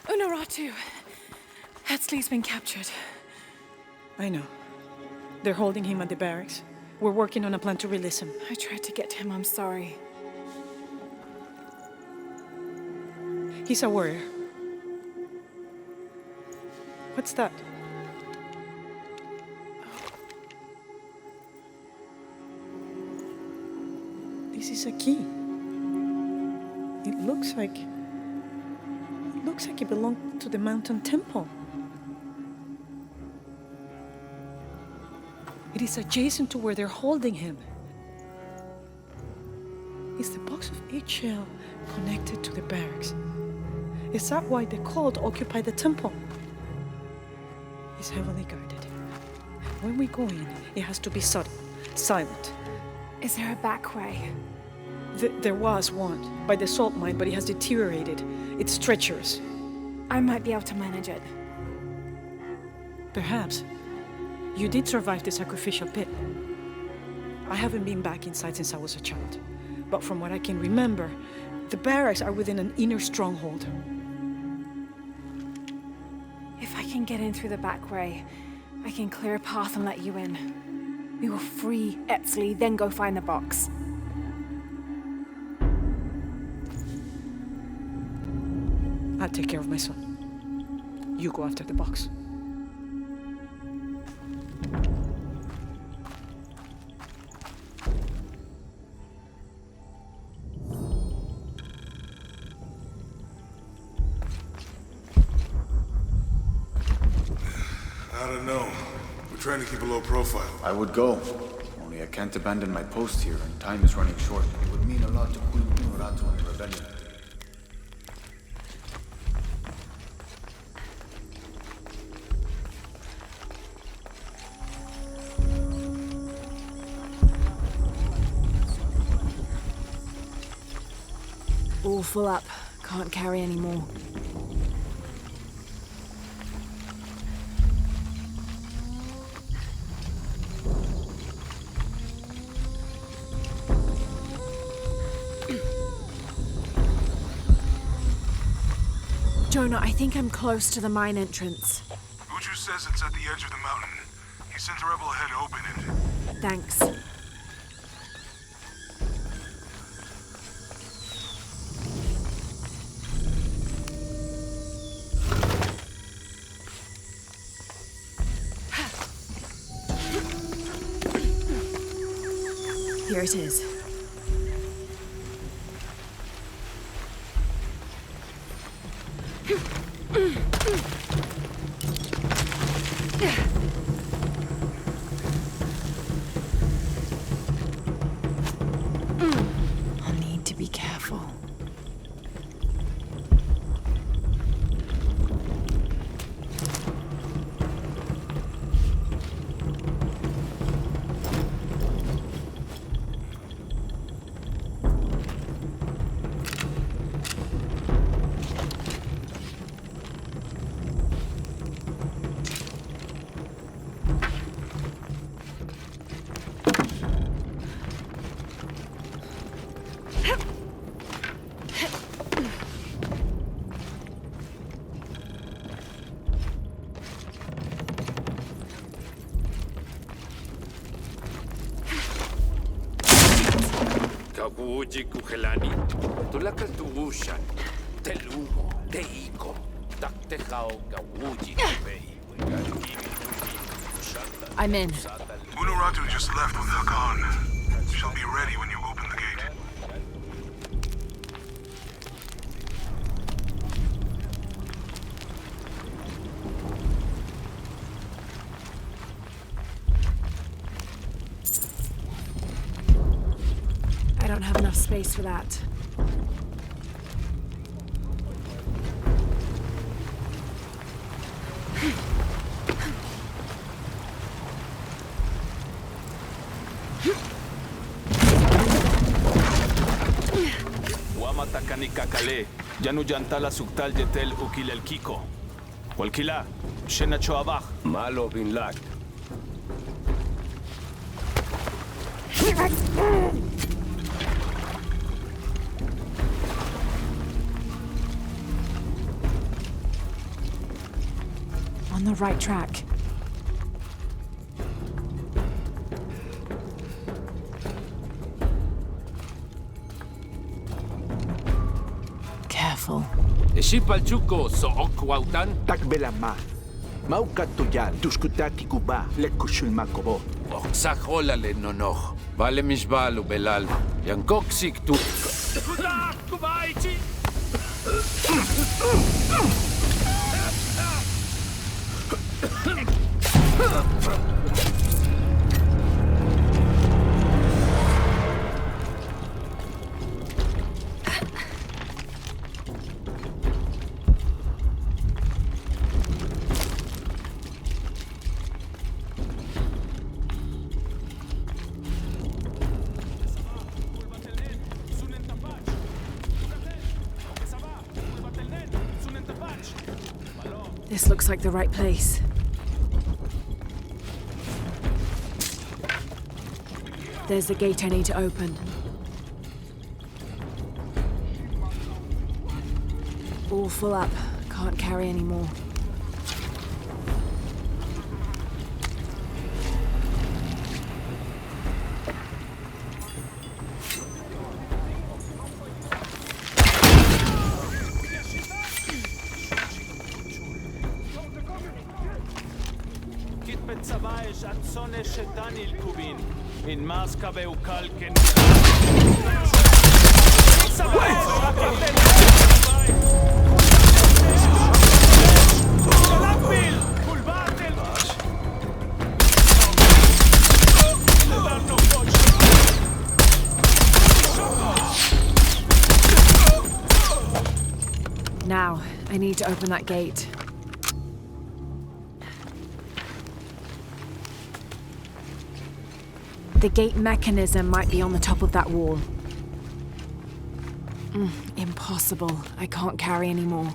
Unaratu. Hetzley's been captured. I know. They're holding him at the barracks. We're working on a plan to release him. I tried to get him, I'm sorry. He's a warrior. What's that? is a key. It looks like it belonged to the mountain temple. It is adjacent to where they're holding him. Is the box of HL connected to the barracks? Is that why the cult occupied the temple? It's heavily guarded. When we go in, it has to be subtle, silent. Is there a back way? There was one, by the salt mine, but it has deteriorated. It's treacherous. I might be able to manage it. Perhaps. You did survive the sacrificial pit. I haven't been back inside since I was a child. But from what I can remember, the barracks are within an inner stronghold. If I can get in through the back way, I can clear a path and let you in. We will free Etzli, then go find the box. I'll take care of my son. You go after the box. I don't know. We're trying to keep a low profile. I would go. Only I can't abandon my post here, and time is running short. It would mean a lot to KUWAQ and the rebellion. All full up. Can't carry any more. Jonah, I think I'm close to the mine entrance. Uchu says it's at the edge of the mountain. He sent a rebel ahead to open it. Thanks. Here it is. I'll need to be careful. Kawuji kuhelani, tulakal tuushan, telumo, teiko, taktehao kawuji pei. I'm in. Unuratu just left with Hakan. She'll be ready when you open the gate. I don't have enough space for that. Wamatakani kakale, yanu yantala suktal yetel ukilel kiko. Walkila, shenacho abach. Malo bin lag. On the right track. Careful. Ishipalchuko so okwautan. Takbelama. Maukatuya, tuskutaki kuba, lekushul makobo. Oxaholale nonoch. Vale misbalu belal. Yankoksik tu. This looks like the right place. There's the gate I need to open. All full up. Can't carry any more. In Masca Beucalken. Now, I need to open that gate. The gate mechanism might be on the top of that wall. Impossible. I can't carry any more.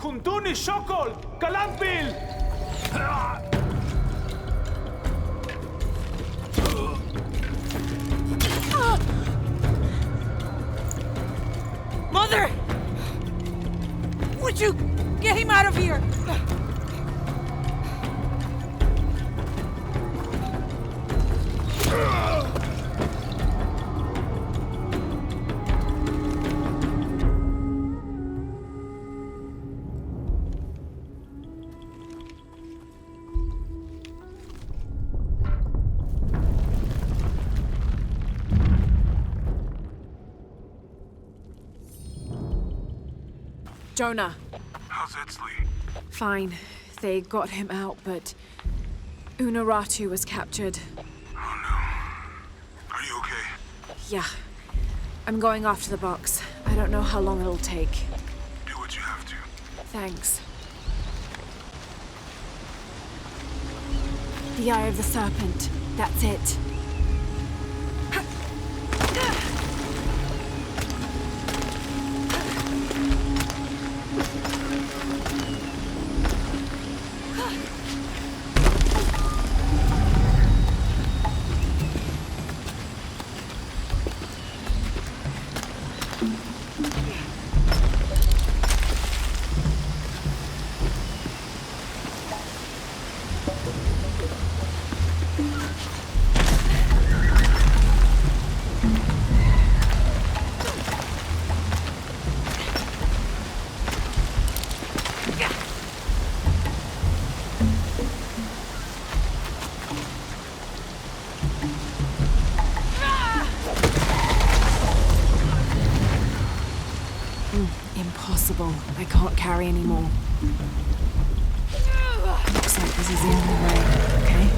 Huntuni Shokol! Kalanpil! Mother! Would you get him out of here? Jonah. How's Edsley? Fine. They got him out, but Unuratu was captured. Oh no. Are you okay? Yeah. I'm going off to the box. I don't know how long it'll take. Do what you have to. Thanks. The Eye of the Serpent. That's it. impossible. I can't carry anymore. Looks like this is the only way, okay?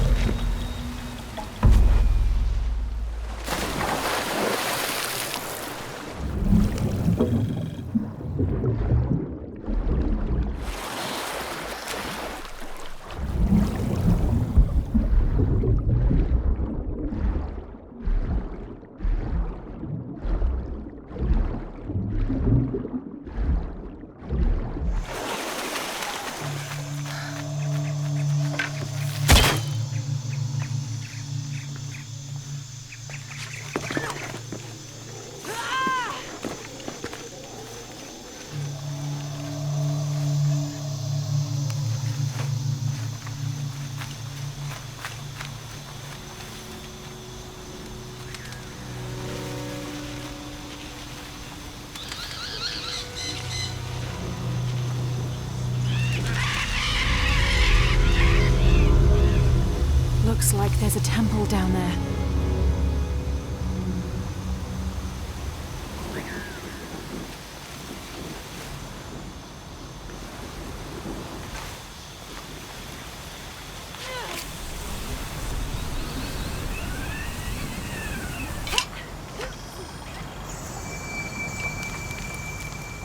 Looks like there's a temple down there.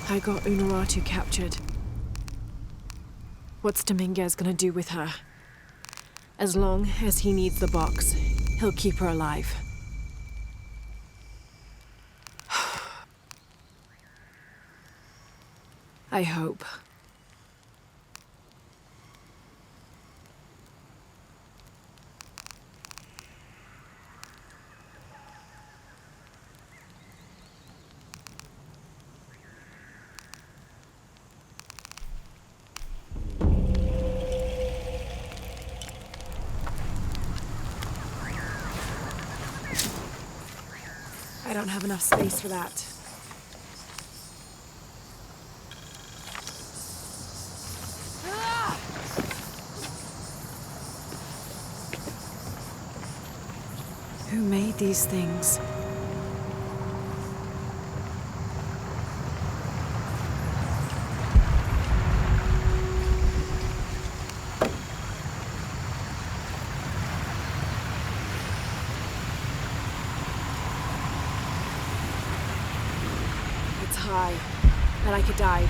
I got Unuratu captured. What's Dominguez gonna do with her? As long as he needs the box, he'll keep her alive. I hope. I don't have enough space for that. Who made these things? High, and I could dive.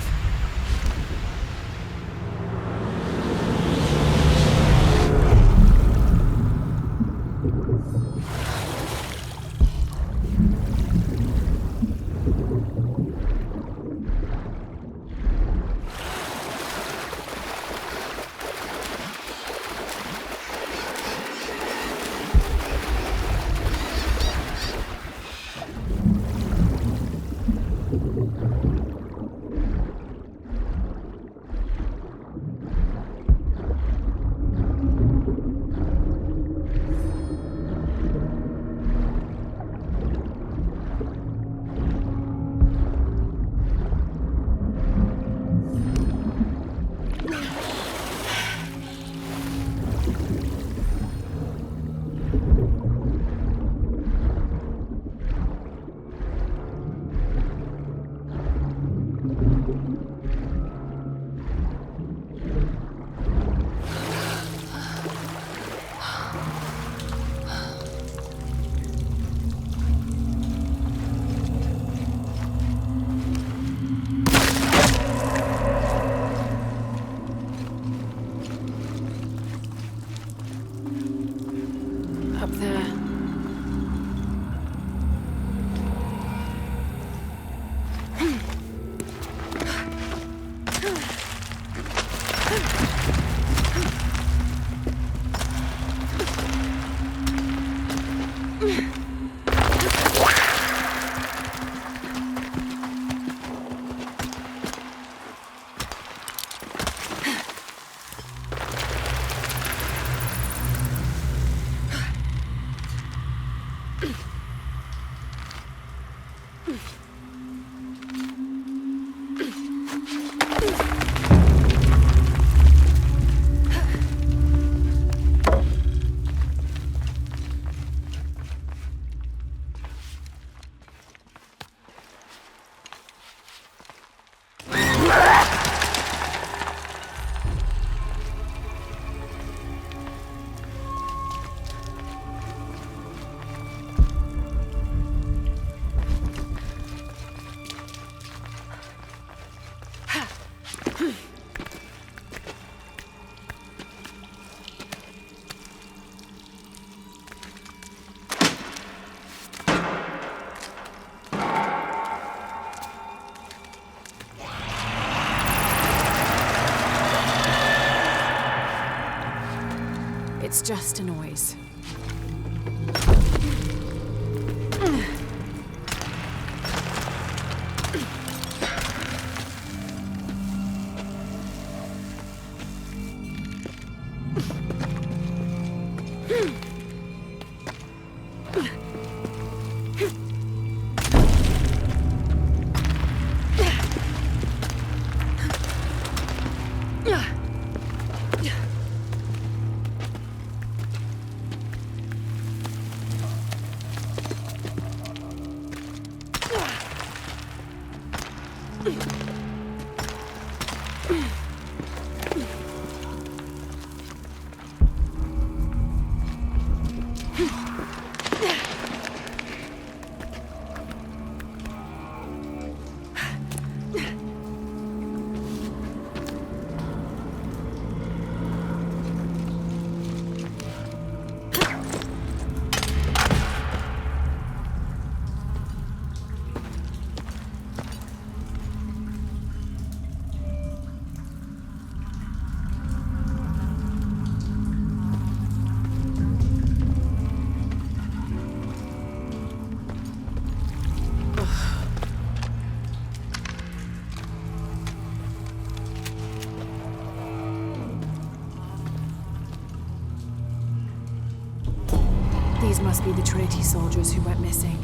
Up there. just a noise. These must be the Trinity soldiers who went missing.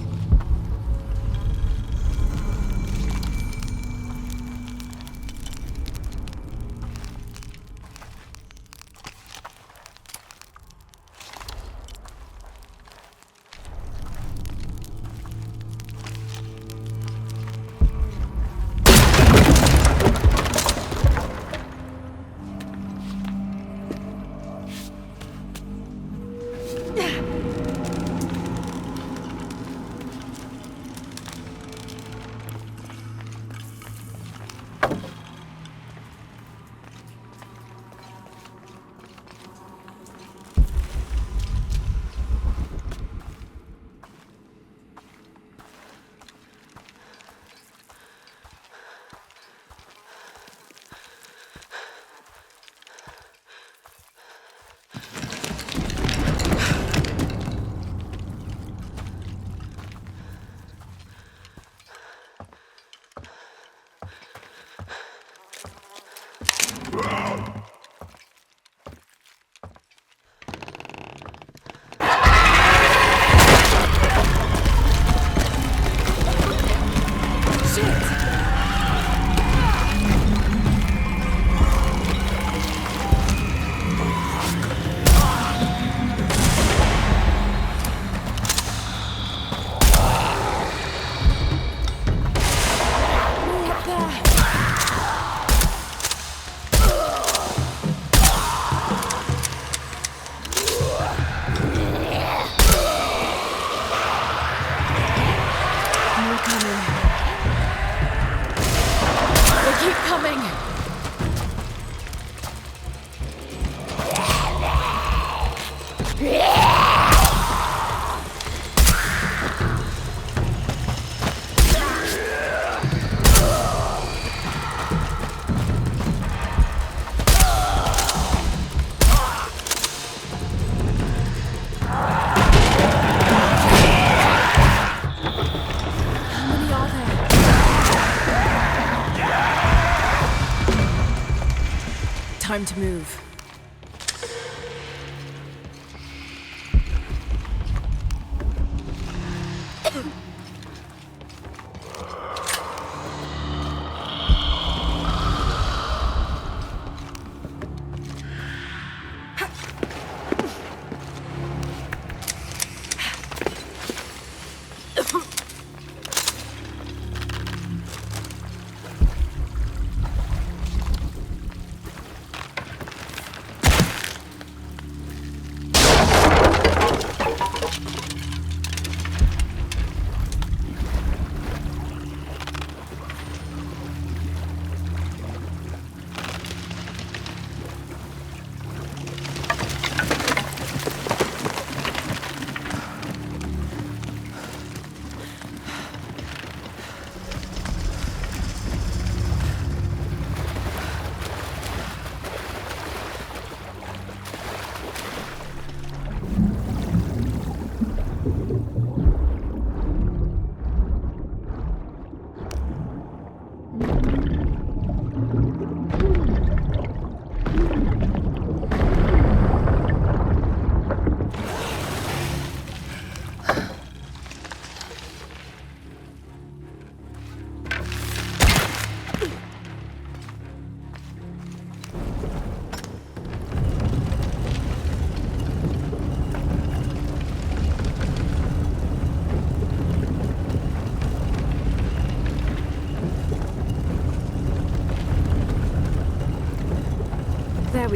Time to move.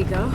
go.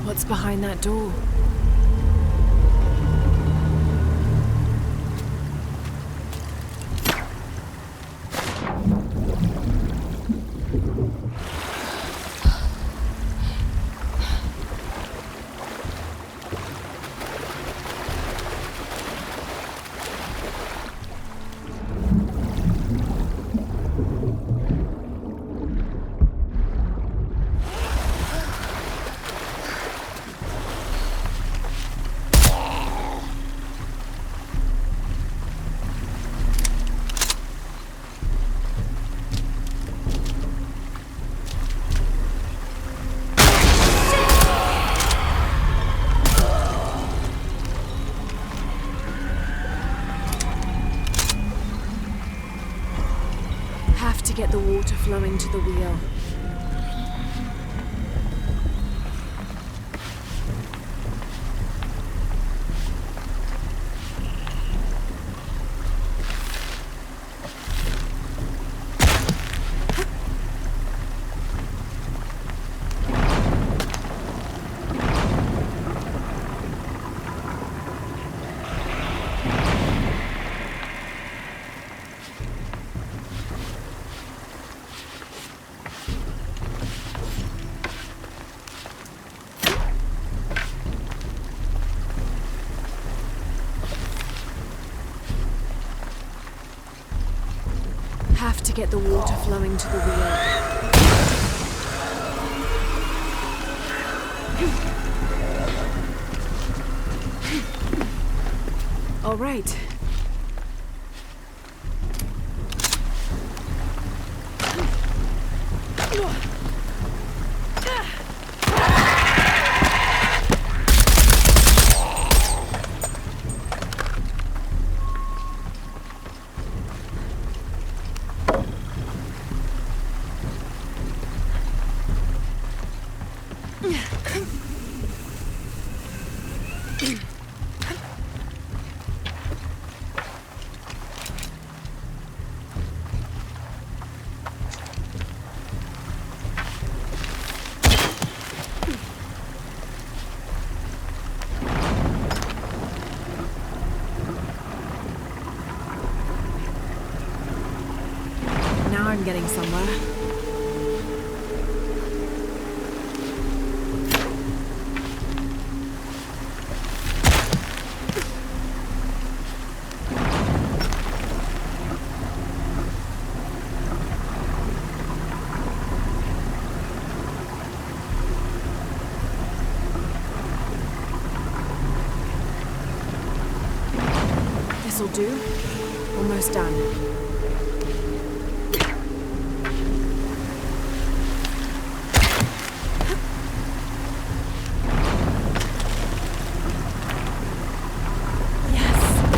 What's behind that door? Get the water flowing to the wheel. Have to get the water flowing to the wheel. All right. Now I'm getting somewhere. This'll do. Almost done. Yes.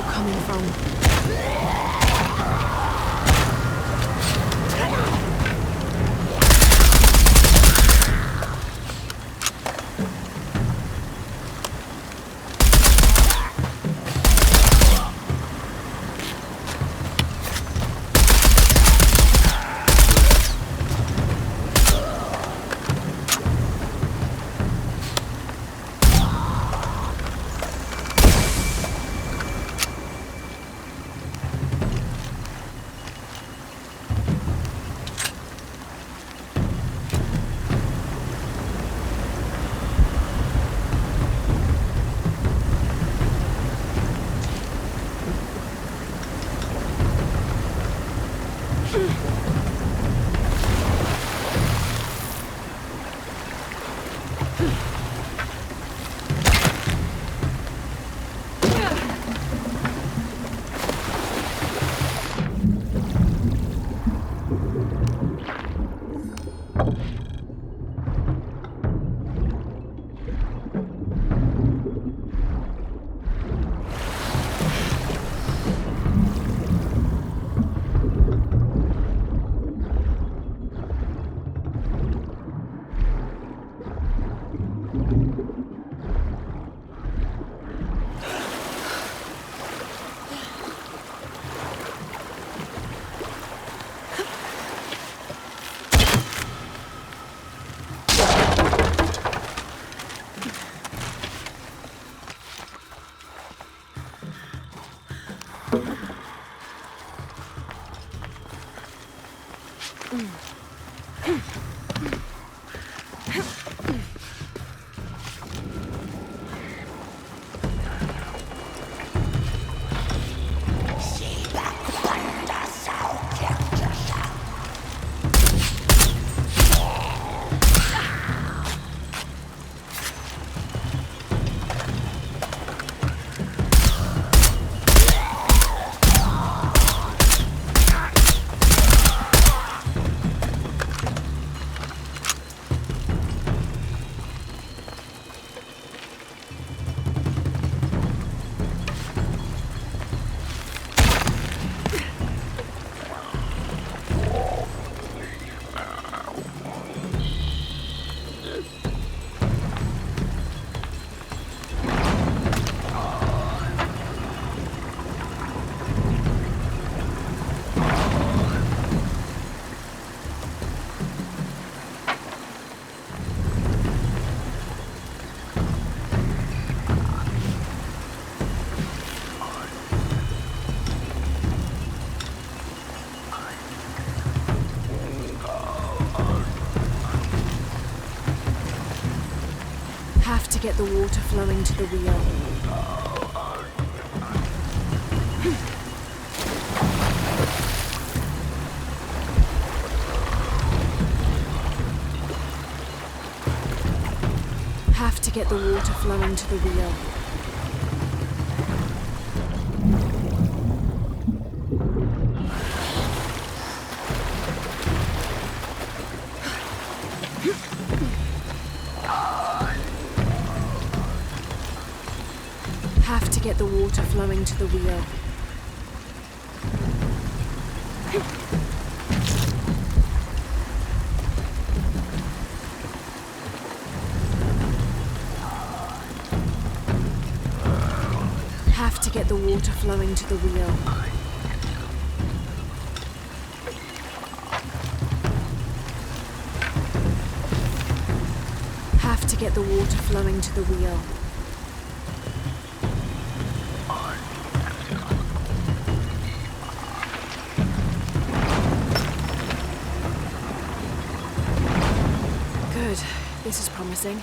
you're coming from. Have to get the water flowing to the wheel. Have to get the water flowing to the wheel. Have to get the water flowing to the wheel. Have to get the water flowing to the wheel. Have to get the water flowing to the wheel. Good. This is promising.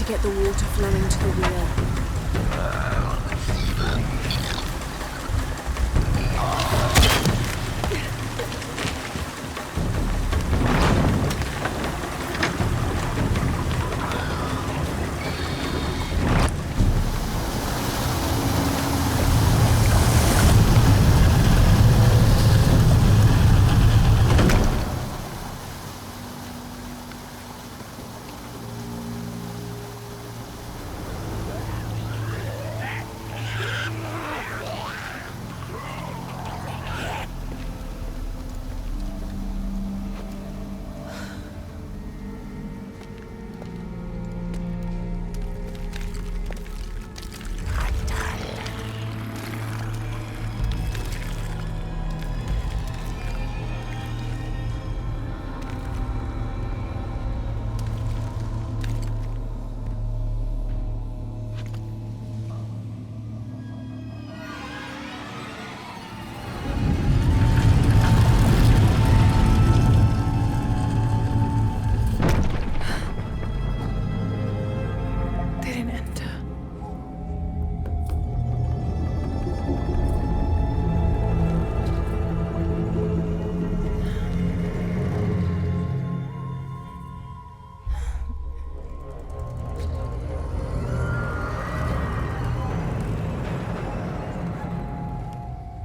get the water flowing to the wheel.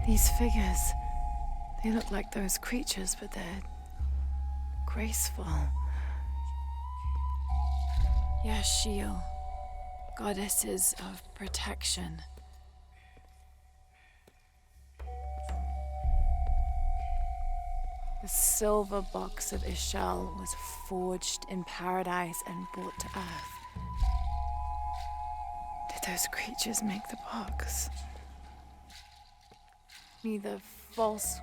These figures, they look like those creatures, but they're graceful. Yashil, goddesses of protection. The silver box of Ishal was forged in paradise and brought to Earth. Did those creatures make the box? Neither false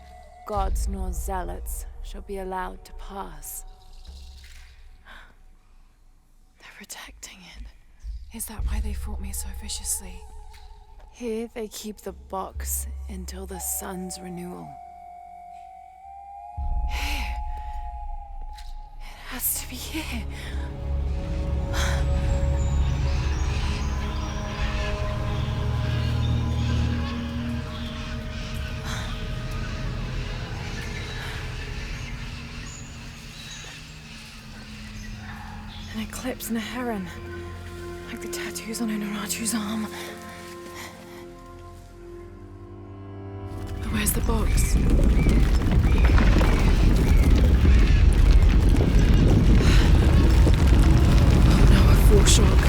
gods nor zealots shall be allowed to pass. They're protecting it. Is that why they fought me so viciously? Here they keep the box until the sun's renewal. Here. It has to be here. An eclipse and a heron, like the tattoos on Unuratu's arm. But where's the box? Oh no, a foreshock.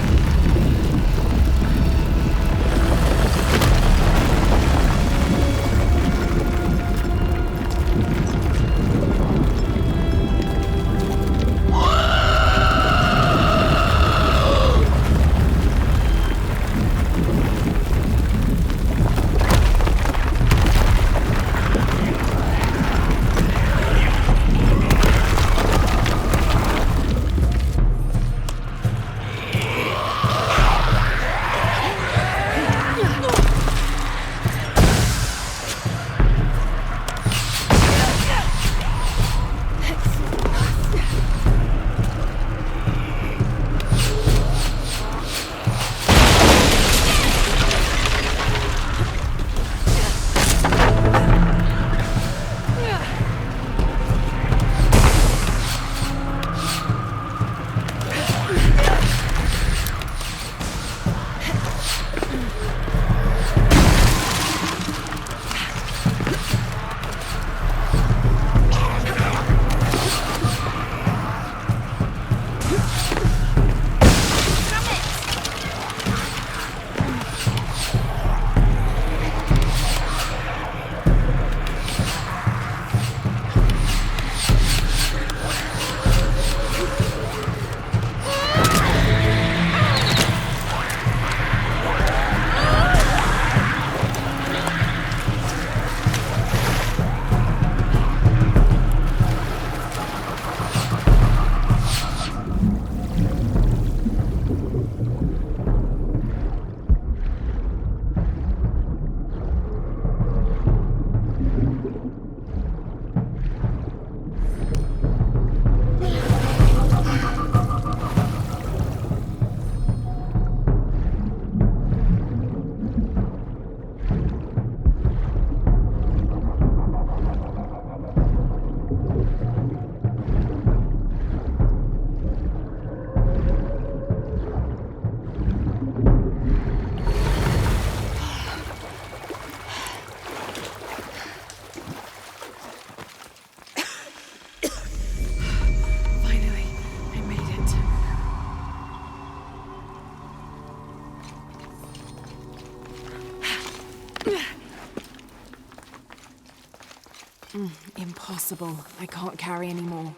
Impossible. I can't carry anymore.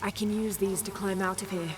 I can use these to climb out of here.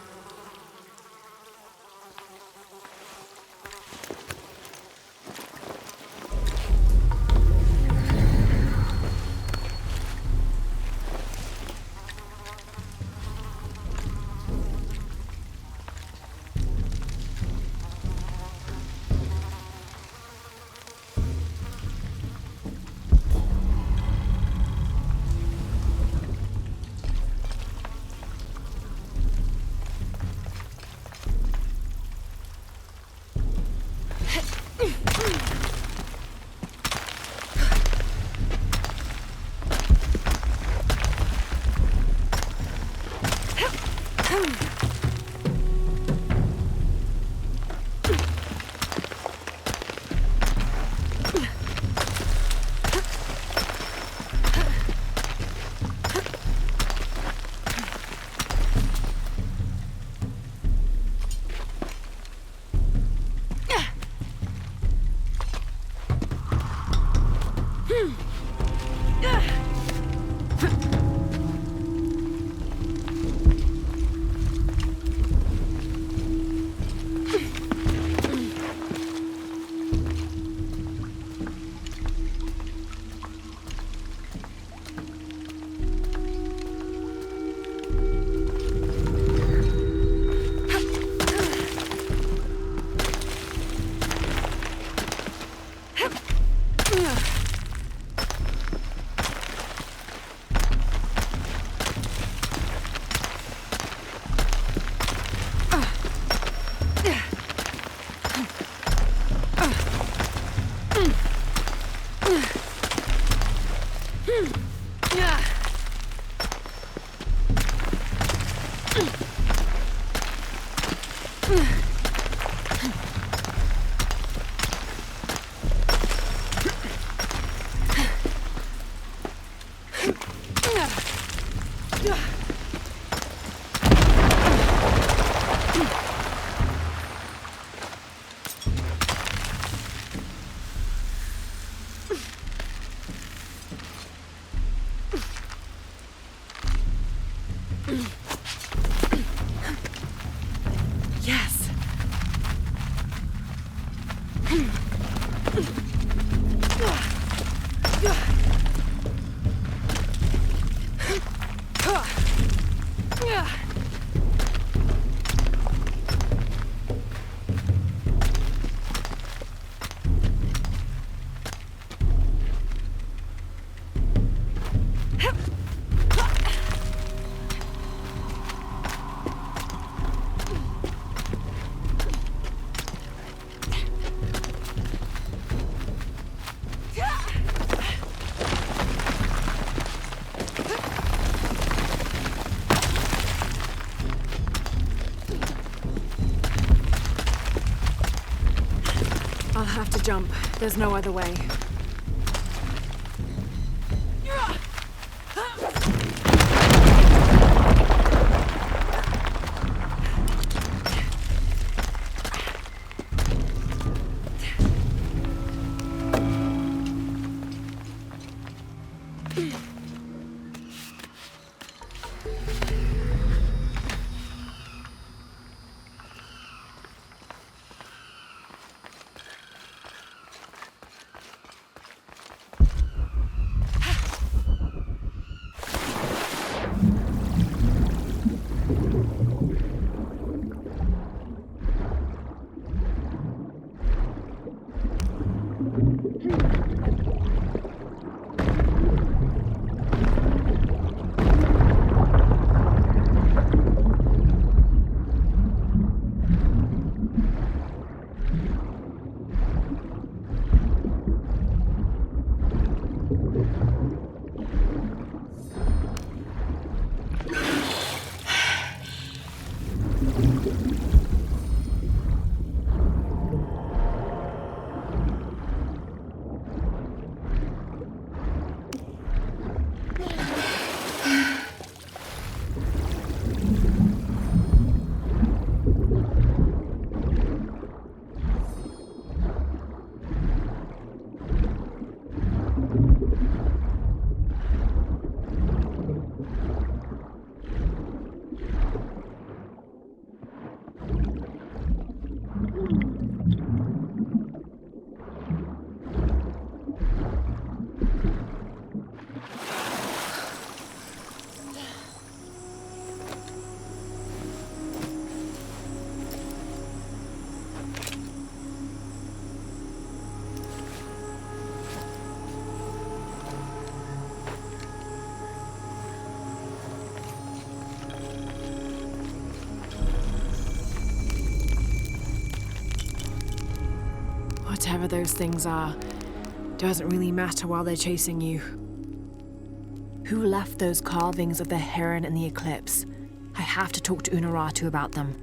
I'll have to jump. There's no other way. Whatever those things are, doesn't really matter while they're chasing you. Who left those carvings of the heron in the eclipse? I have to talk to Unuratu about them.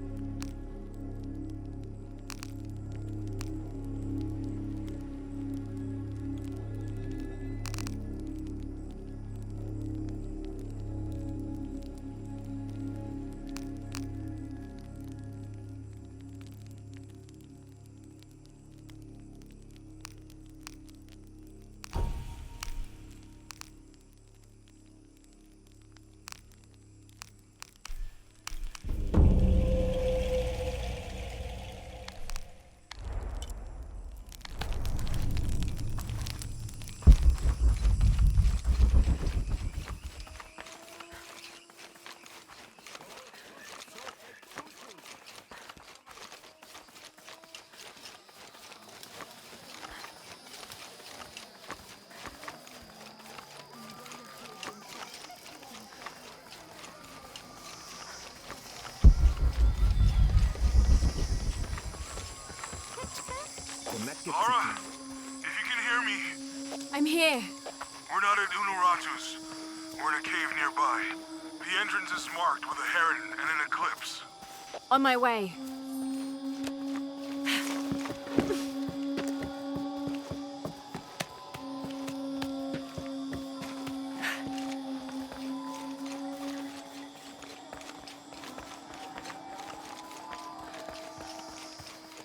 Laura, if you can hear me. I'm here. We're not at Unuratu's. We're in a cave nearby. The entrance is marked with a heron and an eclipse. On my way.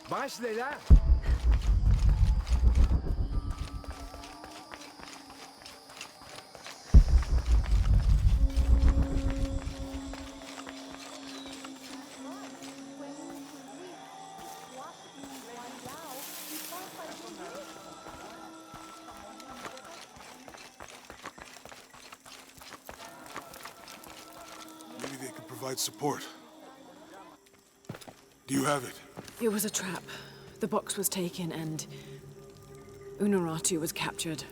Bájale lá. Maybe they could provide support. Do you have it? It was a trap. The box was taken and Unuratu was captured.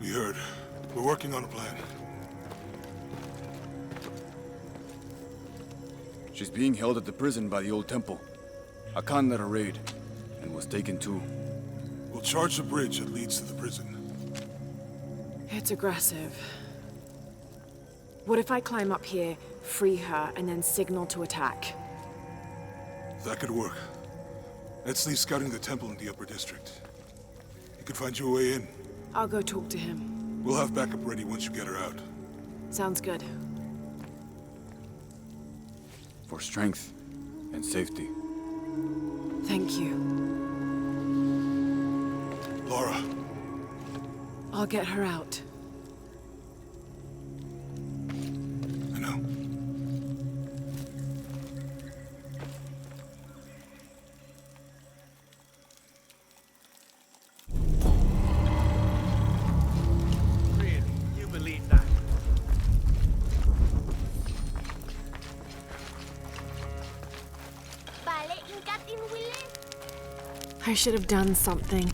We heard. We're working on a plan. She's being held at the prison by the old temple. Akan led a raid, and was taken too. We'll charge the bridge that leads to the prison. It's aggressive. What if I climb up here, free her, and then signal to attack? That could work. Let's leave scouting the temple in the upper district. You could find your way in. I'll go talk to him. We'll have backup ready once you get her out. Sounds good. For strength and safety. Thank you. Laura. I'll get her out. I know. Really? You believe that? I should have done something.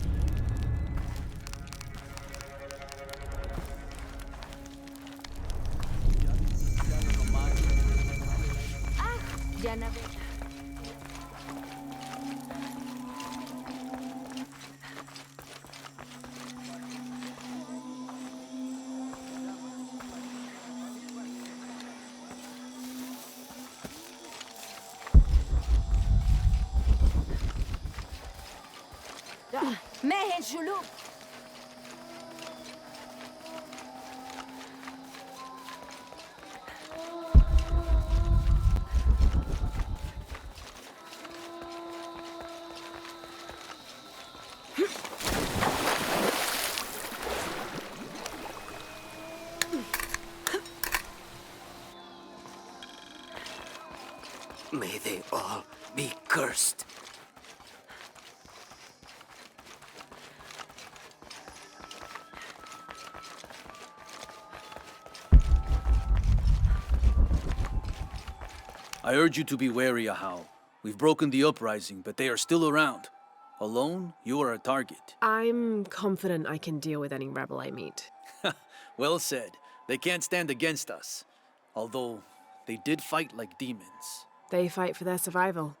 ماهر جلوب May they all be cursed. I urge you to be wary, Ahau. We've broken the uprising, but they are still around. Alone, you are a target. I'm confident I can deal with any rebel I meet. Well said. They can't stand against us. Although, they did fight like demons. They fight for their survival.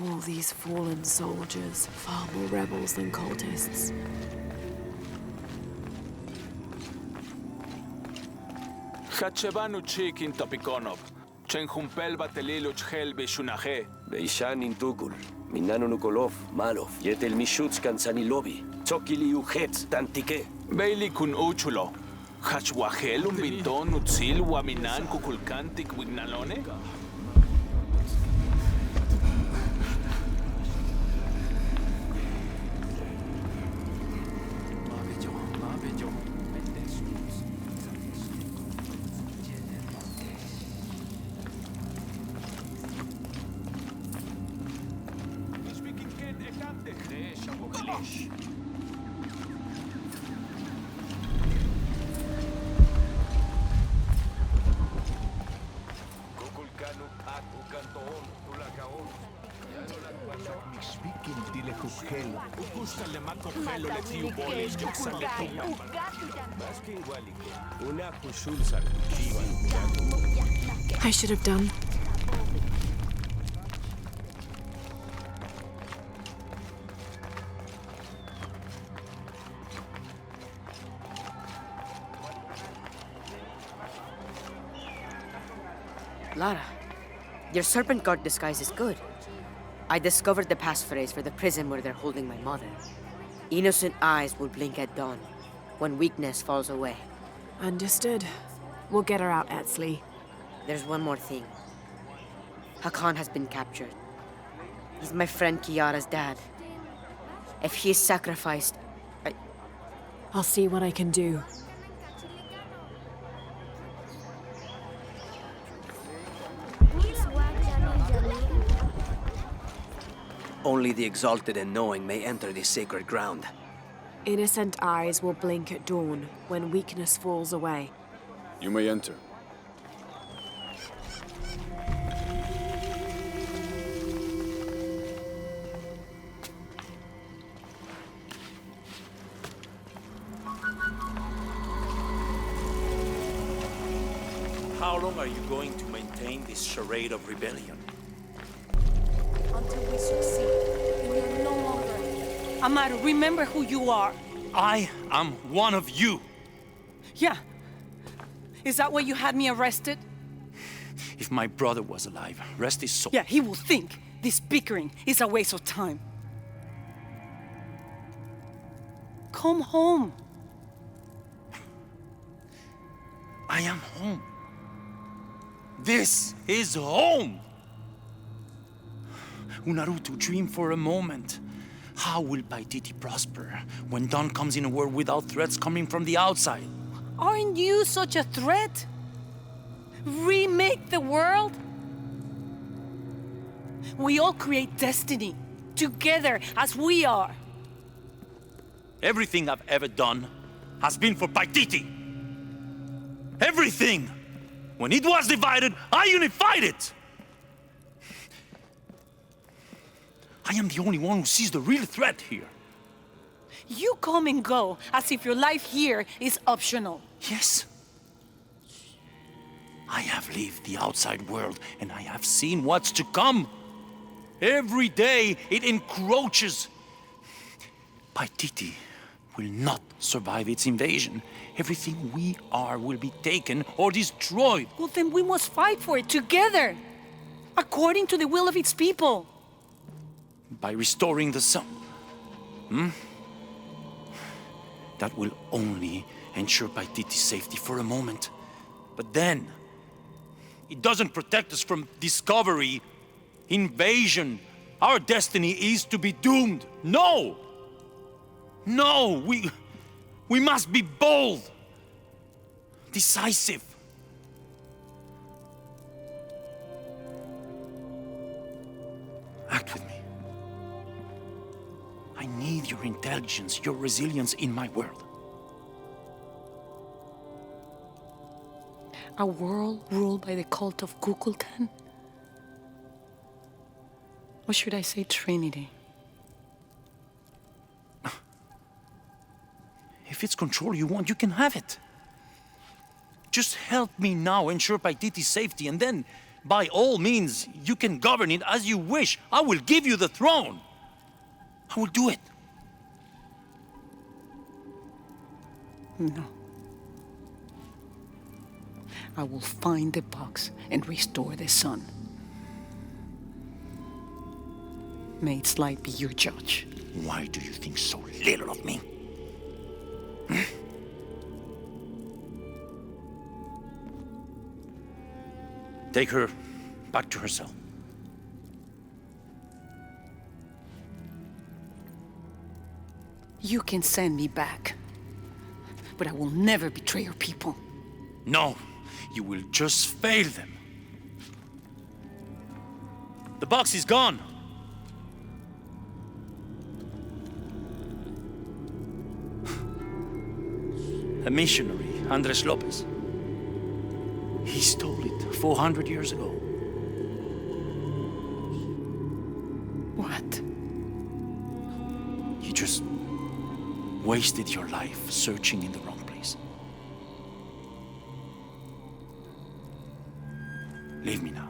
All these fallen soldiers, far more rebels than cultists. Hachebanu chikin topikonov. Chenjumpel batelilo chhel beshunaje. Beishan intukul. Minano nukolov, malov. Yetel mishutskan sanilobi. Tsokili ujetz tantike. Beili kun uchulo. Hachwahel binton utzil waminan kukulkantik wignalone. I should have done. Lara, your serpent guard disguise is good. I discovered the passphrase for the prison where they're holding my mother. Innocent eyes will blink at dawn, when weakness falls away. Understood. We'll get her out, Etzli. There's one more thing. Hakan has been captured. He's my friend Kiara's dad. If he is sacrificed, I'll see what I can do. Only the exalted and knowing may enter this sacred ground. Innocent eyes will blink at dawn when weakness falls away. You may enter. How long are you going to maintain this charade of rebellion? Until we succeed, we are no longer. Amaru, remember who you are. I am one of you. Yeah. Is that why you had me arrested? If my brother was alive, rest his soul. Yeah, he will think this bickering is a waste of time. Come home. I am home. This is home. Unarutu, dream for a moment. How will PERDIDI prosper when dawn comes in a world without threats coming from the outside? Aren't you such a threat? Remake the world? We all create destiny, together as we are. Everything I've ever done has been for PERDIDI. Everything! When it was divided, I unified it! I am the only one who sees the real threat here. You come and go as if your life here is optional. Yes. I have lived the outside world and I have seen what's to come. Every day it encroaches. PERDIDI will not survive its invasion. Everything we are will be taken or destroyed. Well, then we must fight for it together, according to the will of its people. By restoring the sun. That will only ensure PERDIDI's safety for a moment. But then, it doesn't protect us from discovery, invasion. Our destiny is to be doomed. No! No, we must be bold, decisive. Act with me. I need your intelligence, your resilience in my world. A world ruled by the cult of Kukulkan? Or should I say Trinity? If it's control you want, you can have it. Just help me now ensure Paititi's safety, and then, by all means, you can govern it as you wish. I will give you the throne. I will do it. No. I will find the box and restore the sun. May its light be your judge. Why do you think so little of me? Take her back to her cell. You can send me back, but I will never betray your people. No, you will just fail them. The box is gone. A missionary, Andres Lopez. He stole it 400 years ago. What? You just wasted your life searching in the wrong place. Leave me now.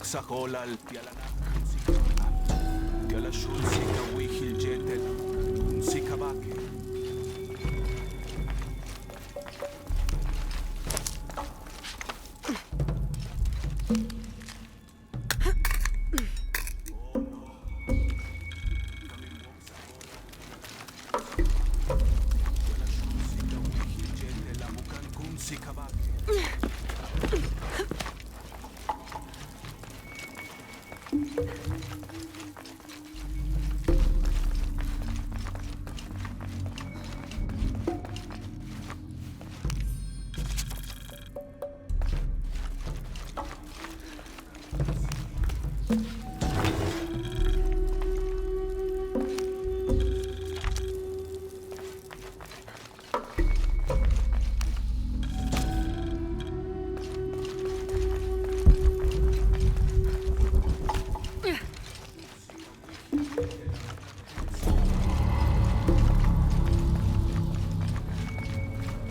Sa kolal pialanak galashul sika wihil jetel sikabake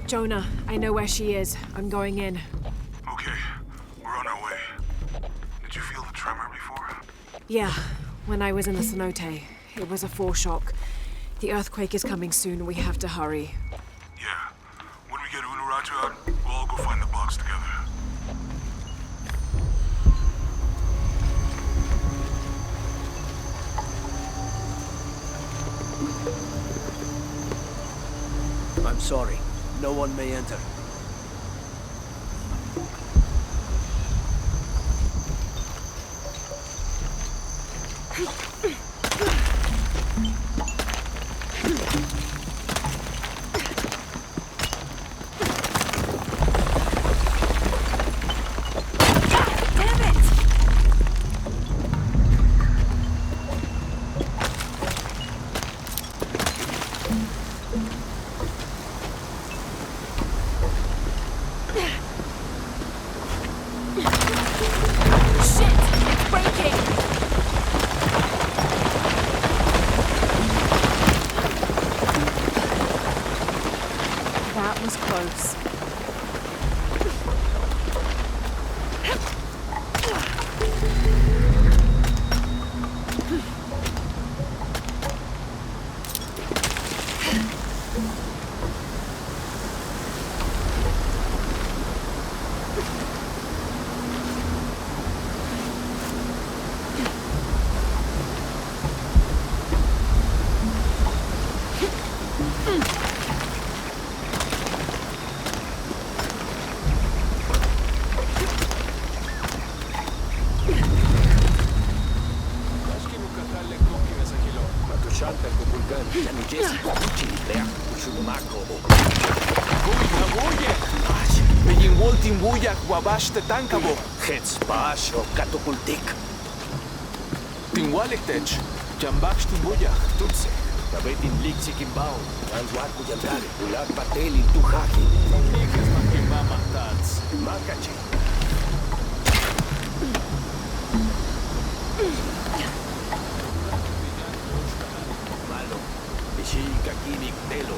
Jonah, I know where she is. I'm going in. Okay, we're on our way. Did you feel the tremor before? Yeah, when I was in the cenote. It was a foreshock. The earthquake is coming soon. We have to hurry. Yeah. When we get Unuratu out, we'll all go find the box together. I'm sorry. No one may enter. Santa Kukulkan, Janujesi, Uchiliplea, Ushumako. Buye! Begin Waltin Buyak, Wabash te Tankabo. Hets Basho, Katukultik. Tinwaliktech, Jambaksh Timbuyak. Tutse, Tabetin Liksi Kimbao, Anwaku Yantare, Ulak Bateli, Tuhaki. Nikas Makimama Tats. Makachi. Malo, Bishika Kinik Telo.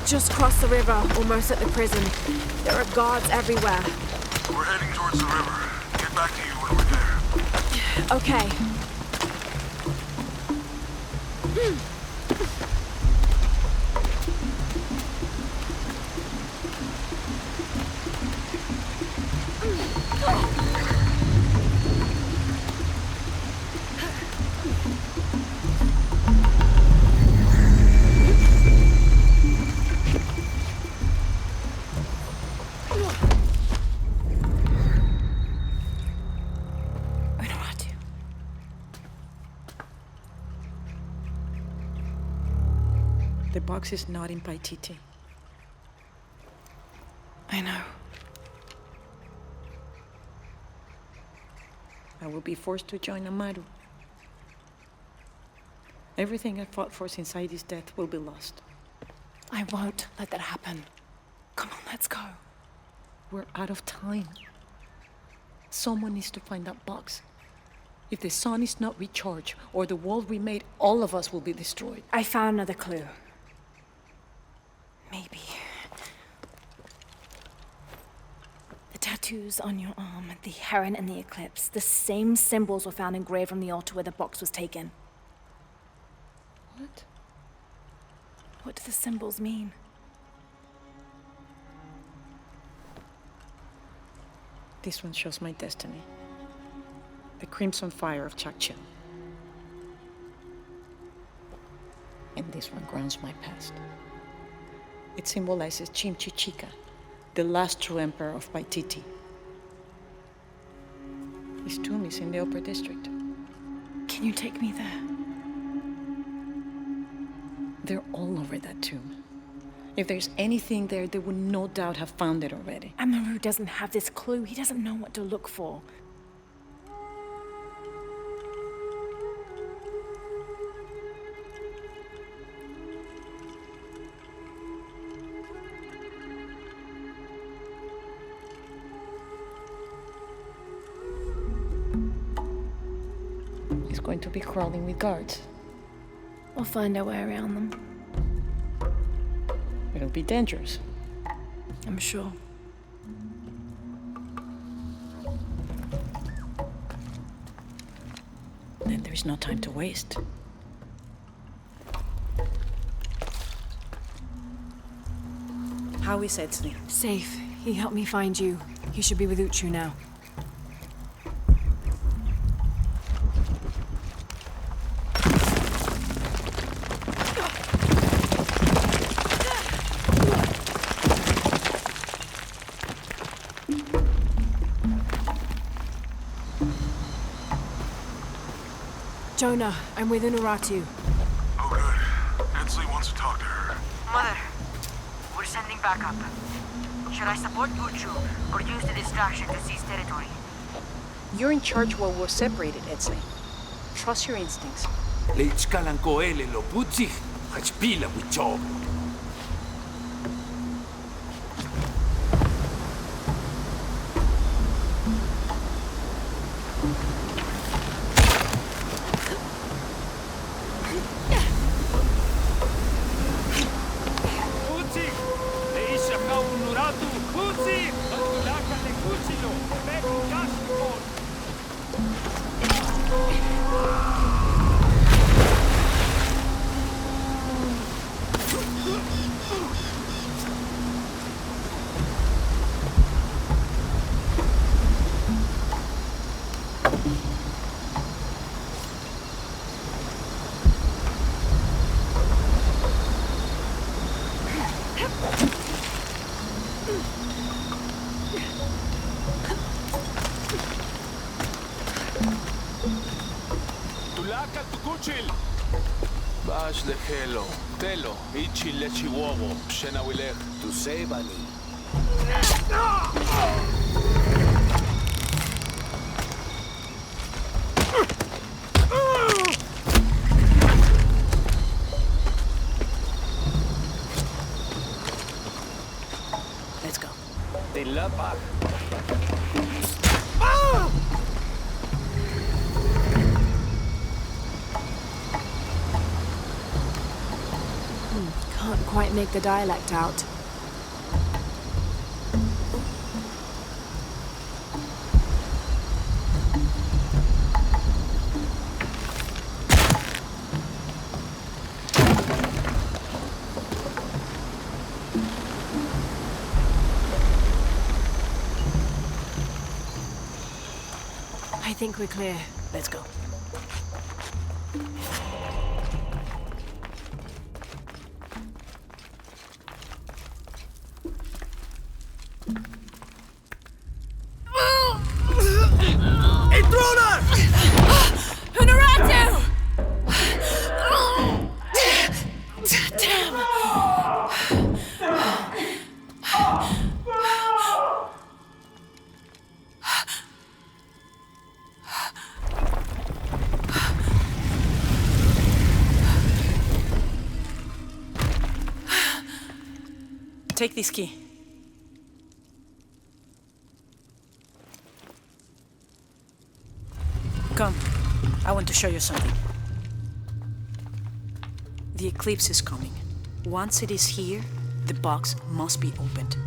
Just crossed the river, almost at the prison. There are guards everywhere. We're heading towards the river. Get back to you when we're there. Okay. The box is not in Paititi. I know. I will be forced to join Amaru. Everything I fought for since Aidi's death will be lost. I won't let that happen. Come on, let's go. We're out of time. Someone needs to find that box. If the sun is not recharged, or the world we made, all of us will be destroyed. I found another clue. Maybe. The tattoos on your arm, the heron and the eclipse, the same symbols were found engraved on the altar where the box was taken. What? What do the symbols mean? This one shows my destiny. The crimson fire of Chakchil. And this one grounds my past. It symbolizes Chimchichica, the last true emperor of Paititi. His tomb is in the upper district. Can you take me there? They're all over that tomb. If there's anything there, they would no doubt have found it already. Amaru doesn't have this clue. He doesn't know what to look for. He's going to be crawling with guards. We'll find our way around them. It'll be dangerous. I'm sure. Then there's no time to waste. How is Etzli? Safe. He helped me find you. He should be with Uchu now. Jonah, I'm with Unuratu. Oh, good. Etzli wants to talk to her. Mother, we're sending backup. Should I support Guchu or use the distraction to seize territory? You're in charge while we're separated, Edsel. Trust your instincts. Leitskalan koele lo putzig, hachpila wichob. Bash lehelo, telo, ichi lechiwowo, shenawilech, tu sebani. Let's go. Tilapa. Can't quite make the dialect out. I think we're clear. Let's go. Intruder! Honoratu! Damn! Take this key. Come. I want to show you something. The eclipse is coming. Once it is here, the box must be opened.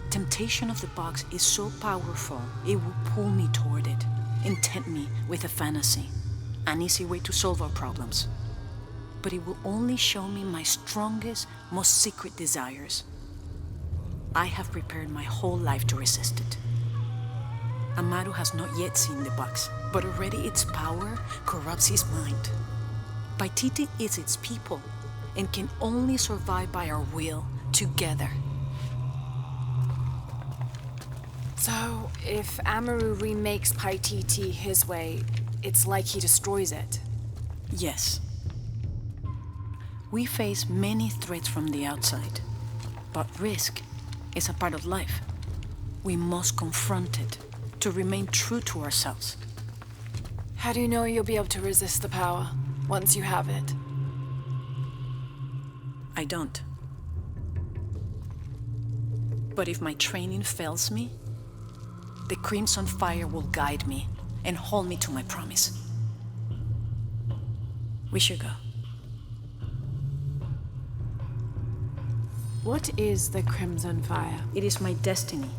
Temptation of the box is so powerful, it will pull me toward it and tempt me with a fantasy, an easy way to solve our problems. But it will only show me my strongest, most secret desires. I have prepared my whole life to resist it. Amaru has not yet seen the box, but already its power corrupts his mind. Paititi is its people and can only survive by our will together. So, if Amaru remakes Paititi his way, it's like he destroys it. Yes. We face many threats from the outside, but risk is a part of life. We must confront it to remain true to ourselves. How do you know you'll be able to resist the power once you have it? I don't. But if my training fails me, the Crimson Fire will guide me and hold me to my promise. We should go. What is the Crimson Fire? It is my destiny.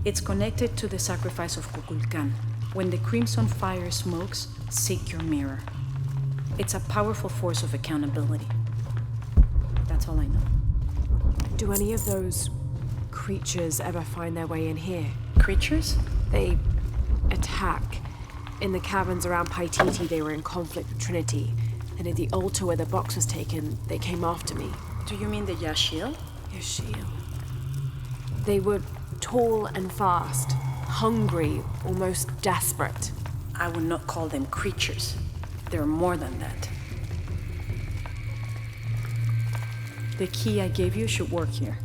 It's connected to the sacrifice of Kukulkan. When the Crimson Fire smokes, seek your mirror. It's a powerful force of accountability. That's all I know. Do any of those creatures ever find their way in here? Creatures? They attack. In the caverns around Paititi, they were in conflict with Trinity. And at the altar where the box was taken, they came after me. Do you mean the Yashil? Yashil. They were tall and fast, hungry, almost desperate. I would not call them creatures. They're more than that. The key I gave you should work here.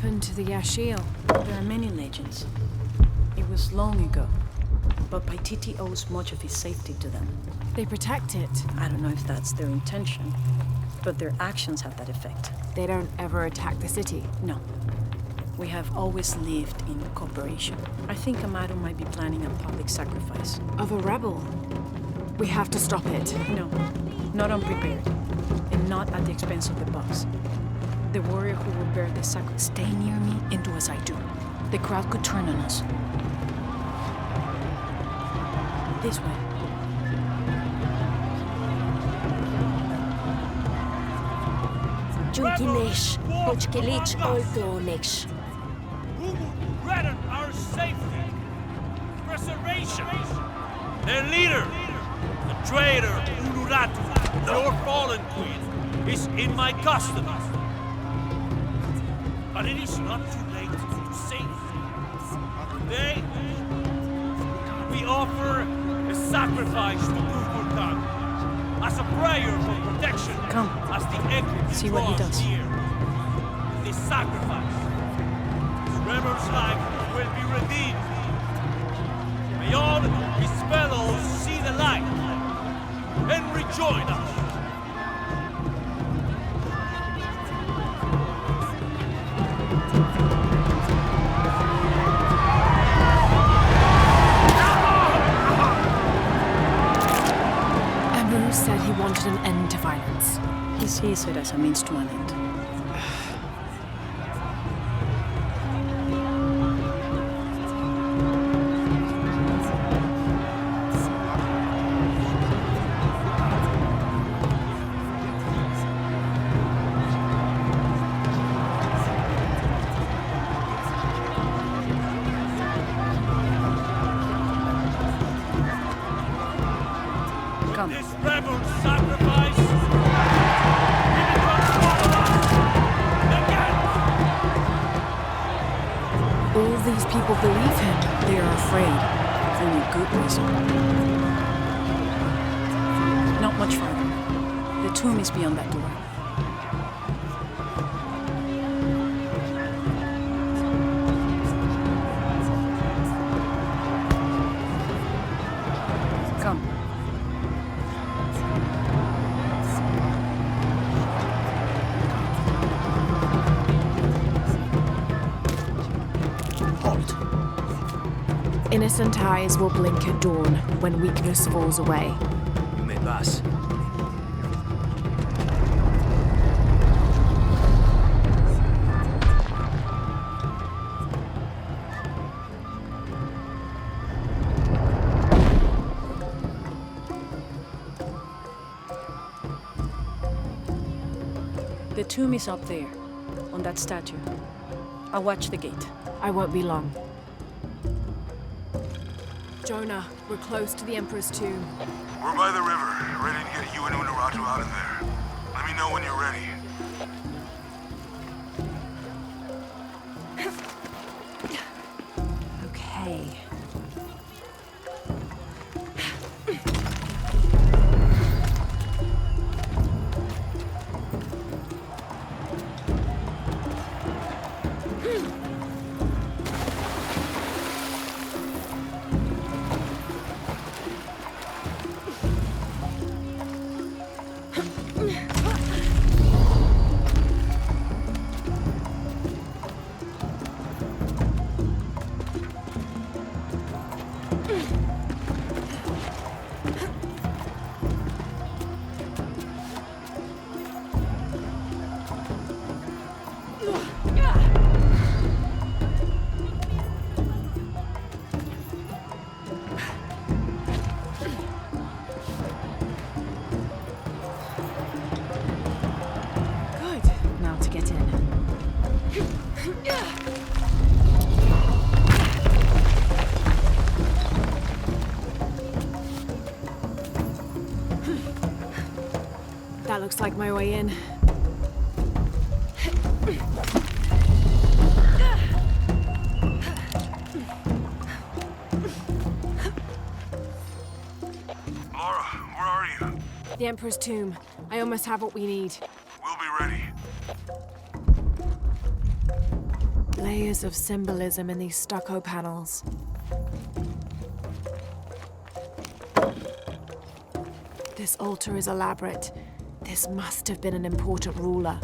happened to the Yashil? There are many legends. It was long ago, but Paititi owes much of his safety to them. They protect it. I don't know if that's their intention, but their actions have that effect. They don't ever attack the city? No. We have always lived in cooperation. I think Amaru might be planning a public sacrifice. Of a rebel? We have to stop it. No, not unprepared. And not at the expense of the boss. The warrior who will bear the sacrifice. Stay near me and do as I do. The crowd could turn on us. This way. Junkinesh, Pochkelich Oltonesh. Who threaten our safety, preservation? Their leader, the traitor Uluratu, your fallen queen, is in my custody. But it is not too late to save them. Today, we offer a sacrifice to Kukulkan as a prayer for protection. Come, as the eclipse see what he does. Near. This sacrifice, this rebel's life will be redeemed. May all his fellows see the light and rejoin us. Amaru said he wanted an end to violence. He sees it as a means to an end. Come. This rebel sacrifice, all these people believe him. They are afraid. For any good reason. Not much farther. The tomb is beyond that door. Come. Innocent eyes will blink at dawn when weakness falls away. You may pass. The tomb is up there, on that statue. I'll watch the gate. I won't be long. Jonah, we're close to the Emperor's tomb. We're by the river, ready to get you and Unuratu out of there. Let me know when you're ready. Okay. That looks like my way in. Laura, where are you? The Emperor's tomb. I almost have what we need. We'll be ready. layers of symbolism in these stucco panels. This altar is elaborate. This must have been an important ruler.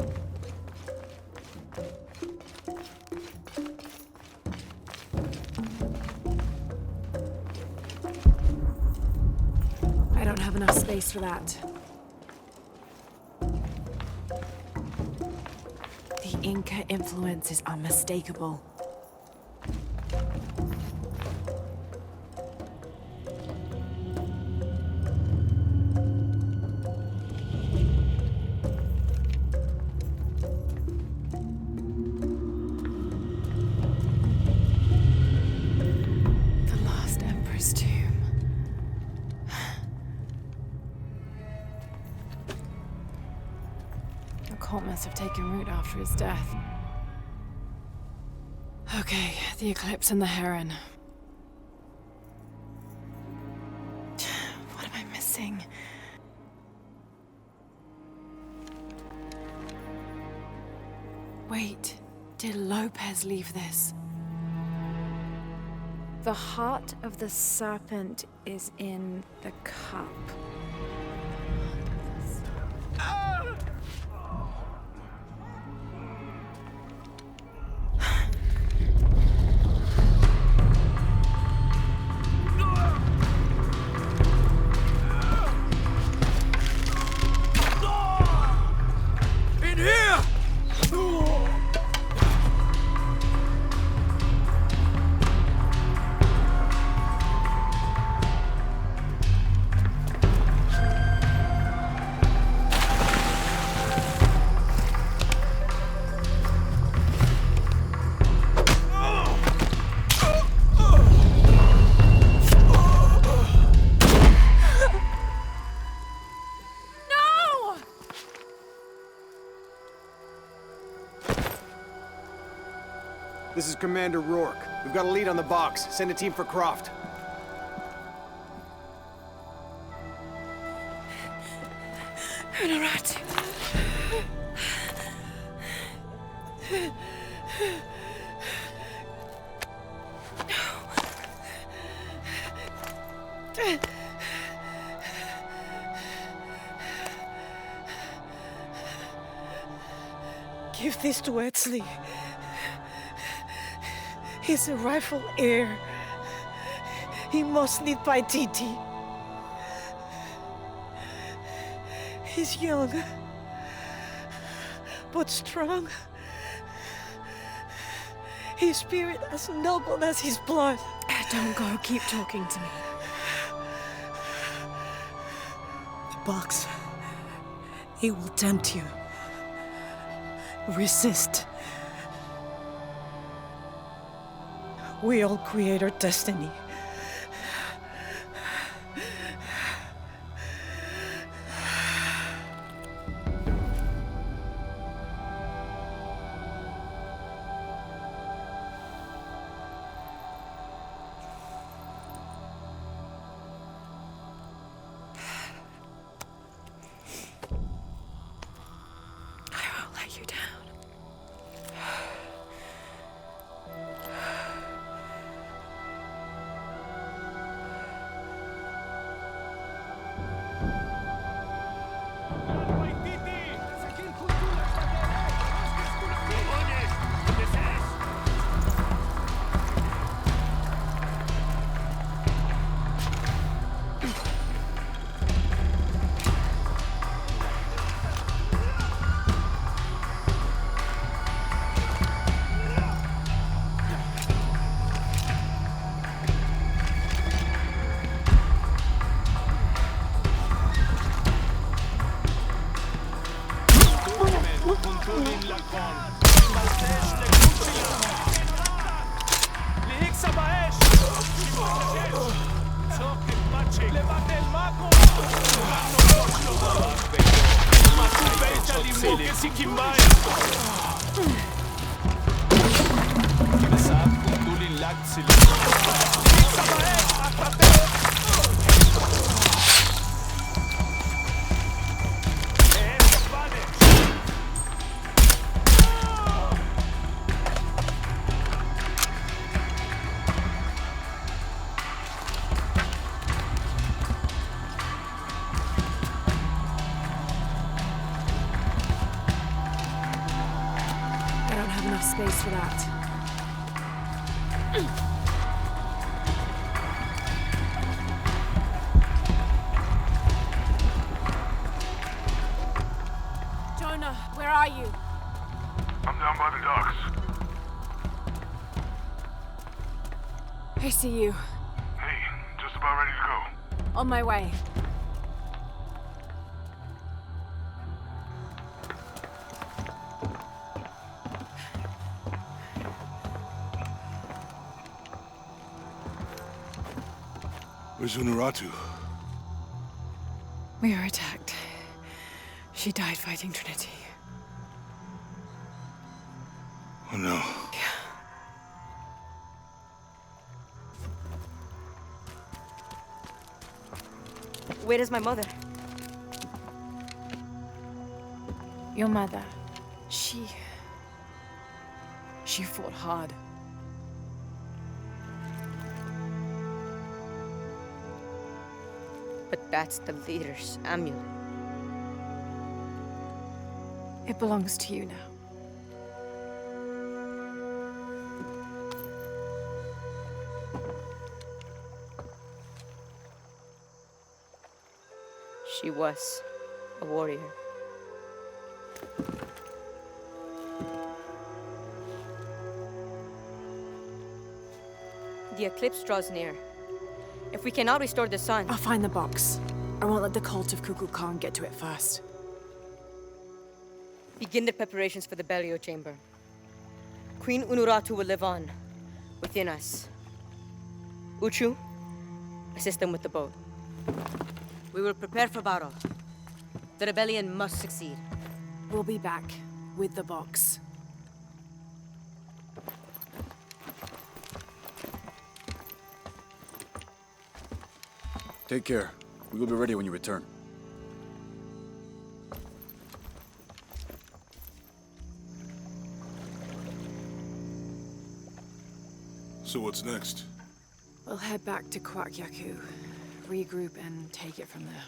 I don't have enough space for that. The Inca influence is unmistakable. The last emperor's tomb. The cult must have taken root after his death. Okay, the eclipse and the heron. What am I missing? Wait, did Lopez leave this? The heart of the serpent is in the cup. In here! This is Commander Rourke. We've got a lead on the box. Send a team for Croft. Honorat. Give this to Etzli. He's a rightful heir. He must lead by Titi. He's young, but strong. His spirit as noble as his blood. Don't go, keep talking to me. The box, it will tempt you. Resist. We all create our destiny. I won't let you down. enough space for that. Jonah, where are you? I'm down by the docks. I see you. Hey, just about ready to go. On my way. Where's Unuratu? We were attacked. She died fighting Trinity. Oh no. Where is my mother? Your mother. She fought hard. But that's the leader's amulet. It belongs to you now. She was a warrior. The eclipse draws near. If we cannot restore the sun... I'll find the box. I won't let the cult of KUWAQ get to it first. Begin the preparations for the burial chamber. Queen Unuratu will live on, within us. Uchu, assist them with the boat. We will prepare for battle. The rebellion must succeed. We'll be back with the box. Take care. We will be ready when you return. So what's next? We'll head back to KUWAQ YAKU, regroup and take it from there.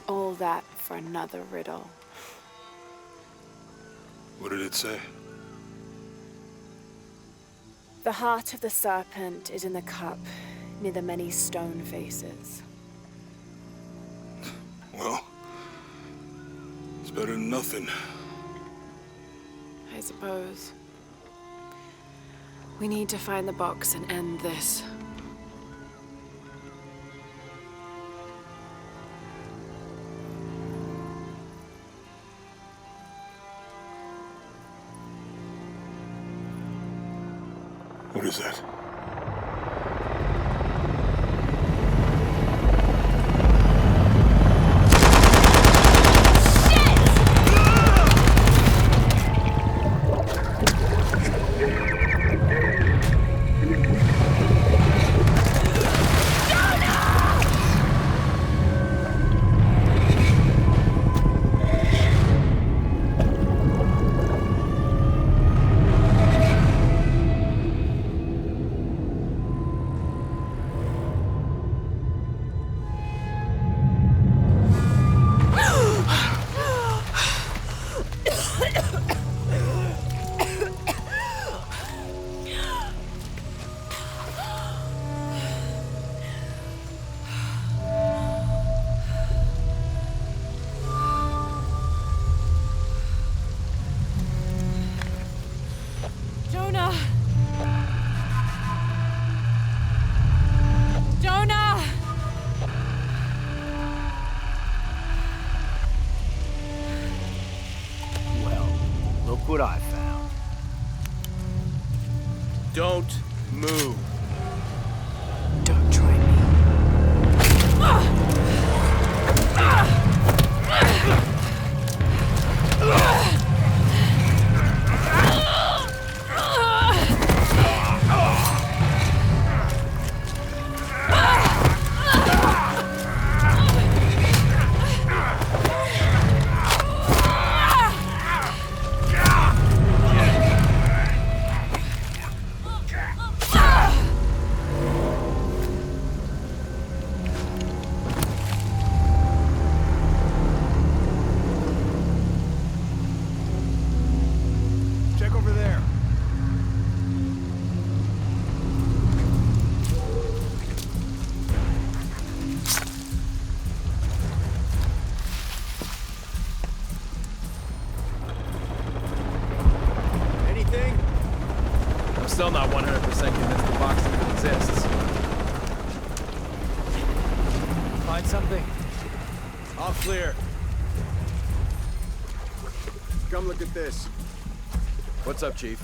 All that for another riddle. What did it say? The heart of the serpent is in the cup, near the many stone faces. Well, it's better than nothing. I suppose. We need to find the box and end this. What is that? What I found. Don't move. Don't try me. still not 100% convinced the box even exists. Find something? All clear. Come look at this. What's up, Chief?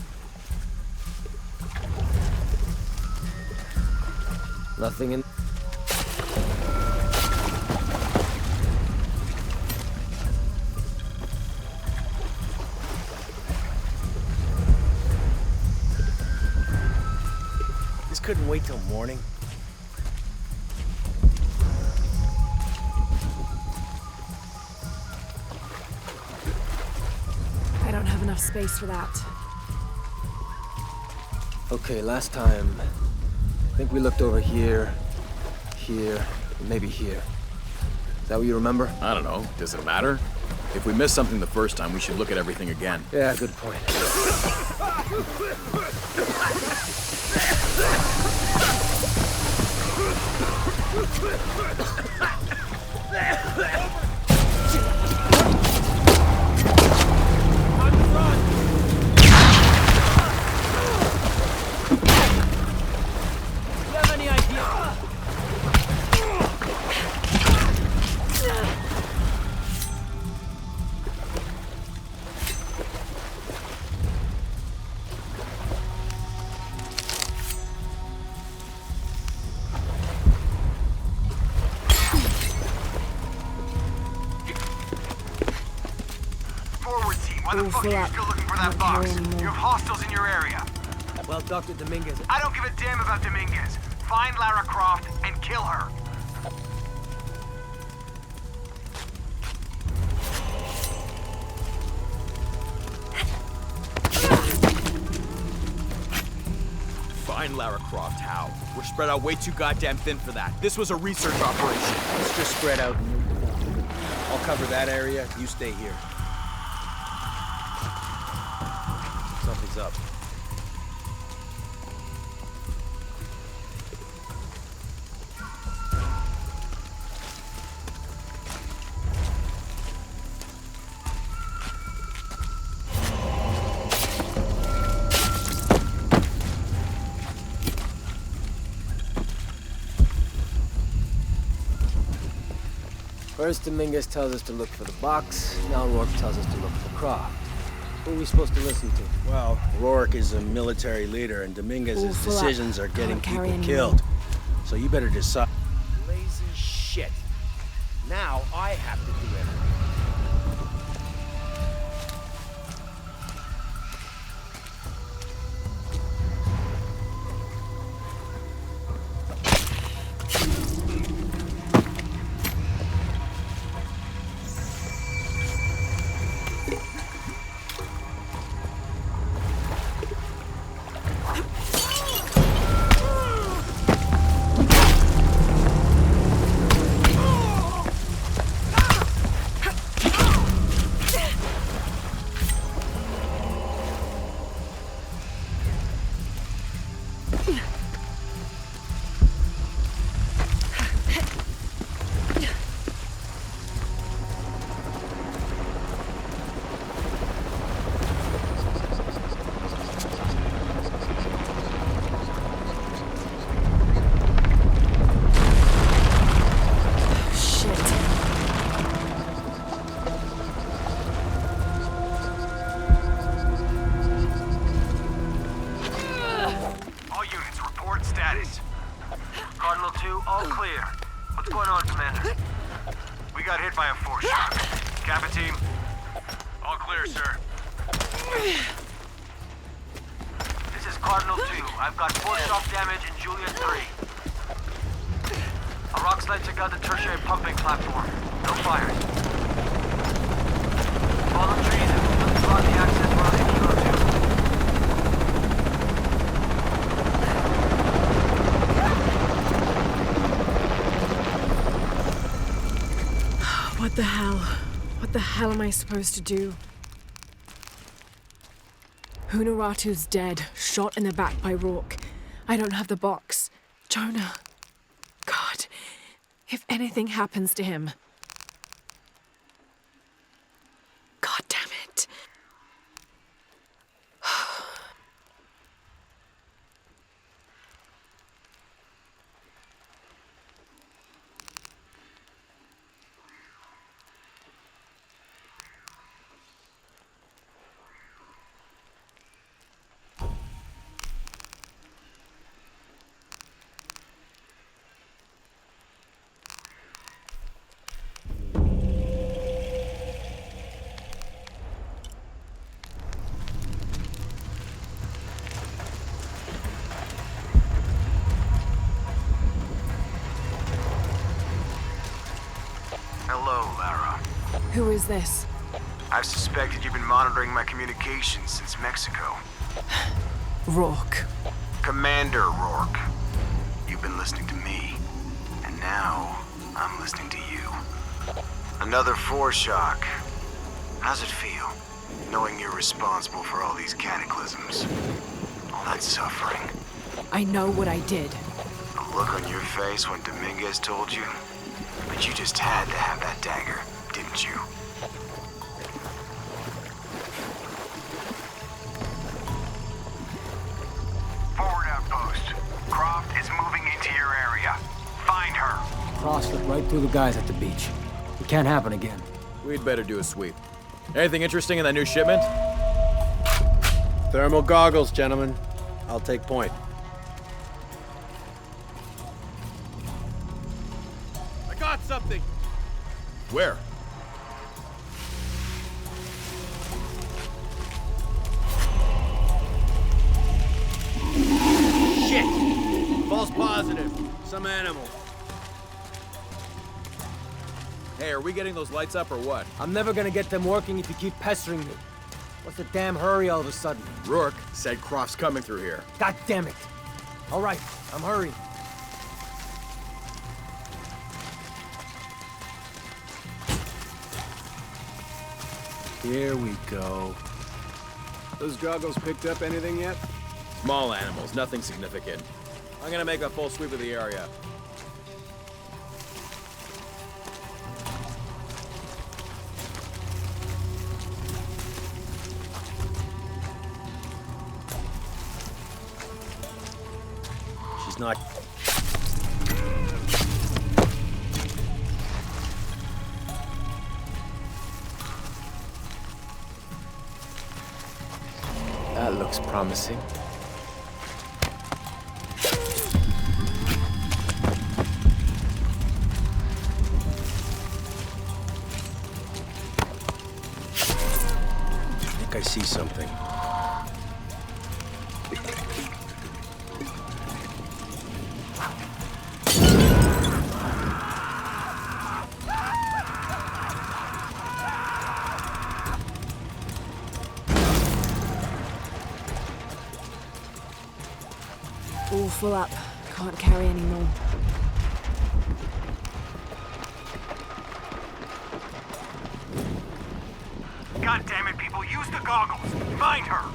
Nothing in... This couldn't wait till morning. I don't have enough space for that. Okay, last time... I think we looked over here, here, and maybe here. Is that what you remember? I don't know. Does it matter? If we missed something the first time, we should look at everything again. Yeah, good point. Why the fuck are you still looking for that box? You have hostiles in your area. Well, Dr. Dominguez... I don't give a damn about Dominguez. Find Lara Croft and kill her. Find Lara Croft, how? We're spread out way too goddamn thin for that. This was a research operation. Let's just spread out. I'll cover that area, you stay here. Something's up. First, Dominguez tells us to look for the box. Now Rourke tells us to look for Croft. Who are we supposed to listen to? Well, Rourke is a military leader, and Dominguez's Full up. decisions are getting Can't carry people anymore. killed. So you better decide. Lazy shit. Now I have to do everything. All units, report status. Cardinal 2, all clear. What's going on, Commander? We got hit by a force shock. Kappa team? All clear, sir. This is Cardinal 2. I've got force shock damage in Juliet 3. A rock slide took out the tertiary pumping platform. No fires. Fallen trees have completely blocked the access road to Kilo 2. What the hell? What the hell am I supposed to do? Hunaratu's dead, shot in the back by Rourke. I don't have the box. Jonah. God, if anything happens to him. God damn it. Who is this? I've suspected you've been monitoring my communications since Mexico. Rourke. Commander Rourke. You've been listening to me, and now I'm listening to you. Another foreshock. How's it feel, knowing you're responsible for all these cataclysms? All that suffering. I know what I did. The look on your face when Dominguez told you? But you just had to have that dagger, didn't you? Forward outpost. Croft is moving into your area. Find her. Cross slipped right through the guys at the beach. It can't happen again. We'd better do a sweep. Anything interesting in that new shipment? Thermal goggles, gentlemen. I'll take point. I got something! Where? Shit! False positive. Some animal. Hey, are we getting those lights up or what? I'm never gonna get them working if you keep pestering me. What's the damn hurry all of a sudden? Rourke said Croft's coming through here. God damn it. All right, I'm hurrying. Here we go. Those goggles picked up anything yet? Small animals, nothing significant. I'm gonna make a full sweep of the area. She's not... That looks promising. I think I see something. All full up. Can't carry any more. God damn it, people, use the goggles! Find her!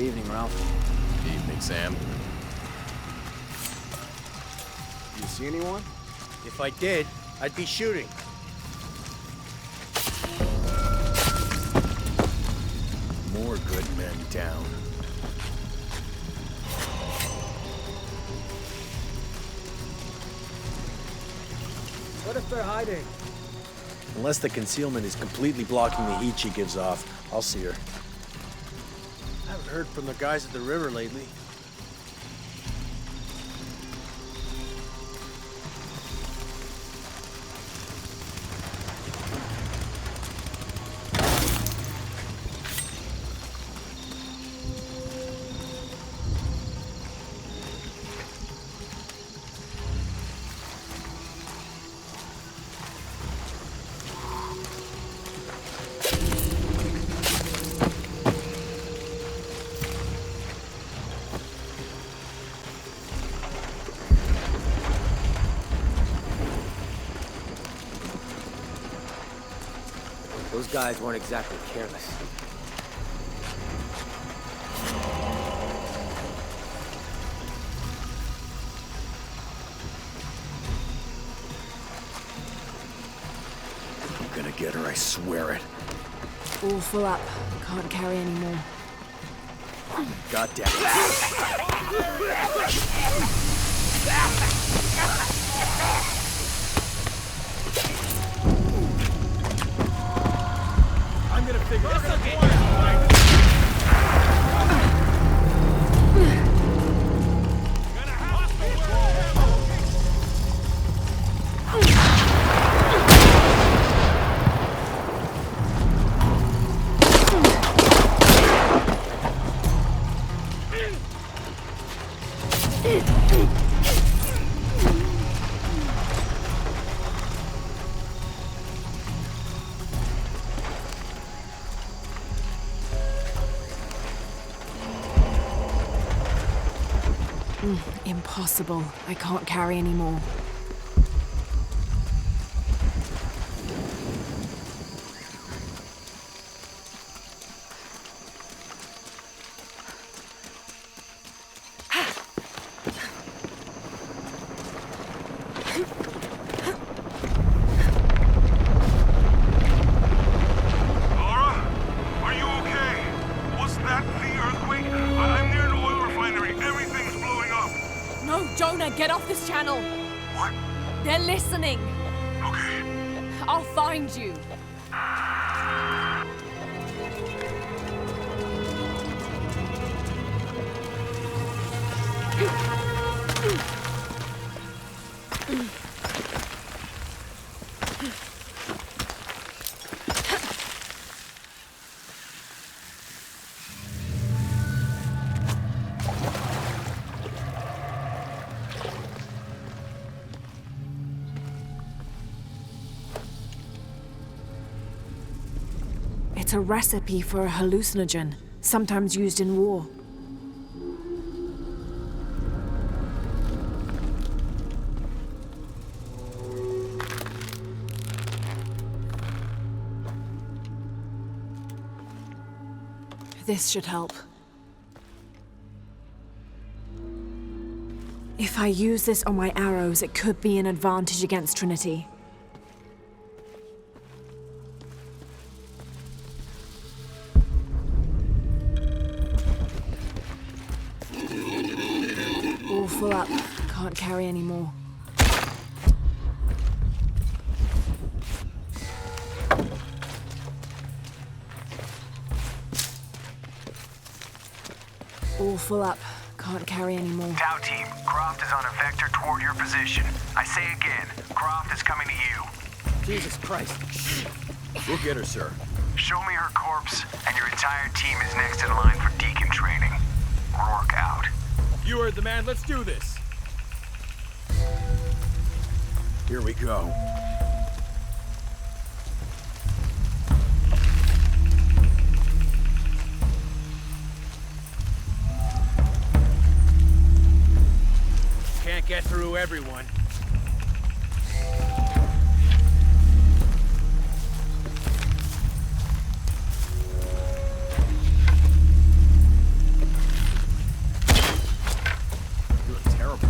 Evening, Ralph. Evening, Sam. You see anyone? If I did, I'd be shooting. More good men down. What if they're hiding? Unless the concealment is completely blocking the heat she gives off, I'll see her. I haven't heard from the guys at the river lately. Those guys weren't exactly careless. I'm gonna get her, I swear it. All full up. Can't carry any more. God damn it. I'm gonna figure this out. Impossible. I can't carry anymore. Get off this channel! What? They're listening! Okay. I'll find you! It's a recipe for a hallucinogen, sometimes used in war. This should help. If I use this on my arrows, it could be an advantage against Trinity. All full up. Can't carry anymore. All full up. Can't carry anymore. Tau team, Croft is on a vector toward your position. I say again, Croft is coming to you. Jesus Christ. We'll get her, sir. Show me her corpse, and your entire team is next in line for deacon training. Rourke out. You heard the man. Let's do this. Here we go. Can't get through everyone. You look terrible.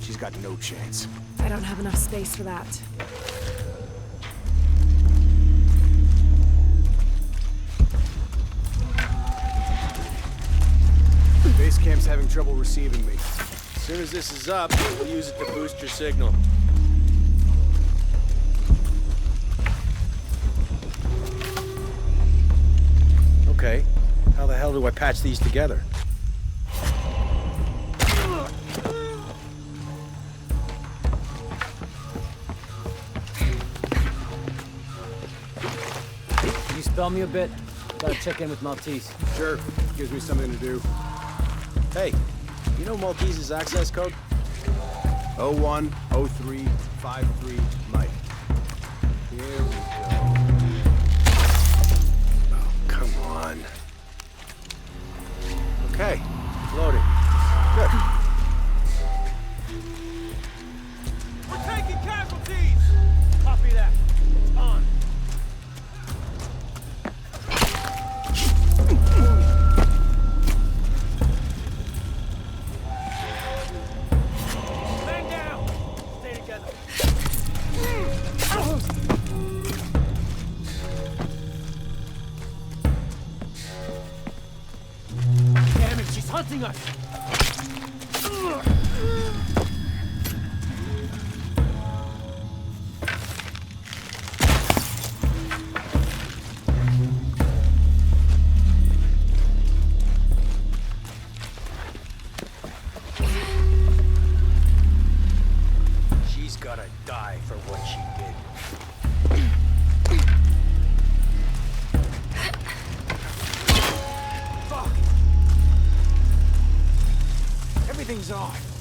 She's got no chance. I don't have enough space for that. Base camp's having trouble receiving me. As soon as this is up, we'll use it to boost your signal. Okay, how the hell do I patch these together? Can you spell me a bit? Gotta check in with Maltese. Sure, gives me something to do. Hey, you know Maltese's access code? 010353 Mike. Here we go. Oh, come on. Okay, loading. Good. We're taking casualties! Copy that. On. Man down! Stay together. Damn it, she's hunting us! She's gotta die for what she did. Fuck! Everything's off.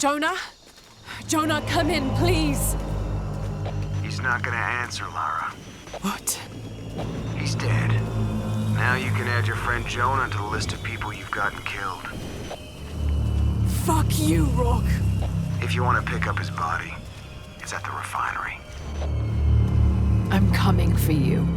Jonah? Jonah, come in, please. He's not gonna answer, Lara. What? He's dead. Now you can add your friend Jonah to the list of people you've gotten killed. Fuck you, Rourke. If you want to pick up his body, it's at the refinery. I'm coming for you.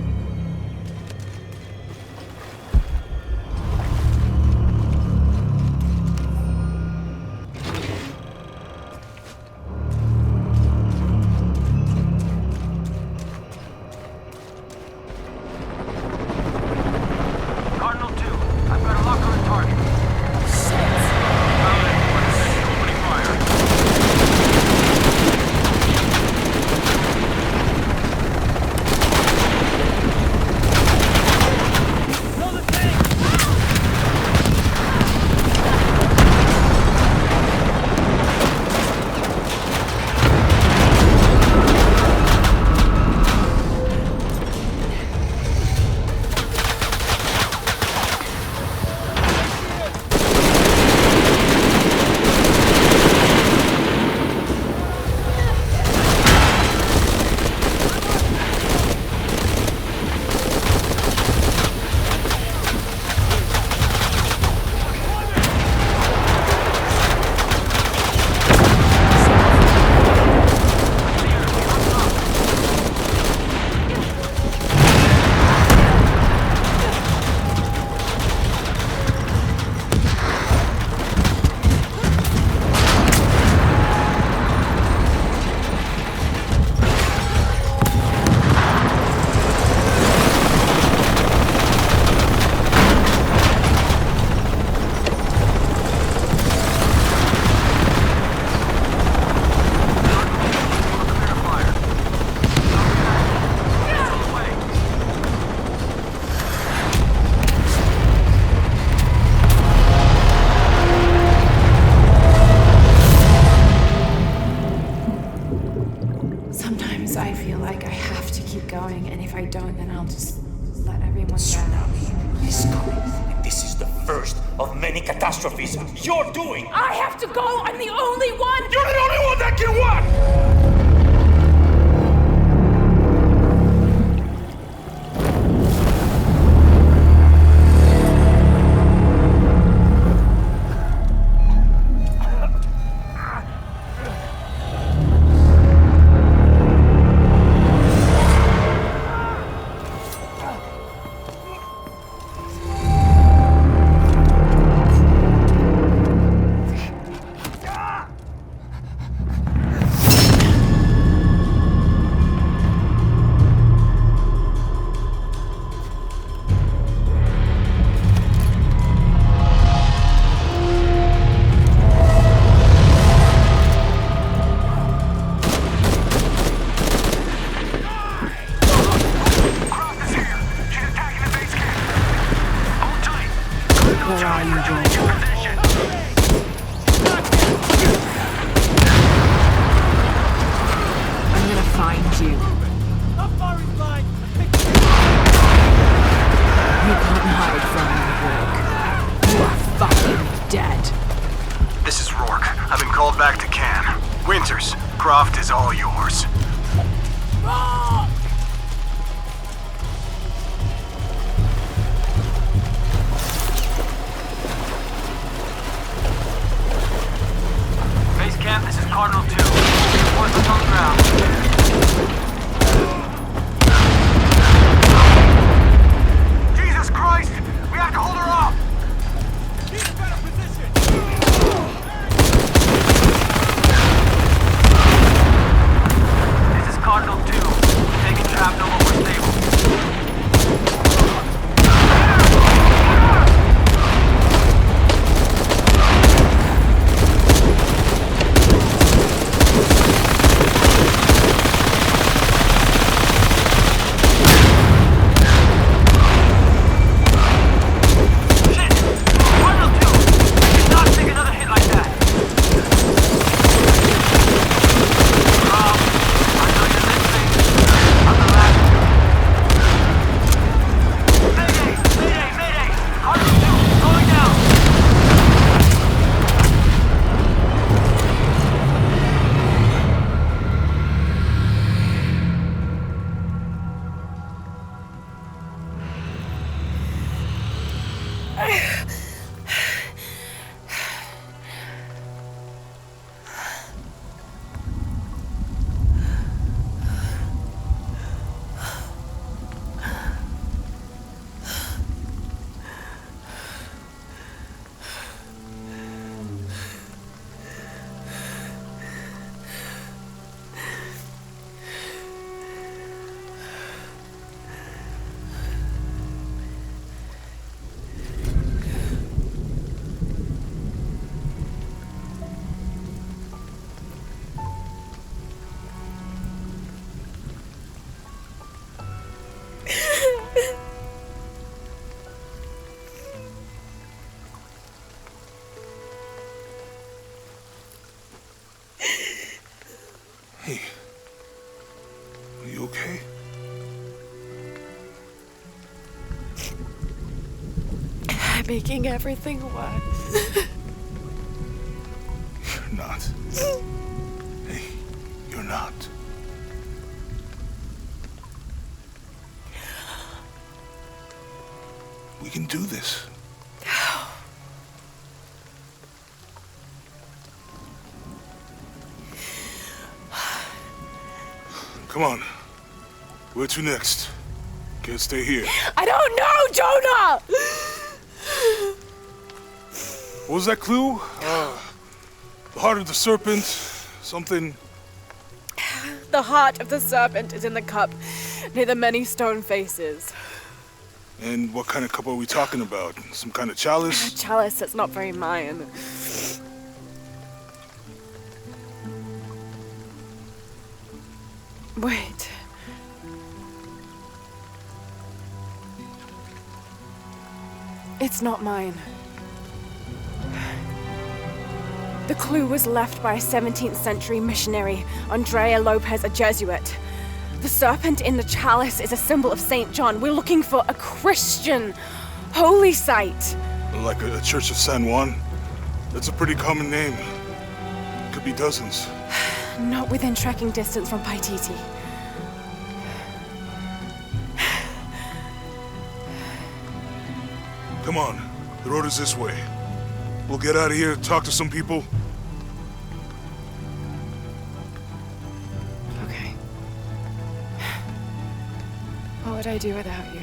Catastrophes you're doing! I have to go! I'm the only one! You're the only one that can walk! making everything worse. You're not. Hey, you're not. We can do this. Come on. Where to next? Can't stay here. I don't know, Jonah! What was that clue? The heart of the serpent, something... The heart of the serpent is in the cup, near the many stone faces. And what kind of cup are we talking about? Some kind of chalice? A chalice that's not very Mayan. Wait. It's not mine. The clue was left by a 17th century missionary, Andrea Lopez, a Jesuit. The serpent in the chalice is a symbol of St. John. We're looking for a Christian holy site. Like a Church of San Juan? That's a pretty common name. Could be dozens. Not within trekking distance from Paititi. Come on, the road is this way. We'll get out of here, talk to some people. Okay. What would I do without you?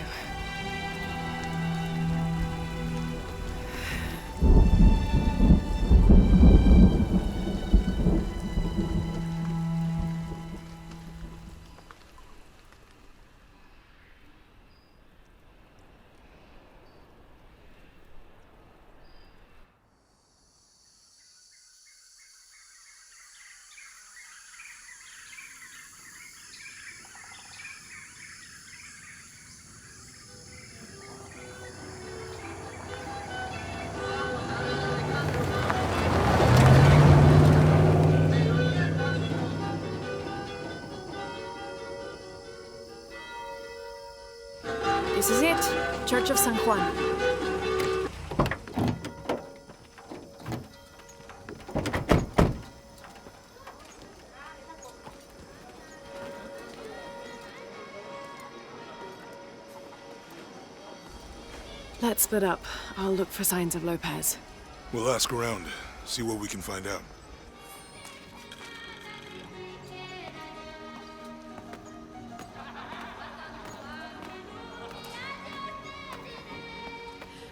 This is it, Church of San Juan. Let's split up. I'll look for signs of Lopez. We'll ask around, see what we can find out.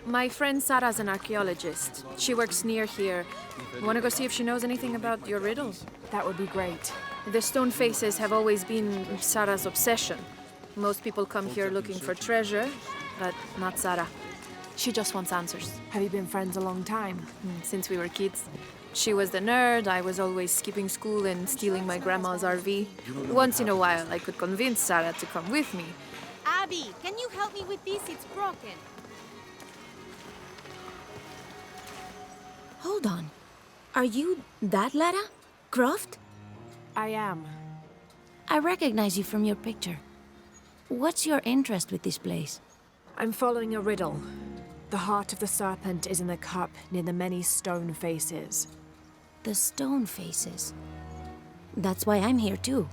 My friend Sarah's an archaeologist. She works near here. Want to go see if she knows anything about your riddle? That would be great. The stone faces have always been Sarah's obsession. Most people come here looking for treasure, but not Sarah. She just wants answers. Have you been friends a long time? Since we were kids. She was the nerd, I was always skipping school and stealing my grandma's RV. Once in a while, I could convince Sarah to come with me. Abby, can you help me with this? It's broken. Hold on. Are you that Lara? Croft? I am. I recognize you from your picture. What's your interest with this place? I'm following a riddle. The heart of the serpent is in the cup near the many stone faces. The stone faces? That's why I'm here too.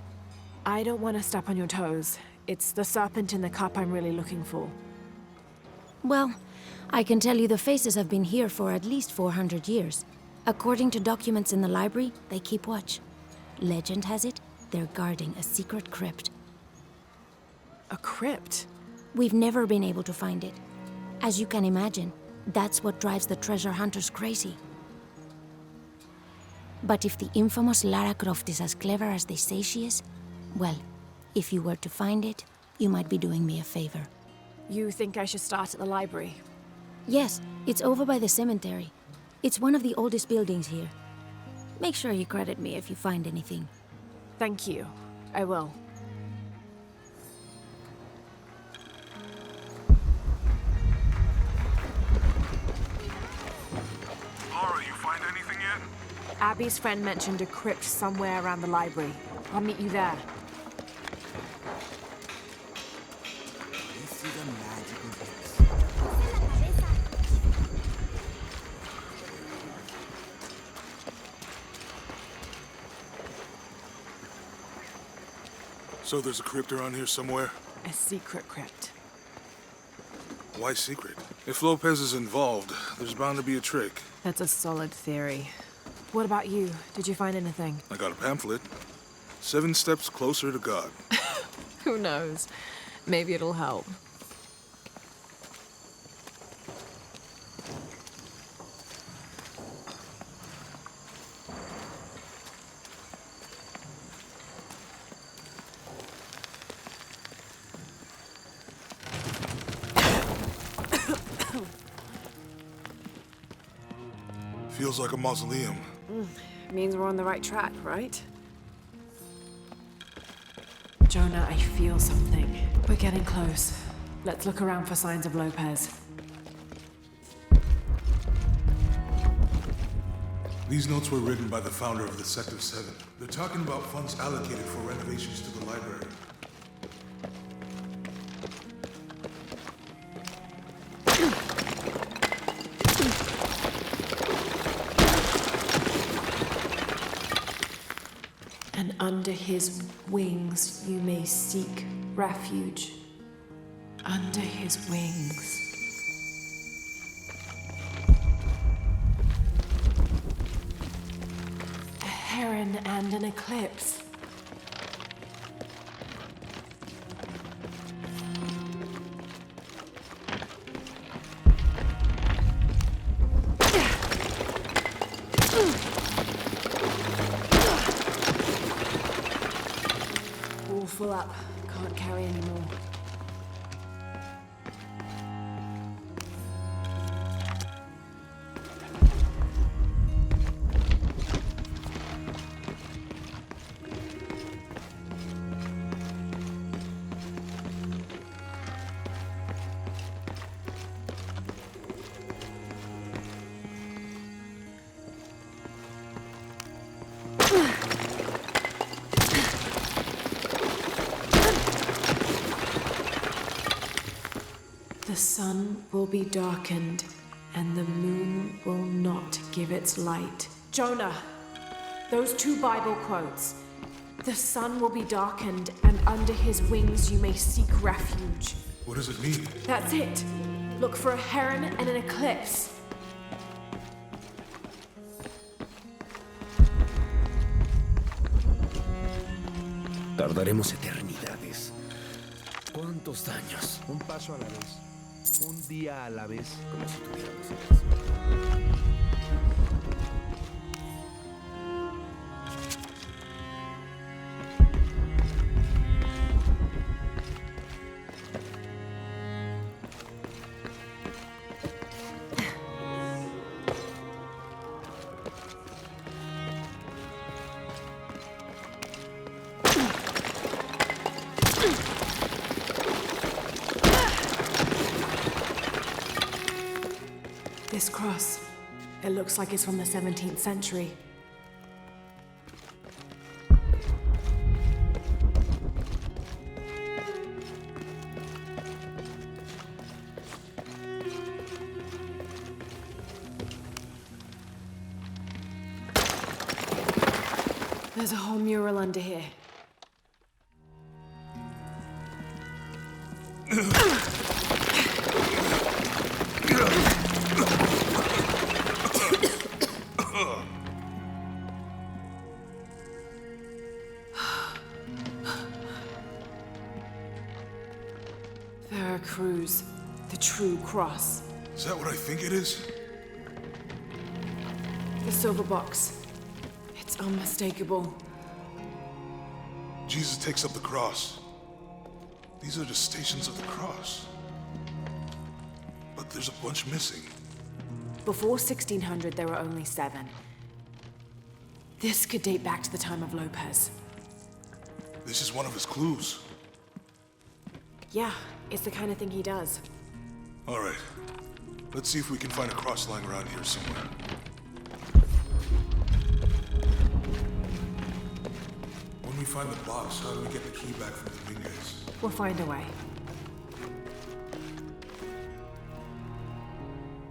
I don't want to step on your toes. It's the serpent in the cup I'm really looking for. Well, I can tell you the faces have been here for at least 400 years. According to documents in the library, they keep watch. Legend has it, they're guarding a secret crypt. A crypt? We've never been able to find it. As you can imagine, that's what drives the treasure hunters crazy. But if the infamous Lara Croft is as clever as they say she is, well, if you were to find it, you might be doing me a favor. You think I should start at the library? Yes, it's over by the cemetery. It's one of the oldest buildings here. Make sure you credit me if you find anything. Thank you. I will. Laura, you find anything yet? Abby's friend mentioned a crypt somewhere around the library. I'll meet you there. So there's a crypt around here somewhere? A secret crypt. Why secret? If Lopez is involved, there's bound to be a trick. That's a solid theory. What about you? Did you find anything? I got a pamphlet. 7 steps closer to God. Who knows? Maybe it'll help. Feels like a mausoleum. Means we're on the right track, right? Jonah, I feel something. We're getting close. Let's look around for signs of Lopez. These notes were written by the founder of the Sector 7. They're talking about funds allocated for renovations to the library. And under his wings you may seek refuge. Under his wings. A heron and an eclipse. All full up. Can't carry anymore. The sun will be darkened, and the moon will not give its light. Jonah, those 2 Bible quotes. The sun will be darkened, and under his wings you may seek refuge. What does it mean? That's it. Look for a heron and an eclipse. Tardaremos eternidades. ¿Cuántos años? Un paso a la vez. Un día a la vez. Como si tuviéramos elección. This cross, it looks like it's from the 17th century. There's a whole mural under here. Veracruz, the true cross. Is that what I think it is? The silver box. It's unmistakable. Jesus takes up the cross. These are the stations of the cross. But there's a bunch missing. Before 1600, there were only 7. This could date back to the time of Lopez. This is one of his clues. Yeah, it's the kind of thing he does. All right. Let's see if we can find a cross lying around here somewhere. When we find the box, how do we get the key back from the Dominguez? We'll find a way.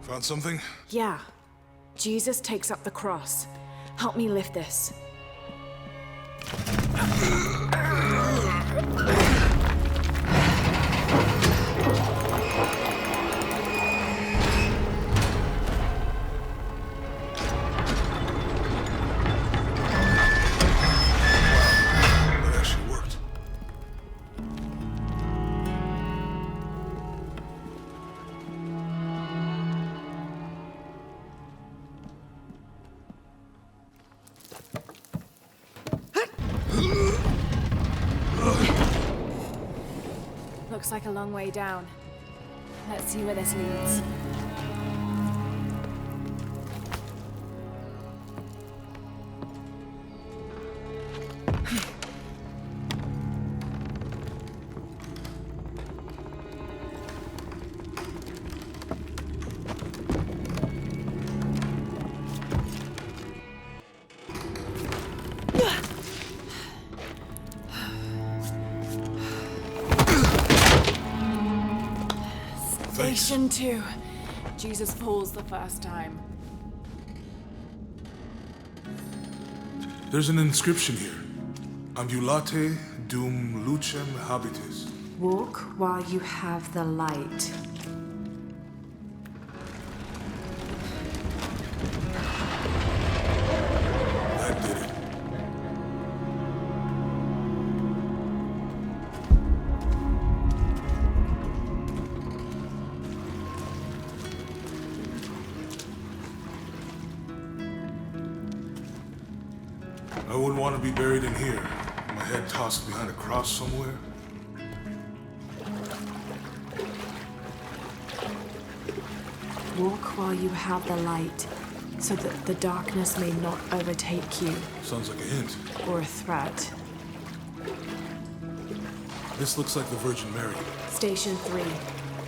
Found something? Yeah. Jesus takes up the cross. Help me lift this. Looks like a long way down. Let's see where this leads. Station 2. Jesus falls the first time. There's an inscription here. Ambulate dum lucem habitis. Walk while you have the light. That did it. I wouldn't want to be buried in here. My head tossed behind a cross somewhere. Walk while you have the light, so that the darkness may not overtake you. Sounds like a hint. Or a threat. This looks like the Virgin Mary. Station 3.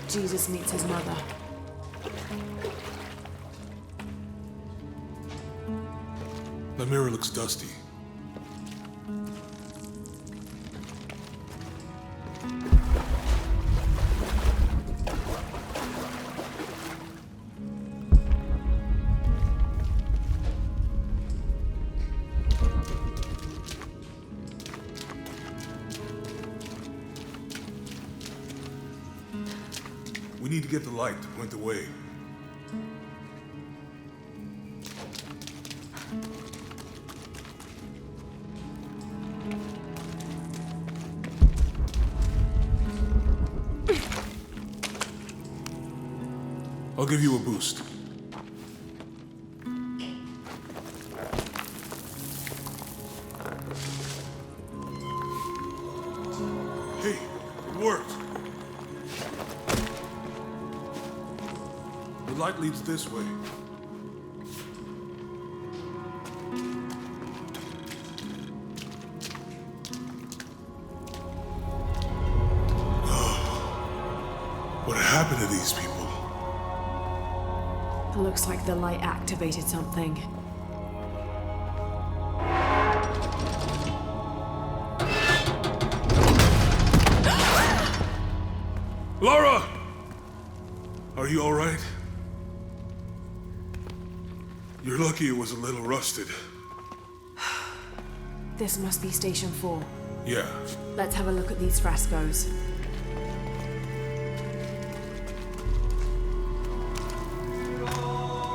Jesus meets his mother. The mirror looks dusty. We need to get the light to point the way. I'll give you a boost. Hey, it worked. The light leads this way. What happened to these people? It looks like the light activated something. Laura! Are you all right? You're lucky it was a little rusted. This must be Station 4. Yeah. Let's have a look at these frescoes.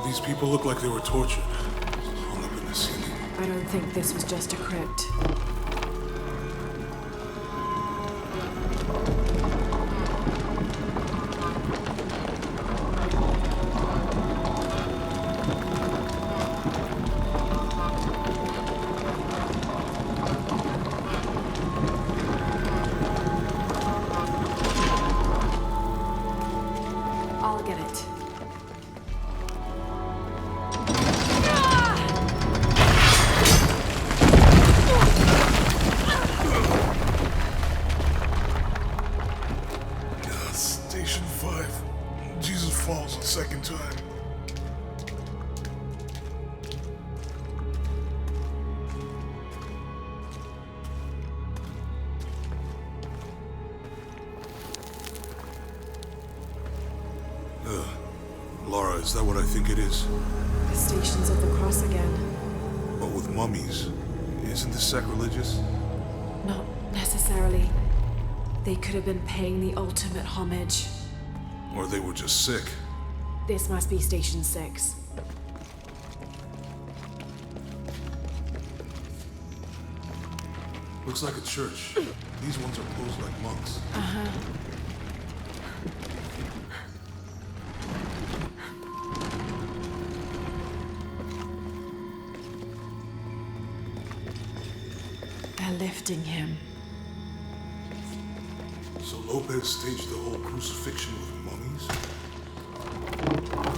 These people look like they were tortured. Hung up in the ceiling. I don't think this was just a crypt. I'll get it. Station 5. Jesus falls a second time. Laura, is that what I think it is? The Stations of the Cross again. But with mummies. Isn't this sacrilegious? Not necessarily. They could have been paying the ultimate homage. Or they were just sick. This must be Station 6. Looks like a church. These ones are posed like monks. Uh-huh. They're lifting him. So So Lopez staged the whole crucifixion with mummies?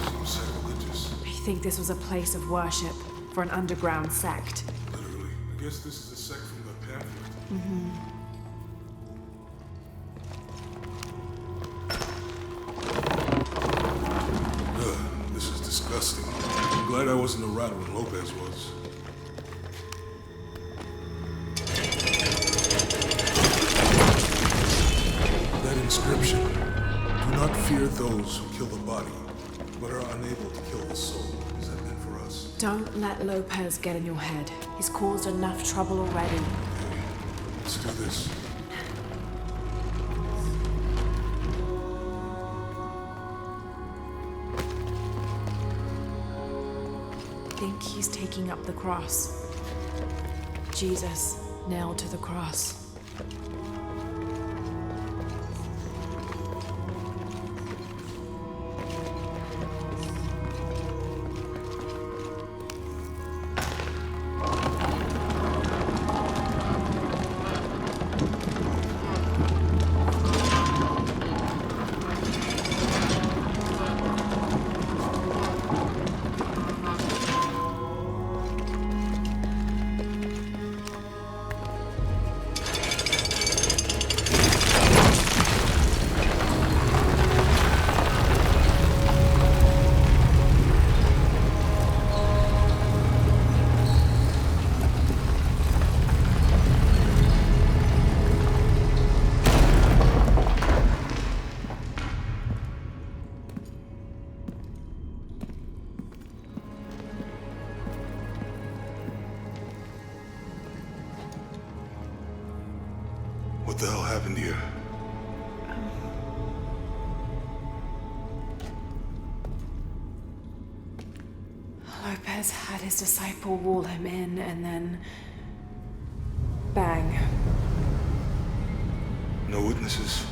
Seems sacrilegious. I think this was a place of worship for an underground sect. Literally. I guess this is a sect from the pamphlet. This is disgusting. I'm glad I wasn't around when Lopez was. That inscription. Do not fear those who kill the body, but are unable to kill the soul. Is that meant for us? Don't let Lopez get in your head. He's caused enough trouble already. Let's do this. I think he's taking up the cross. Jesus nailed to the cross. What the hell happened here? Lopez had his disciple wall him in, and then... bang. No witnesses?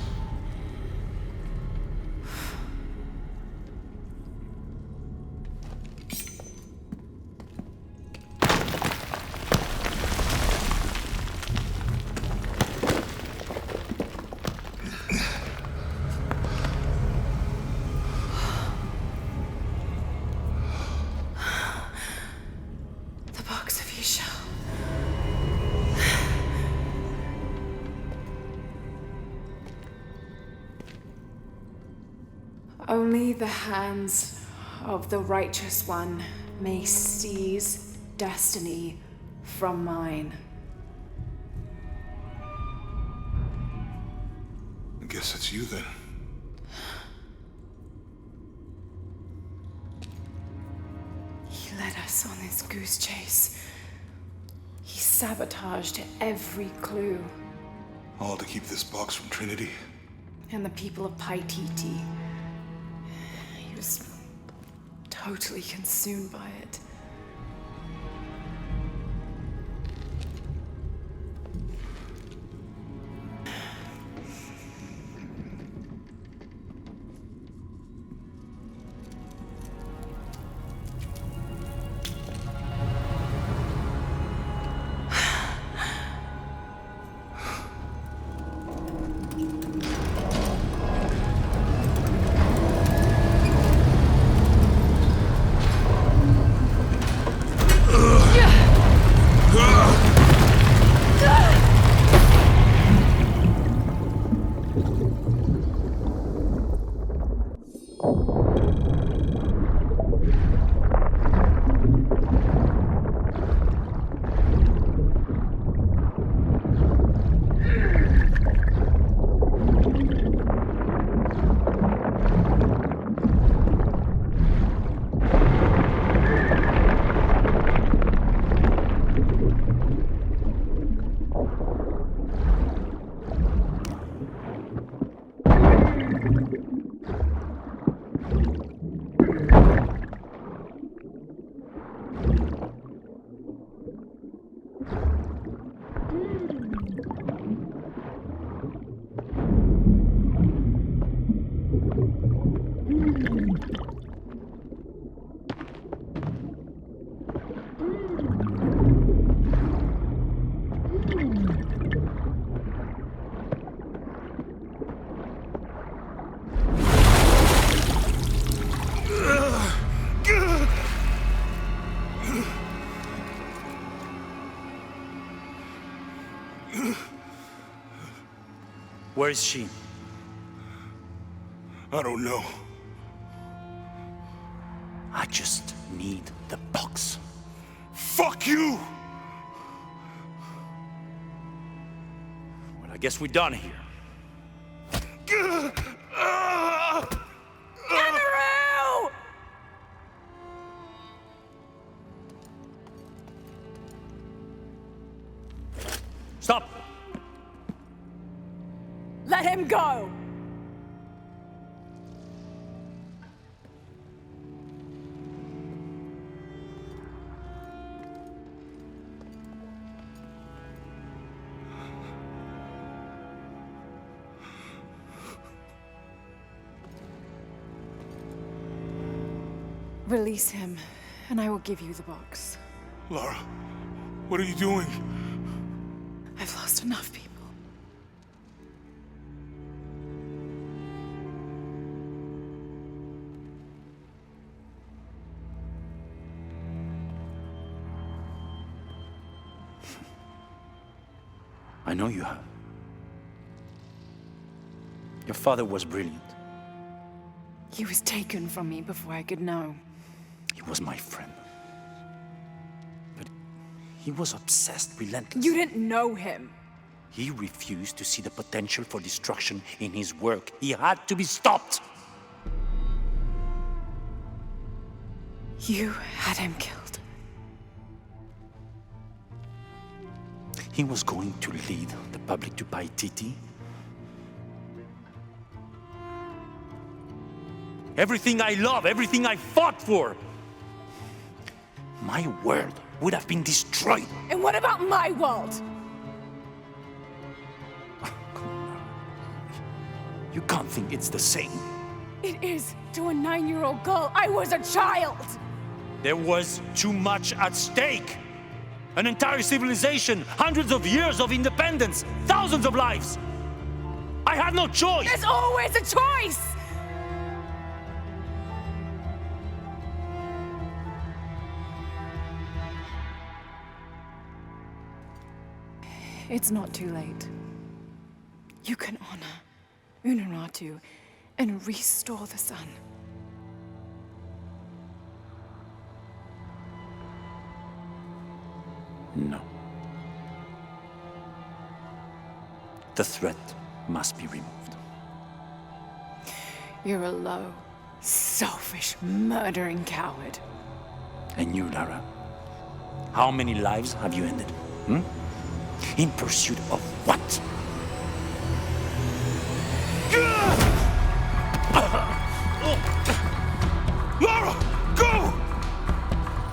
Only the hands of the righteous one may seize destiny from mine. I guess it's you then. He led us on this goose chase. He sabotaged every clue. All to keep this box from Trinity? And the people of Paititi. He was totally consumed by it. Where is she? I don't know. I just need the box. Fuck you! Well, I guess we're done here. Amaru! Stop! Let him go! Release him, and I will give you the box. Lara, what are you doing? I've lost enough people. I know you have. Your father was brilliant. He was taken from me before I could know. He was my friend. But he was obsessed, relentless. You didn't know him. He refused to see the potential for destruction in his work. He had to be stopped. You had him killed. He was going to lead the public to Paititi. Everything I love, everything I fought for. My world would have been destroyed. And what about my world? You can't think it's the same. It is to a 9-year-old girl. I was a child. There was too much at stake. An entire civilization, hundreds of years of independence, thousands of lives. I had no choice. There's always a choice. It's not too late. You can honor Unuratu and restore the sun. No. The threat must be removed. You're a low, selfish, murdering coward. And you, Lara? How many lives have you ended? In pursuit of what? Lara, go!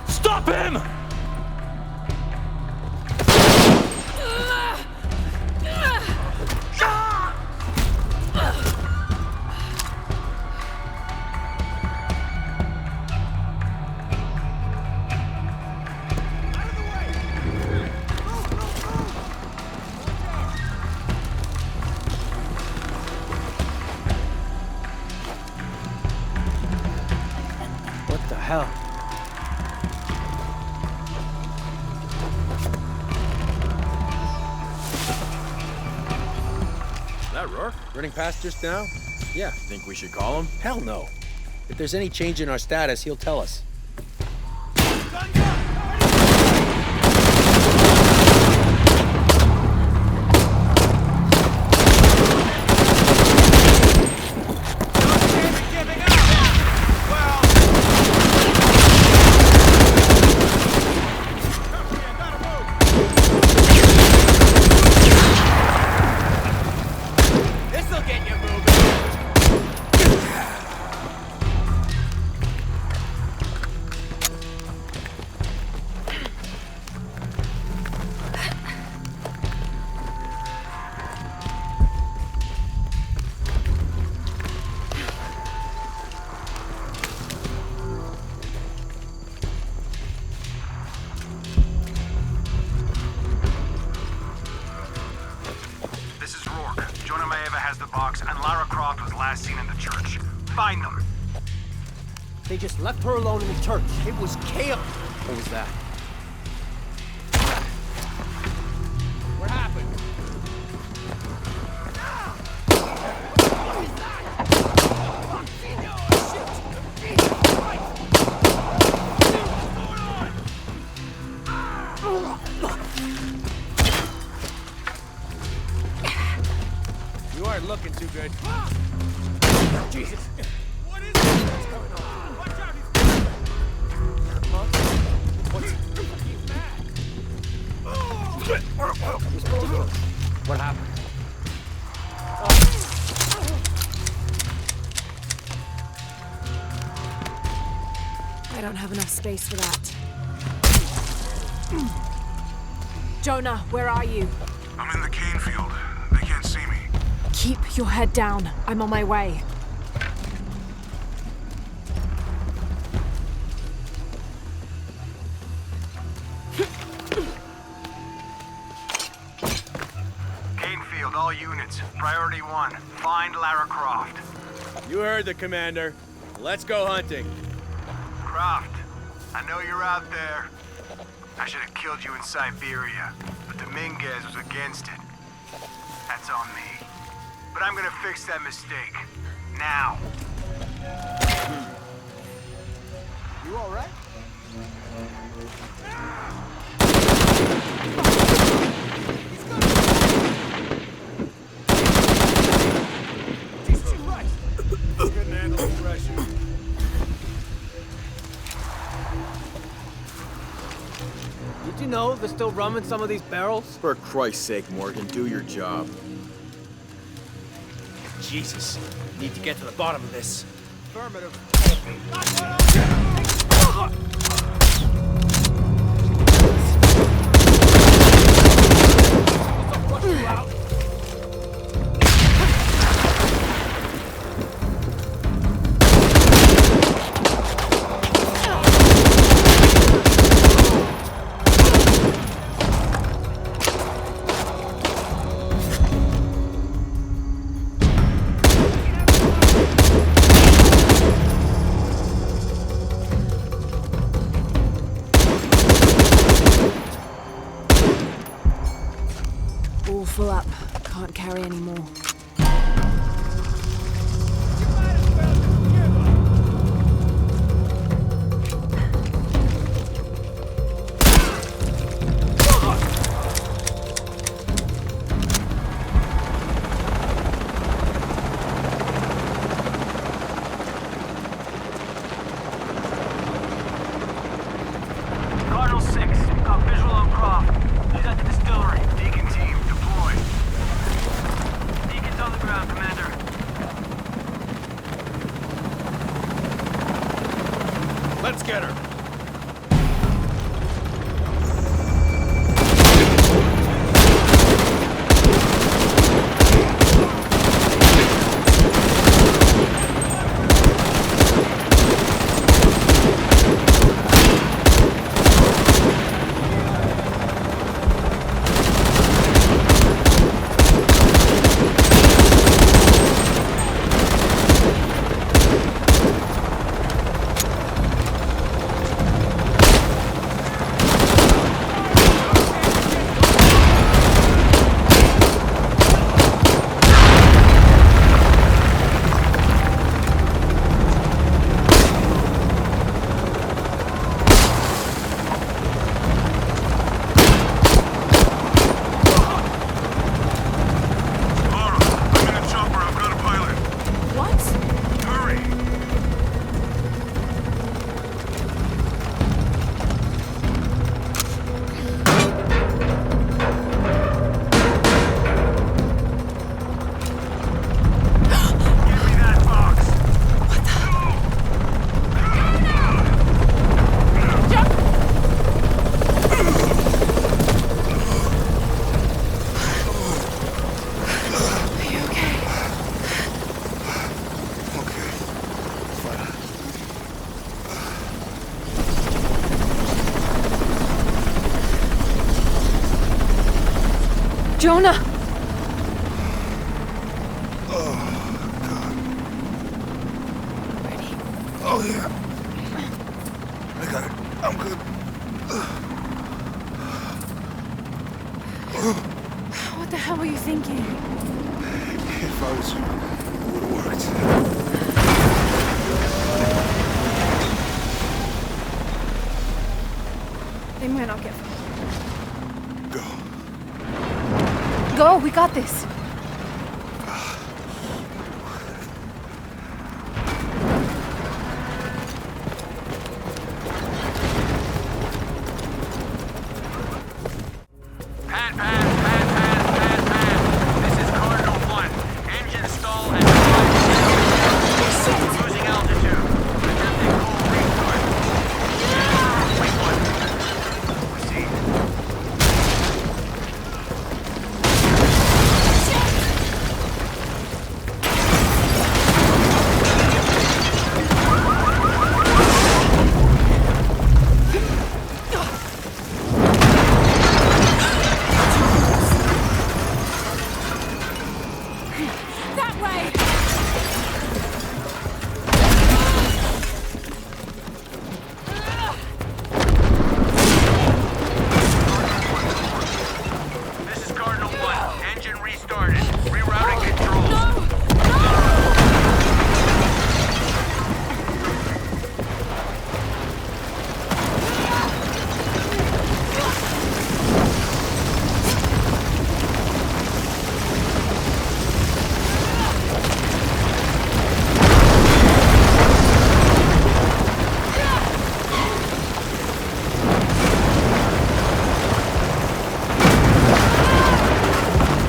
Stop him! What the hell? Is that Rourke? Running past just now? Yeah. Think we should call him? Hell no. If there's any change in our status, he'll tell us. This'll get you moving. This is Rourke. Jonah Maeva has the box, and Lara Croft was last seen in the church. Find them. They just left her alone in the church. It was chaos. What was that? What happened? You aren't looking too good. Jesus! What is it? What's going on? Watch out! He's mad. What happened? I don't have enough space for that. Jonah, where are you? I'm in the cane field. They can't see me. Keep your head down. I'm on my way. Cane field, all units. Priority 1. Find Lara Croft. You heard the commander. Let's go hunting. Croft, I know you're out there. I should have killed you in Siberia, but Dominguez was against it. That's on me. But I'm gonna fix that mistake. Now. You all right? Jesus Christ! Couldn't handle the pressure. Did you know there's still rum in some of these barrels? For Christ's sake, Morgan, do your job. Jesus. Need to get to the bottom of this. Affirmative. All full up. Can't carry any more. Cardinal 6, got visual on Croft. He's at the distillery. Deacon team, deploy. Deacon's on the ground, Commander. Let's get her. Jonah! Oh, God. Ready? Oh, yeah. I got it. I'm good. What the hell were you thinking? If I was you, it would have worked. They might not get far. go. Go, we got this. This is Cardinal 1. Engine stall and losing altitude. Attempting full restart. Wait, what? Proceed. That way! This is Cardinal 1. Engine restarted. Rerouting controls.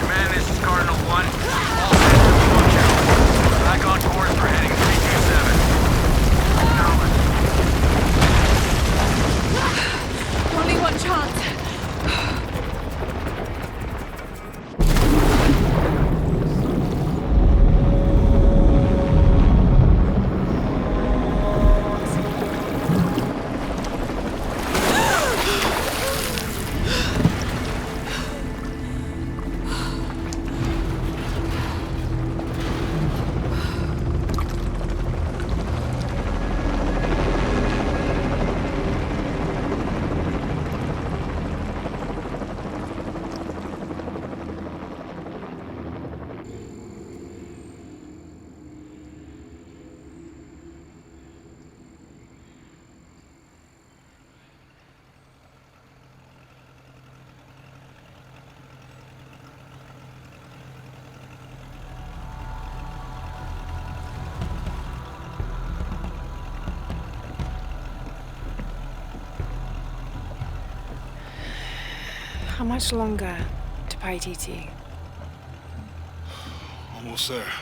Command, this is Cardinal 1. All systems functional. Back on course for heading 327. Only one chance. How much longer to Paititi? Almost there.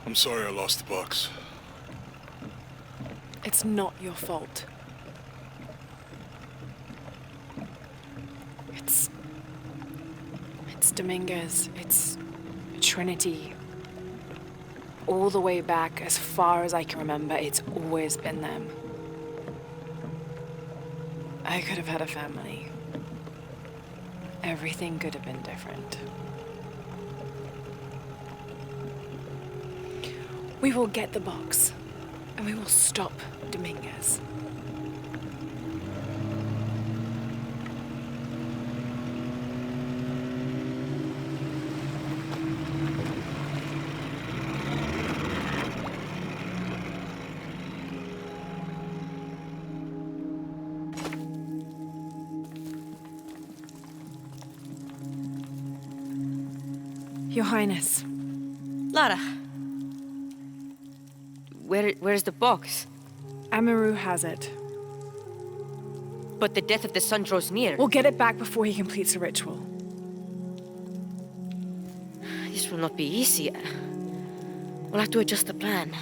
I'm sorry I lost the box. It's not your fault. It's Dominguez. It's Trinity. All the way back, as far as I can remember, it's always been them. I could have had a family. Everything could have been different. We will get the box, and we will stop Dominguez. Your Highness. Lara. Where's the box? Amaru has it. But the death of the sun draws near. We'll get it back before he completes the ritual. This will not be easy. We'll have to adjust the plan.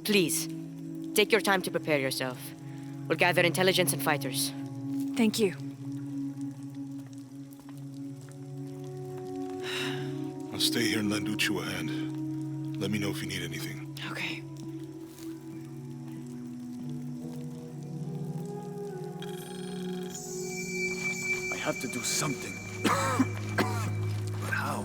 Please, take your time to prepare yourself. We'll gather intelligence and fighters. Thank you. I'll stay here and lend Uchu a hand. Let me know if you need anything. Okay. I have to do something. But how?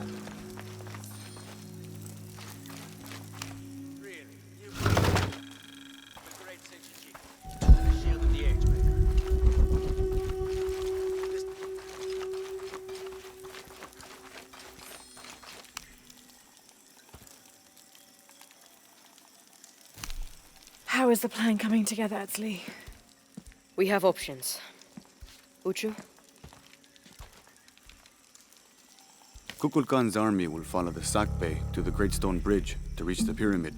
How is the plan coming together, Etzli? We have options. Uchu? Kukulkan's army will follow the Sakbe to the Great Stone Bridge to reach the pyramid.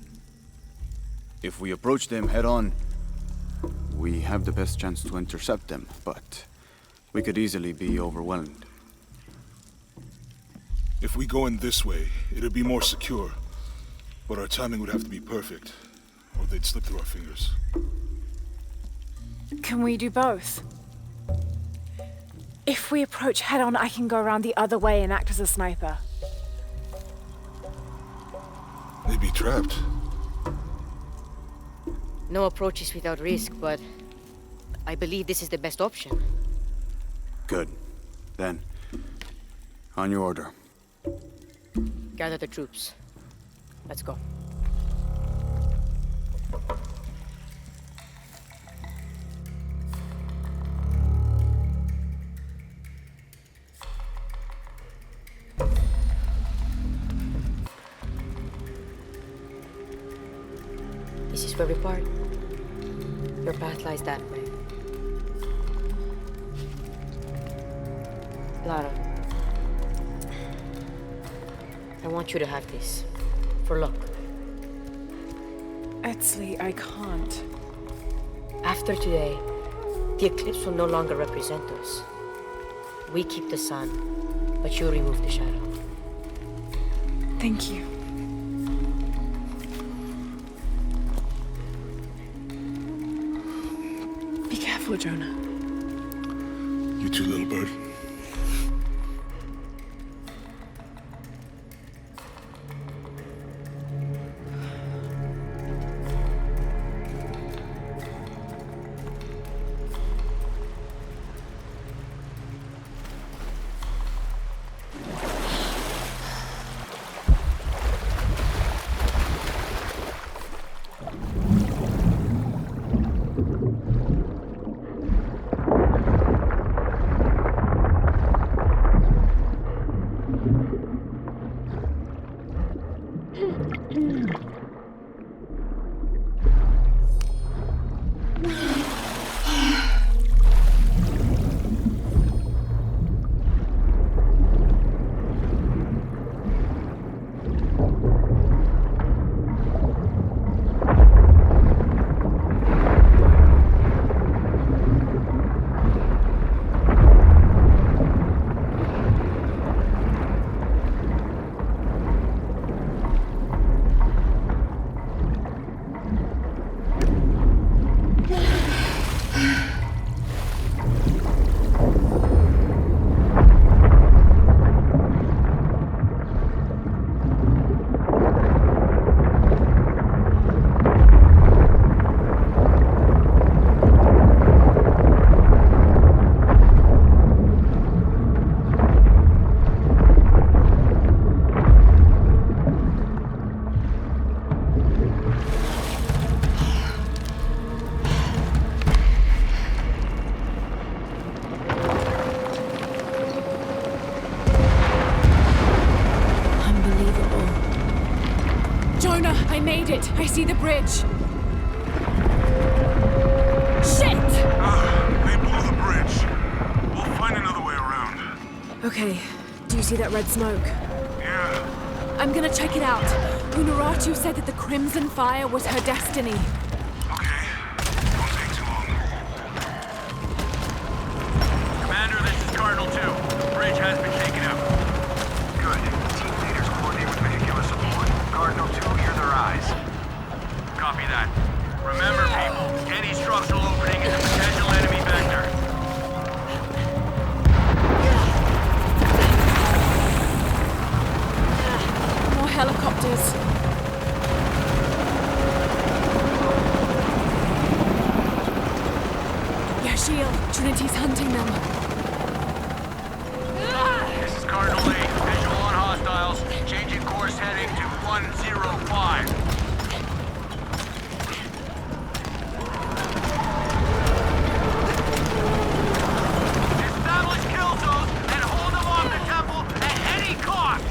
If we approach them head-on, we have the best chance to intercept them, but we could easily be overwhelmed. If we go in this way, it'd be more secure. But our timing would have to be perfect, or they'd slip through our fingers. Can we do both? If we approach head-on, I can go around the other way and act as a sniper. They'd be trapped. No approach is without risk, but I believe this is the best option. Good. Then, on your order. Gather the troops. Let's go. This is where we part. Your path lies that way. Lara, I want you to have this. For luck. Etzli, I can't. After today, the eclipse will no longer represent us. We keep the sun, but you remove the shadow. Thank you. Be careful, Jonah. You too, little bird. I made it! I see the bridge! Shit! They blew the bridge. We'll find another way around. Okay, do you see that red smoke? Yeah. I'm gonna check it out. Unuratu said that the Crimson Fire was her destiny. Okay. Don't take too long. Commander, this is Cardinal 2. The bridge has been taken out. Good. Team leaders coordinate with vehicular support. Cardinal 2, you're their eyes. Copy that. Remember, people, any structural opening is a potential enemy vector. More helicopters. Yashiel, Trinity's hunting them. This is Cardinal 8. Visual on hostiles. Changing course heading to 105. Establish kill zones and hold them off the temple at any cost!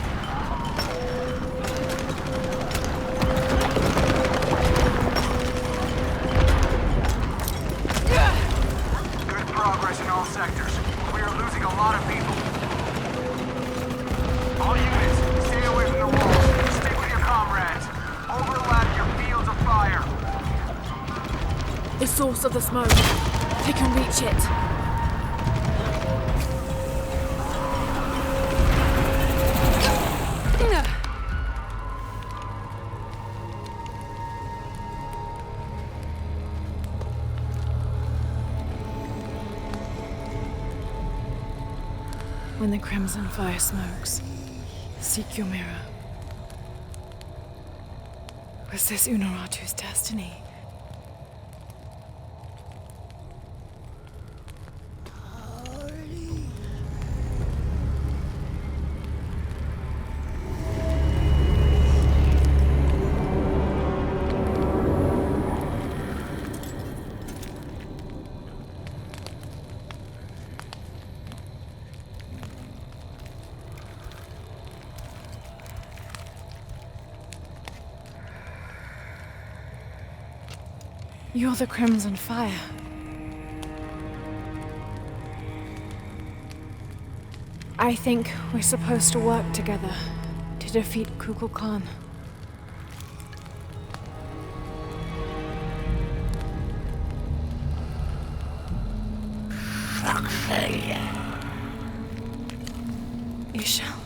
The source of the smoke. They can reach it. When the crimson fire smokes, seek your mirror. Was this Unuratu's destiny? You're the Crimson Fire. I think we're supposed to work together to defeat Kukulkan. Khan. You shall.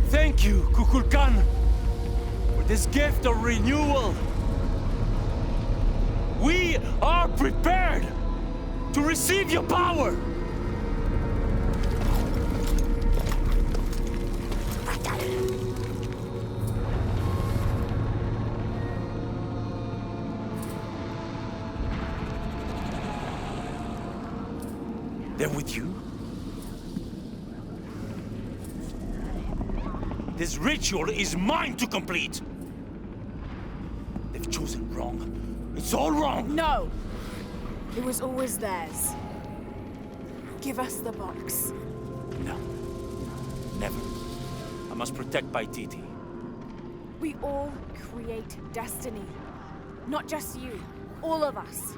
Thank you, Kukulkan, for this gift of renewal. We are prepared to receive your power. They're with you? This ritual is mine to complete! They've chosen wrong. It's all wrong! No! It was always theirs. Give us the box. No. Never. I must protect Paititi. We all create destiny. Not just you. All of us.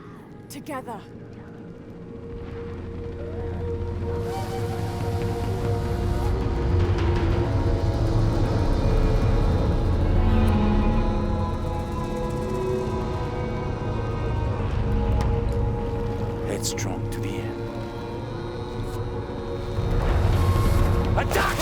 Together. Headstrong to the end. Attack!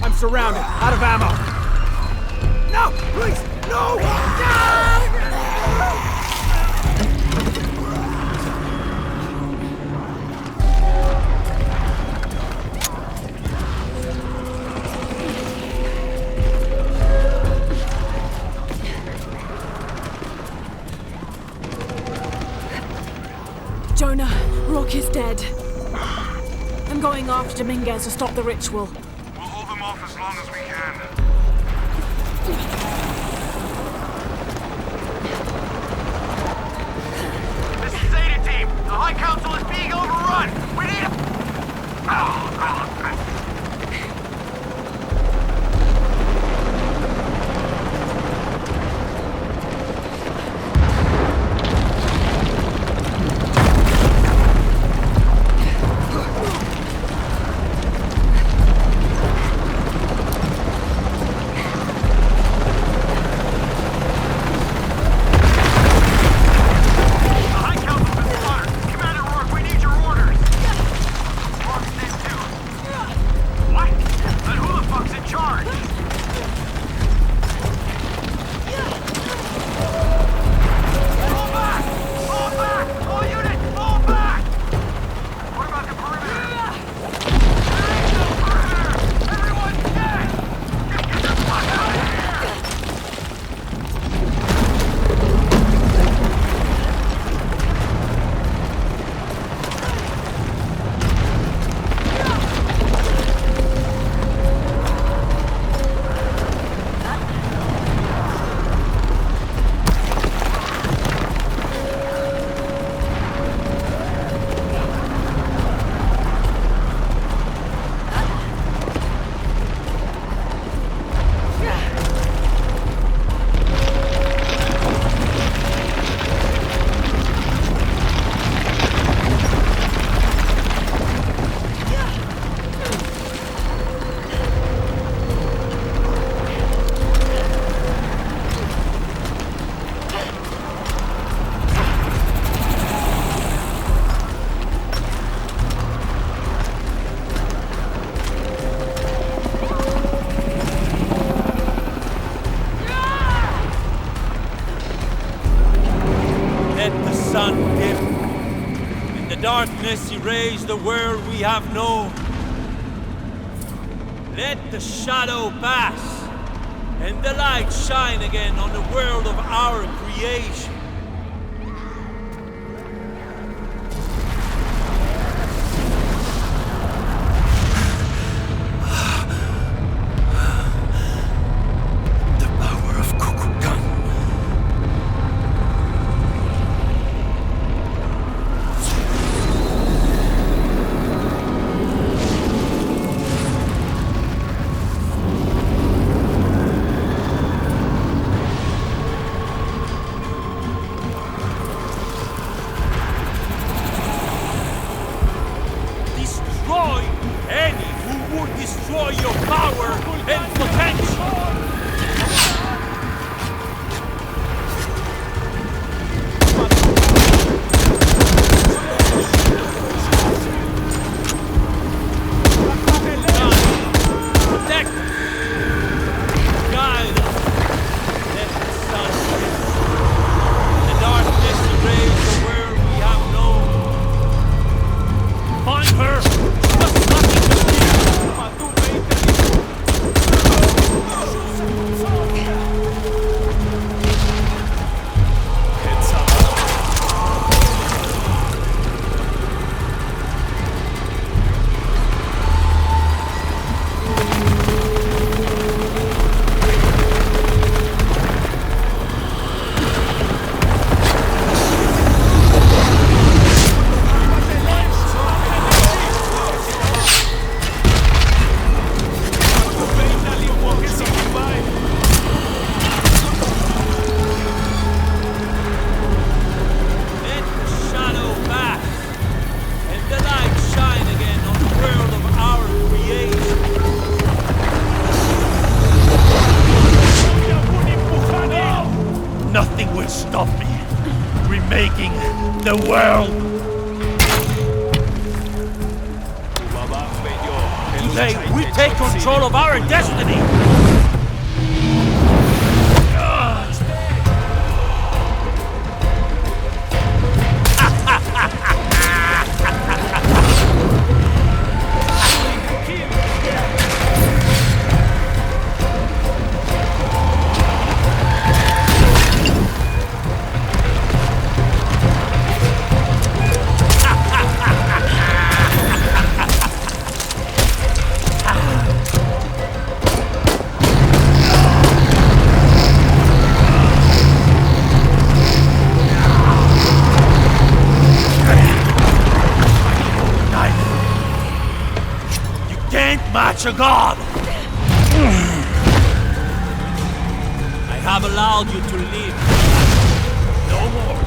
I'm surrounded, out of ammo. No, please, no! Jonah, Rock is dead. I'm going after Dominguez to stop the ritual. We'll hold them off as long as we can. This is Zeta Team. The High Council is being overrun. We need a... darkness erase the world we have known. Let the shadow pass, and the light shine again on the world of our creation. Destroy your power and potential! Protect! Guide us! Let the sun shine. The darkness erase the world we have known. Find her! Nothing will stop me remaking the world. Today, we take control of our destiny. Match a god! I have allowed you to live. No more.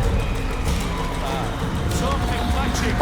Something magic.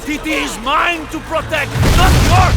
It is mine to protect, not yours!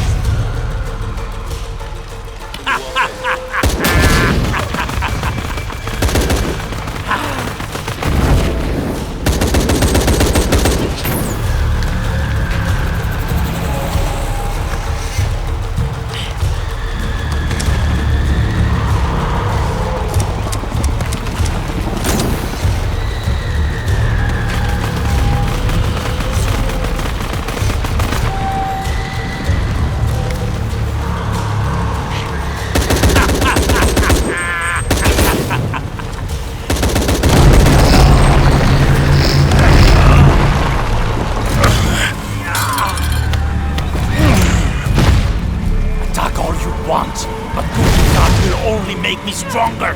stronger!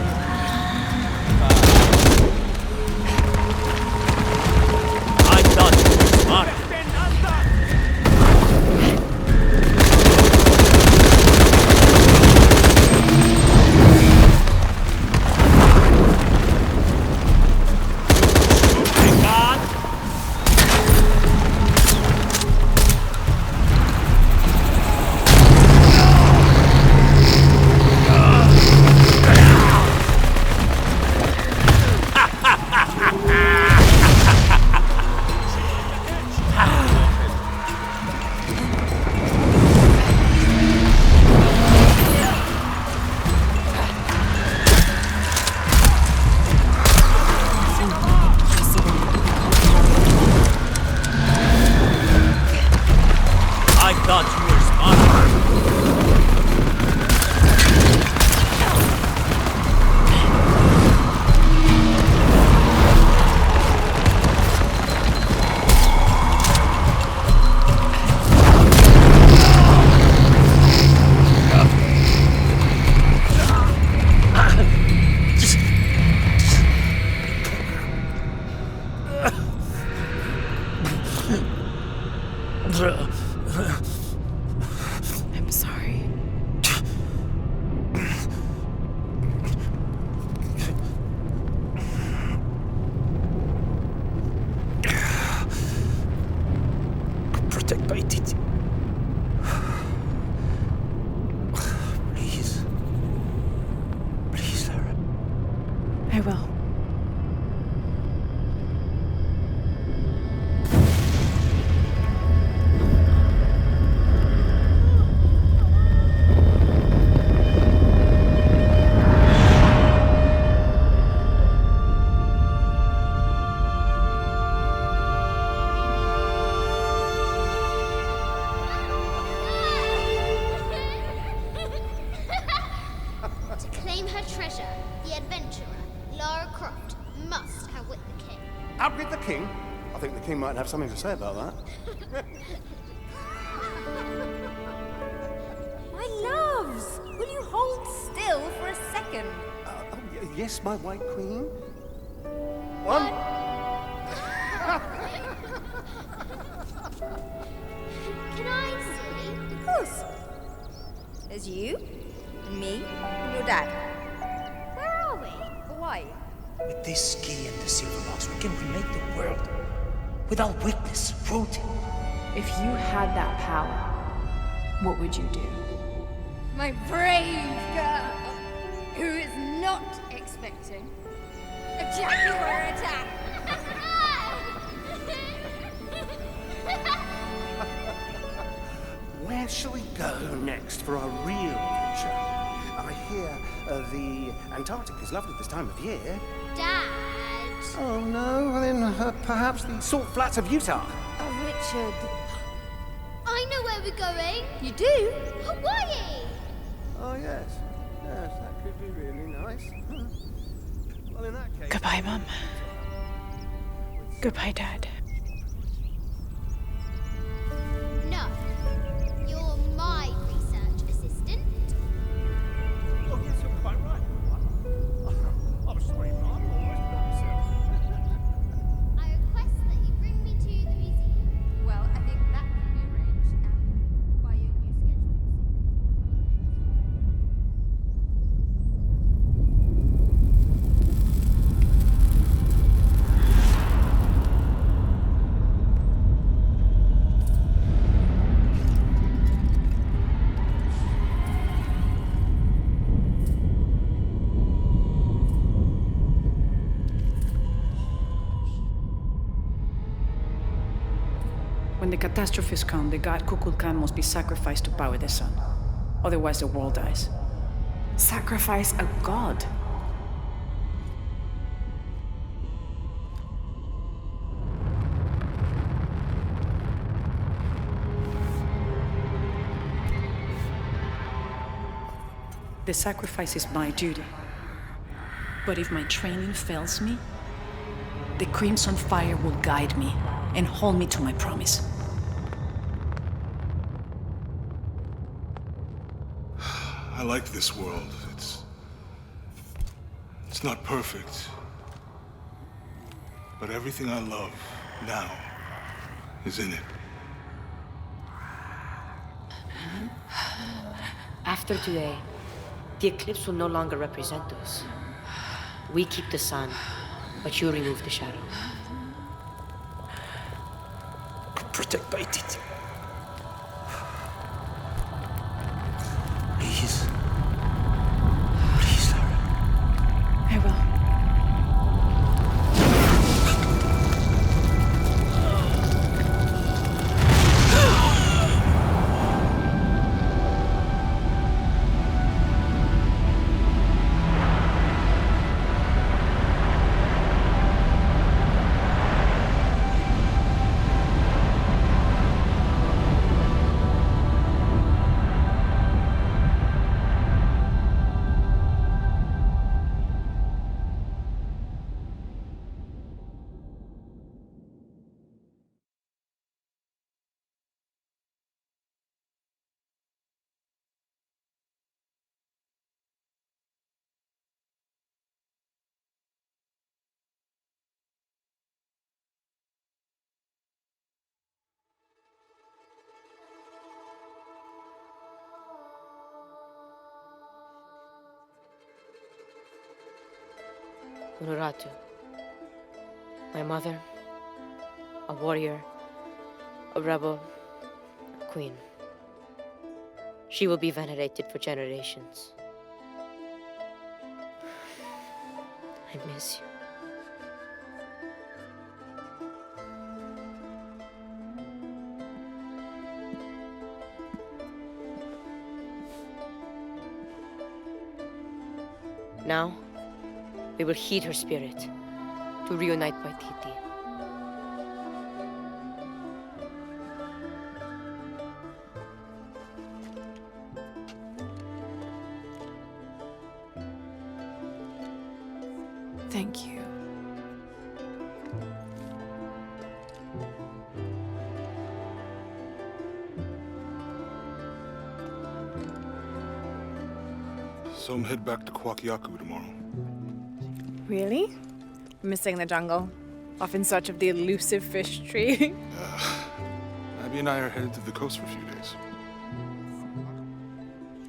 I thought you were smart. I'm sorry. Protect PERDIDI. Please. Please, Lara. I will. To claim her treasure, the adventurer, Lara Croft, must outwit the king. Outwit the king? I think the king might have something to say about that. My loves, will you hold still for a second? Yes, my white queen. One. Can I see? Of course. There's you, and me, and your dad. Where are we? Hawaii. With this key and the silver box, we can remake the world. Without weakness, cruelty. If you had that power, what would you do? My brave girl, who is not expecting a jaguar attack. Where shall we go next for our real adventure? I hear the Antarctic is lovely this time of year. Dad. Oh no, well then perhaps the salt flats of Utah. Oh, Richard. I know where we're going. You do? Hawaii. Oh yes, yes, that could be really nice. Well, in that case. Goodbye, Mum. Goodbye, Dad. No. You're my research assistant. Oh yes, you're quite right. I'm sorry, Mom. I request that you bring me to the museum. Well, I think that can be arranged by your new schedule. When the catastrophes come, the god Kukulkan must be sacrificed to power the sun. Otherwise, the world dies. Sacrifice a god? The sacrifice is my duty. But if my training fails me, the Crimson Fire will guide me and hold me to my promise. I like this world. It's It's not perfect. But everything I love now is in it. After today, the eclipse will no longer represent us. We keep the sun, but you remove the shadow. Protect Paititi. Please. I will. Unuratu. My mother, a warrior, a rebel, a queen. She will be venerated for generations. I miss you. Now, we will heed her spirit to reunite Paititi. Thank you. So I'm head back to KUWAQ tomorrow. Really? Missing the jungle? Off in search of the elusive fish tree? Abby and I are headed to the coast for a few days.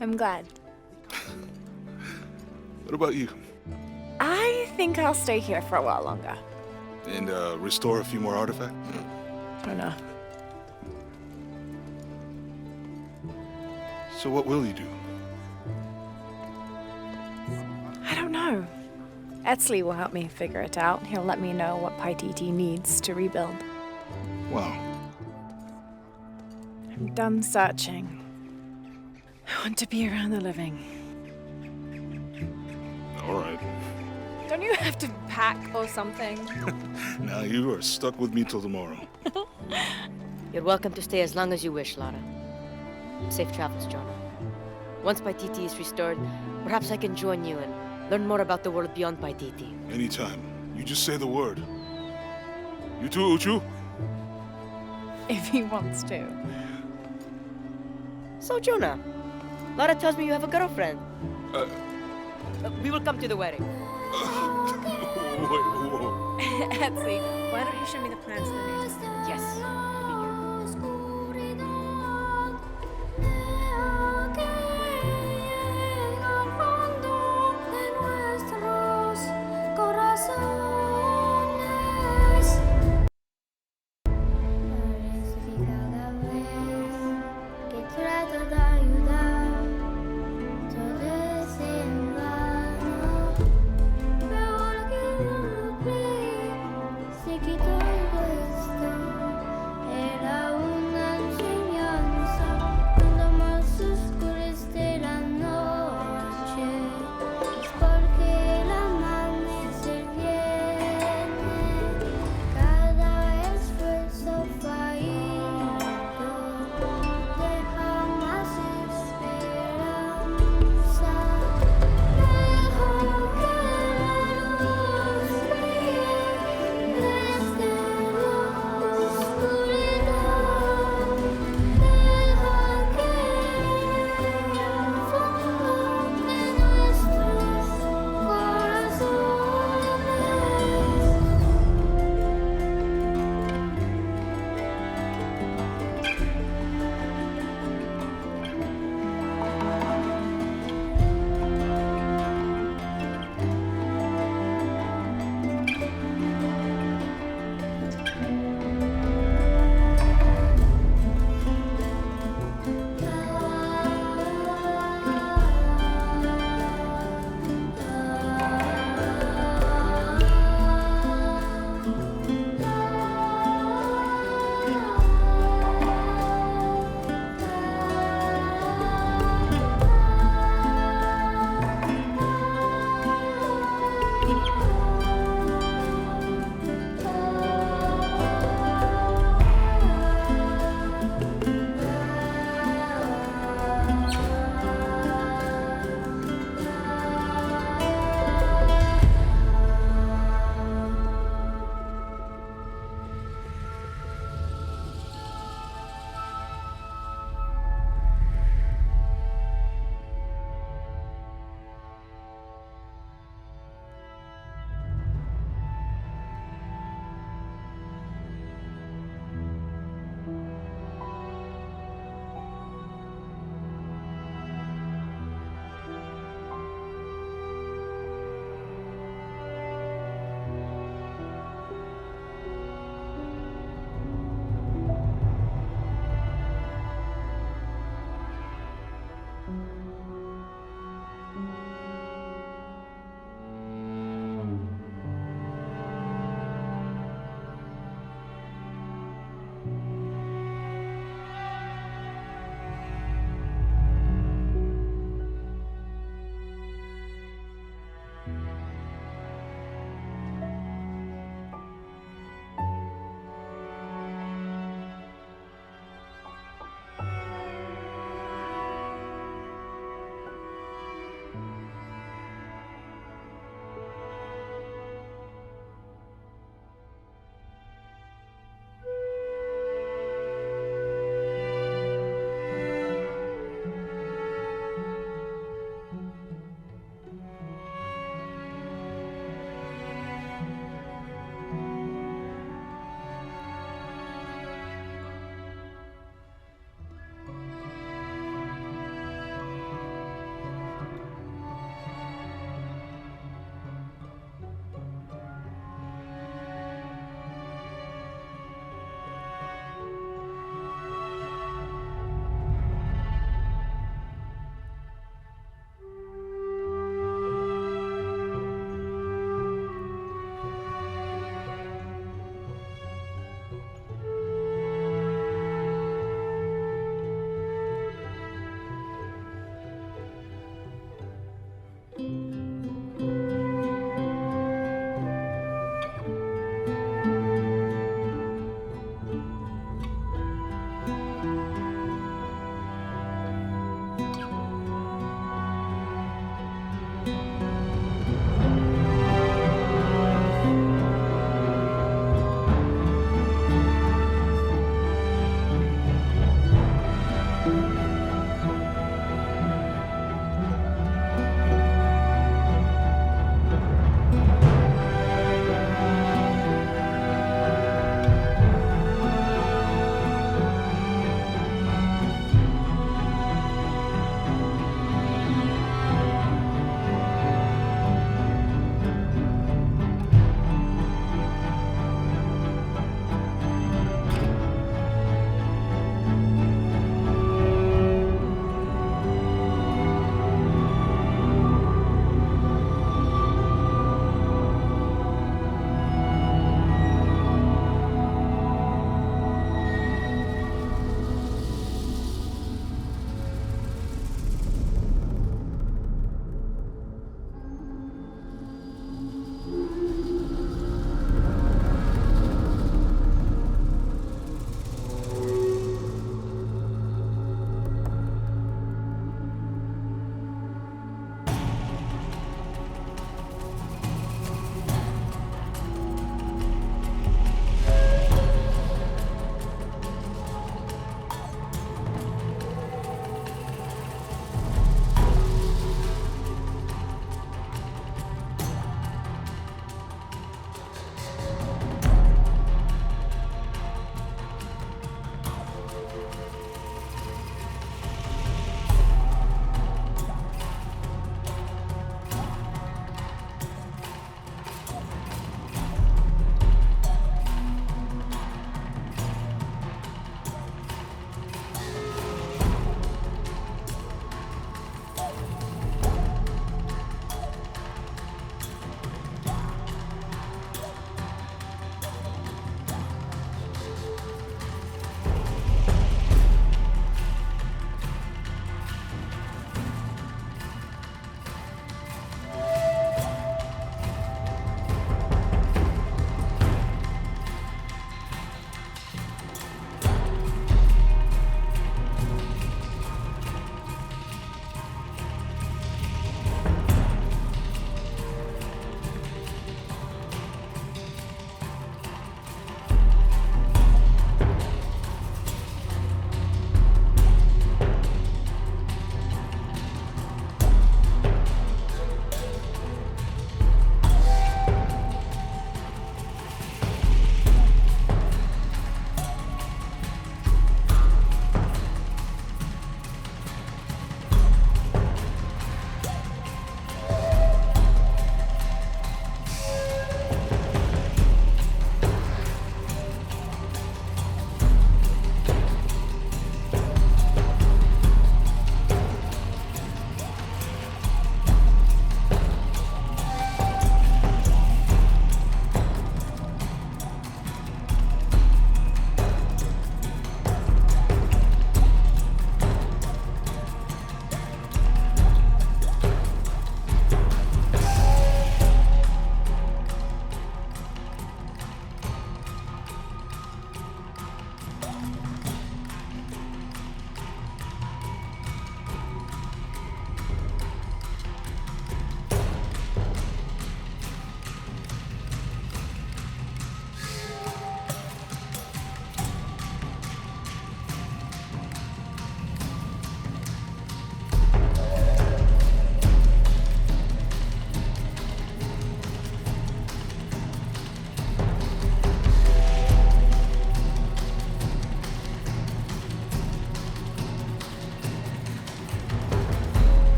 I'm glad. What about you? I think I'll stay here for a while longer. And restore a few more artifacts? I don't know. So what will you do? I don't know. Etzli will help me figure it out. He'll let me know what Paititi needs to rebuild. Wow. I'm done searching. I want to be around the living. All right. Don't you have to pack or something? Now you are stuck with me till tomorrow. You're welcome to stay as long as you wish, Lara. Safe travels, Jonah. Once Paititi is restored, perhaps I can join you and learn more about the world beyond Paititi. Anytime. You just say the word. You too, Uchu? If he wants to. So, Jonah, Lara tells me you have a girlfriend. We will come to the wedding. Wait, whoa. Etzli, why don't you show me the plans for the new system? Yes.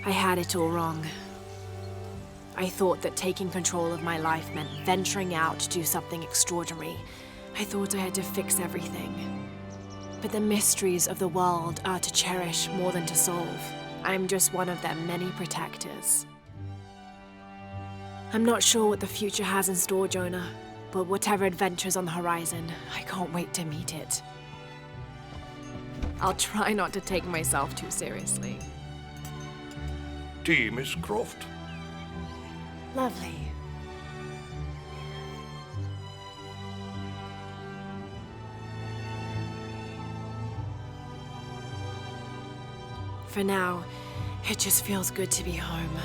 I had it all wrong. I thought that taking control of my life meant venturing out to do something extraordinary. I thought I had to fix everything. But the mysteries of the world are to cherish more than to solve. I'm just one of their many protectors. I'm not sure what the future has in store, Jonah, but whatever adventure's on the horizon, I can't wait to meet it. I'll try not to take myself too seriously. Tea, Miss Croft. Lovely. For now, it just feels good to be home.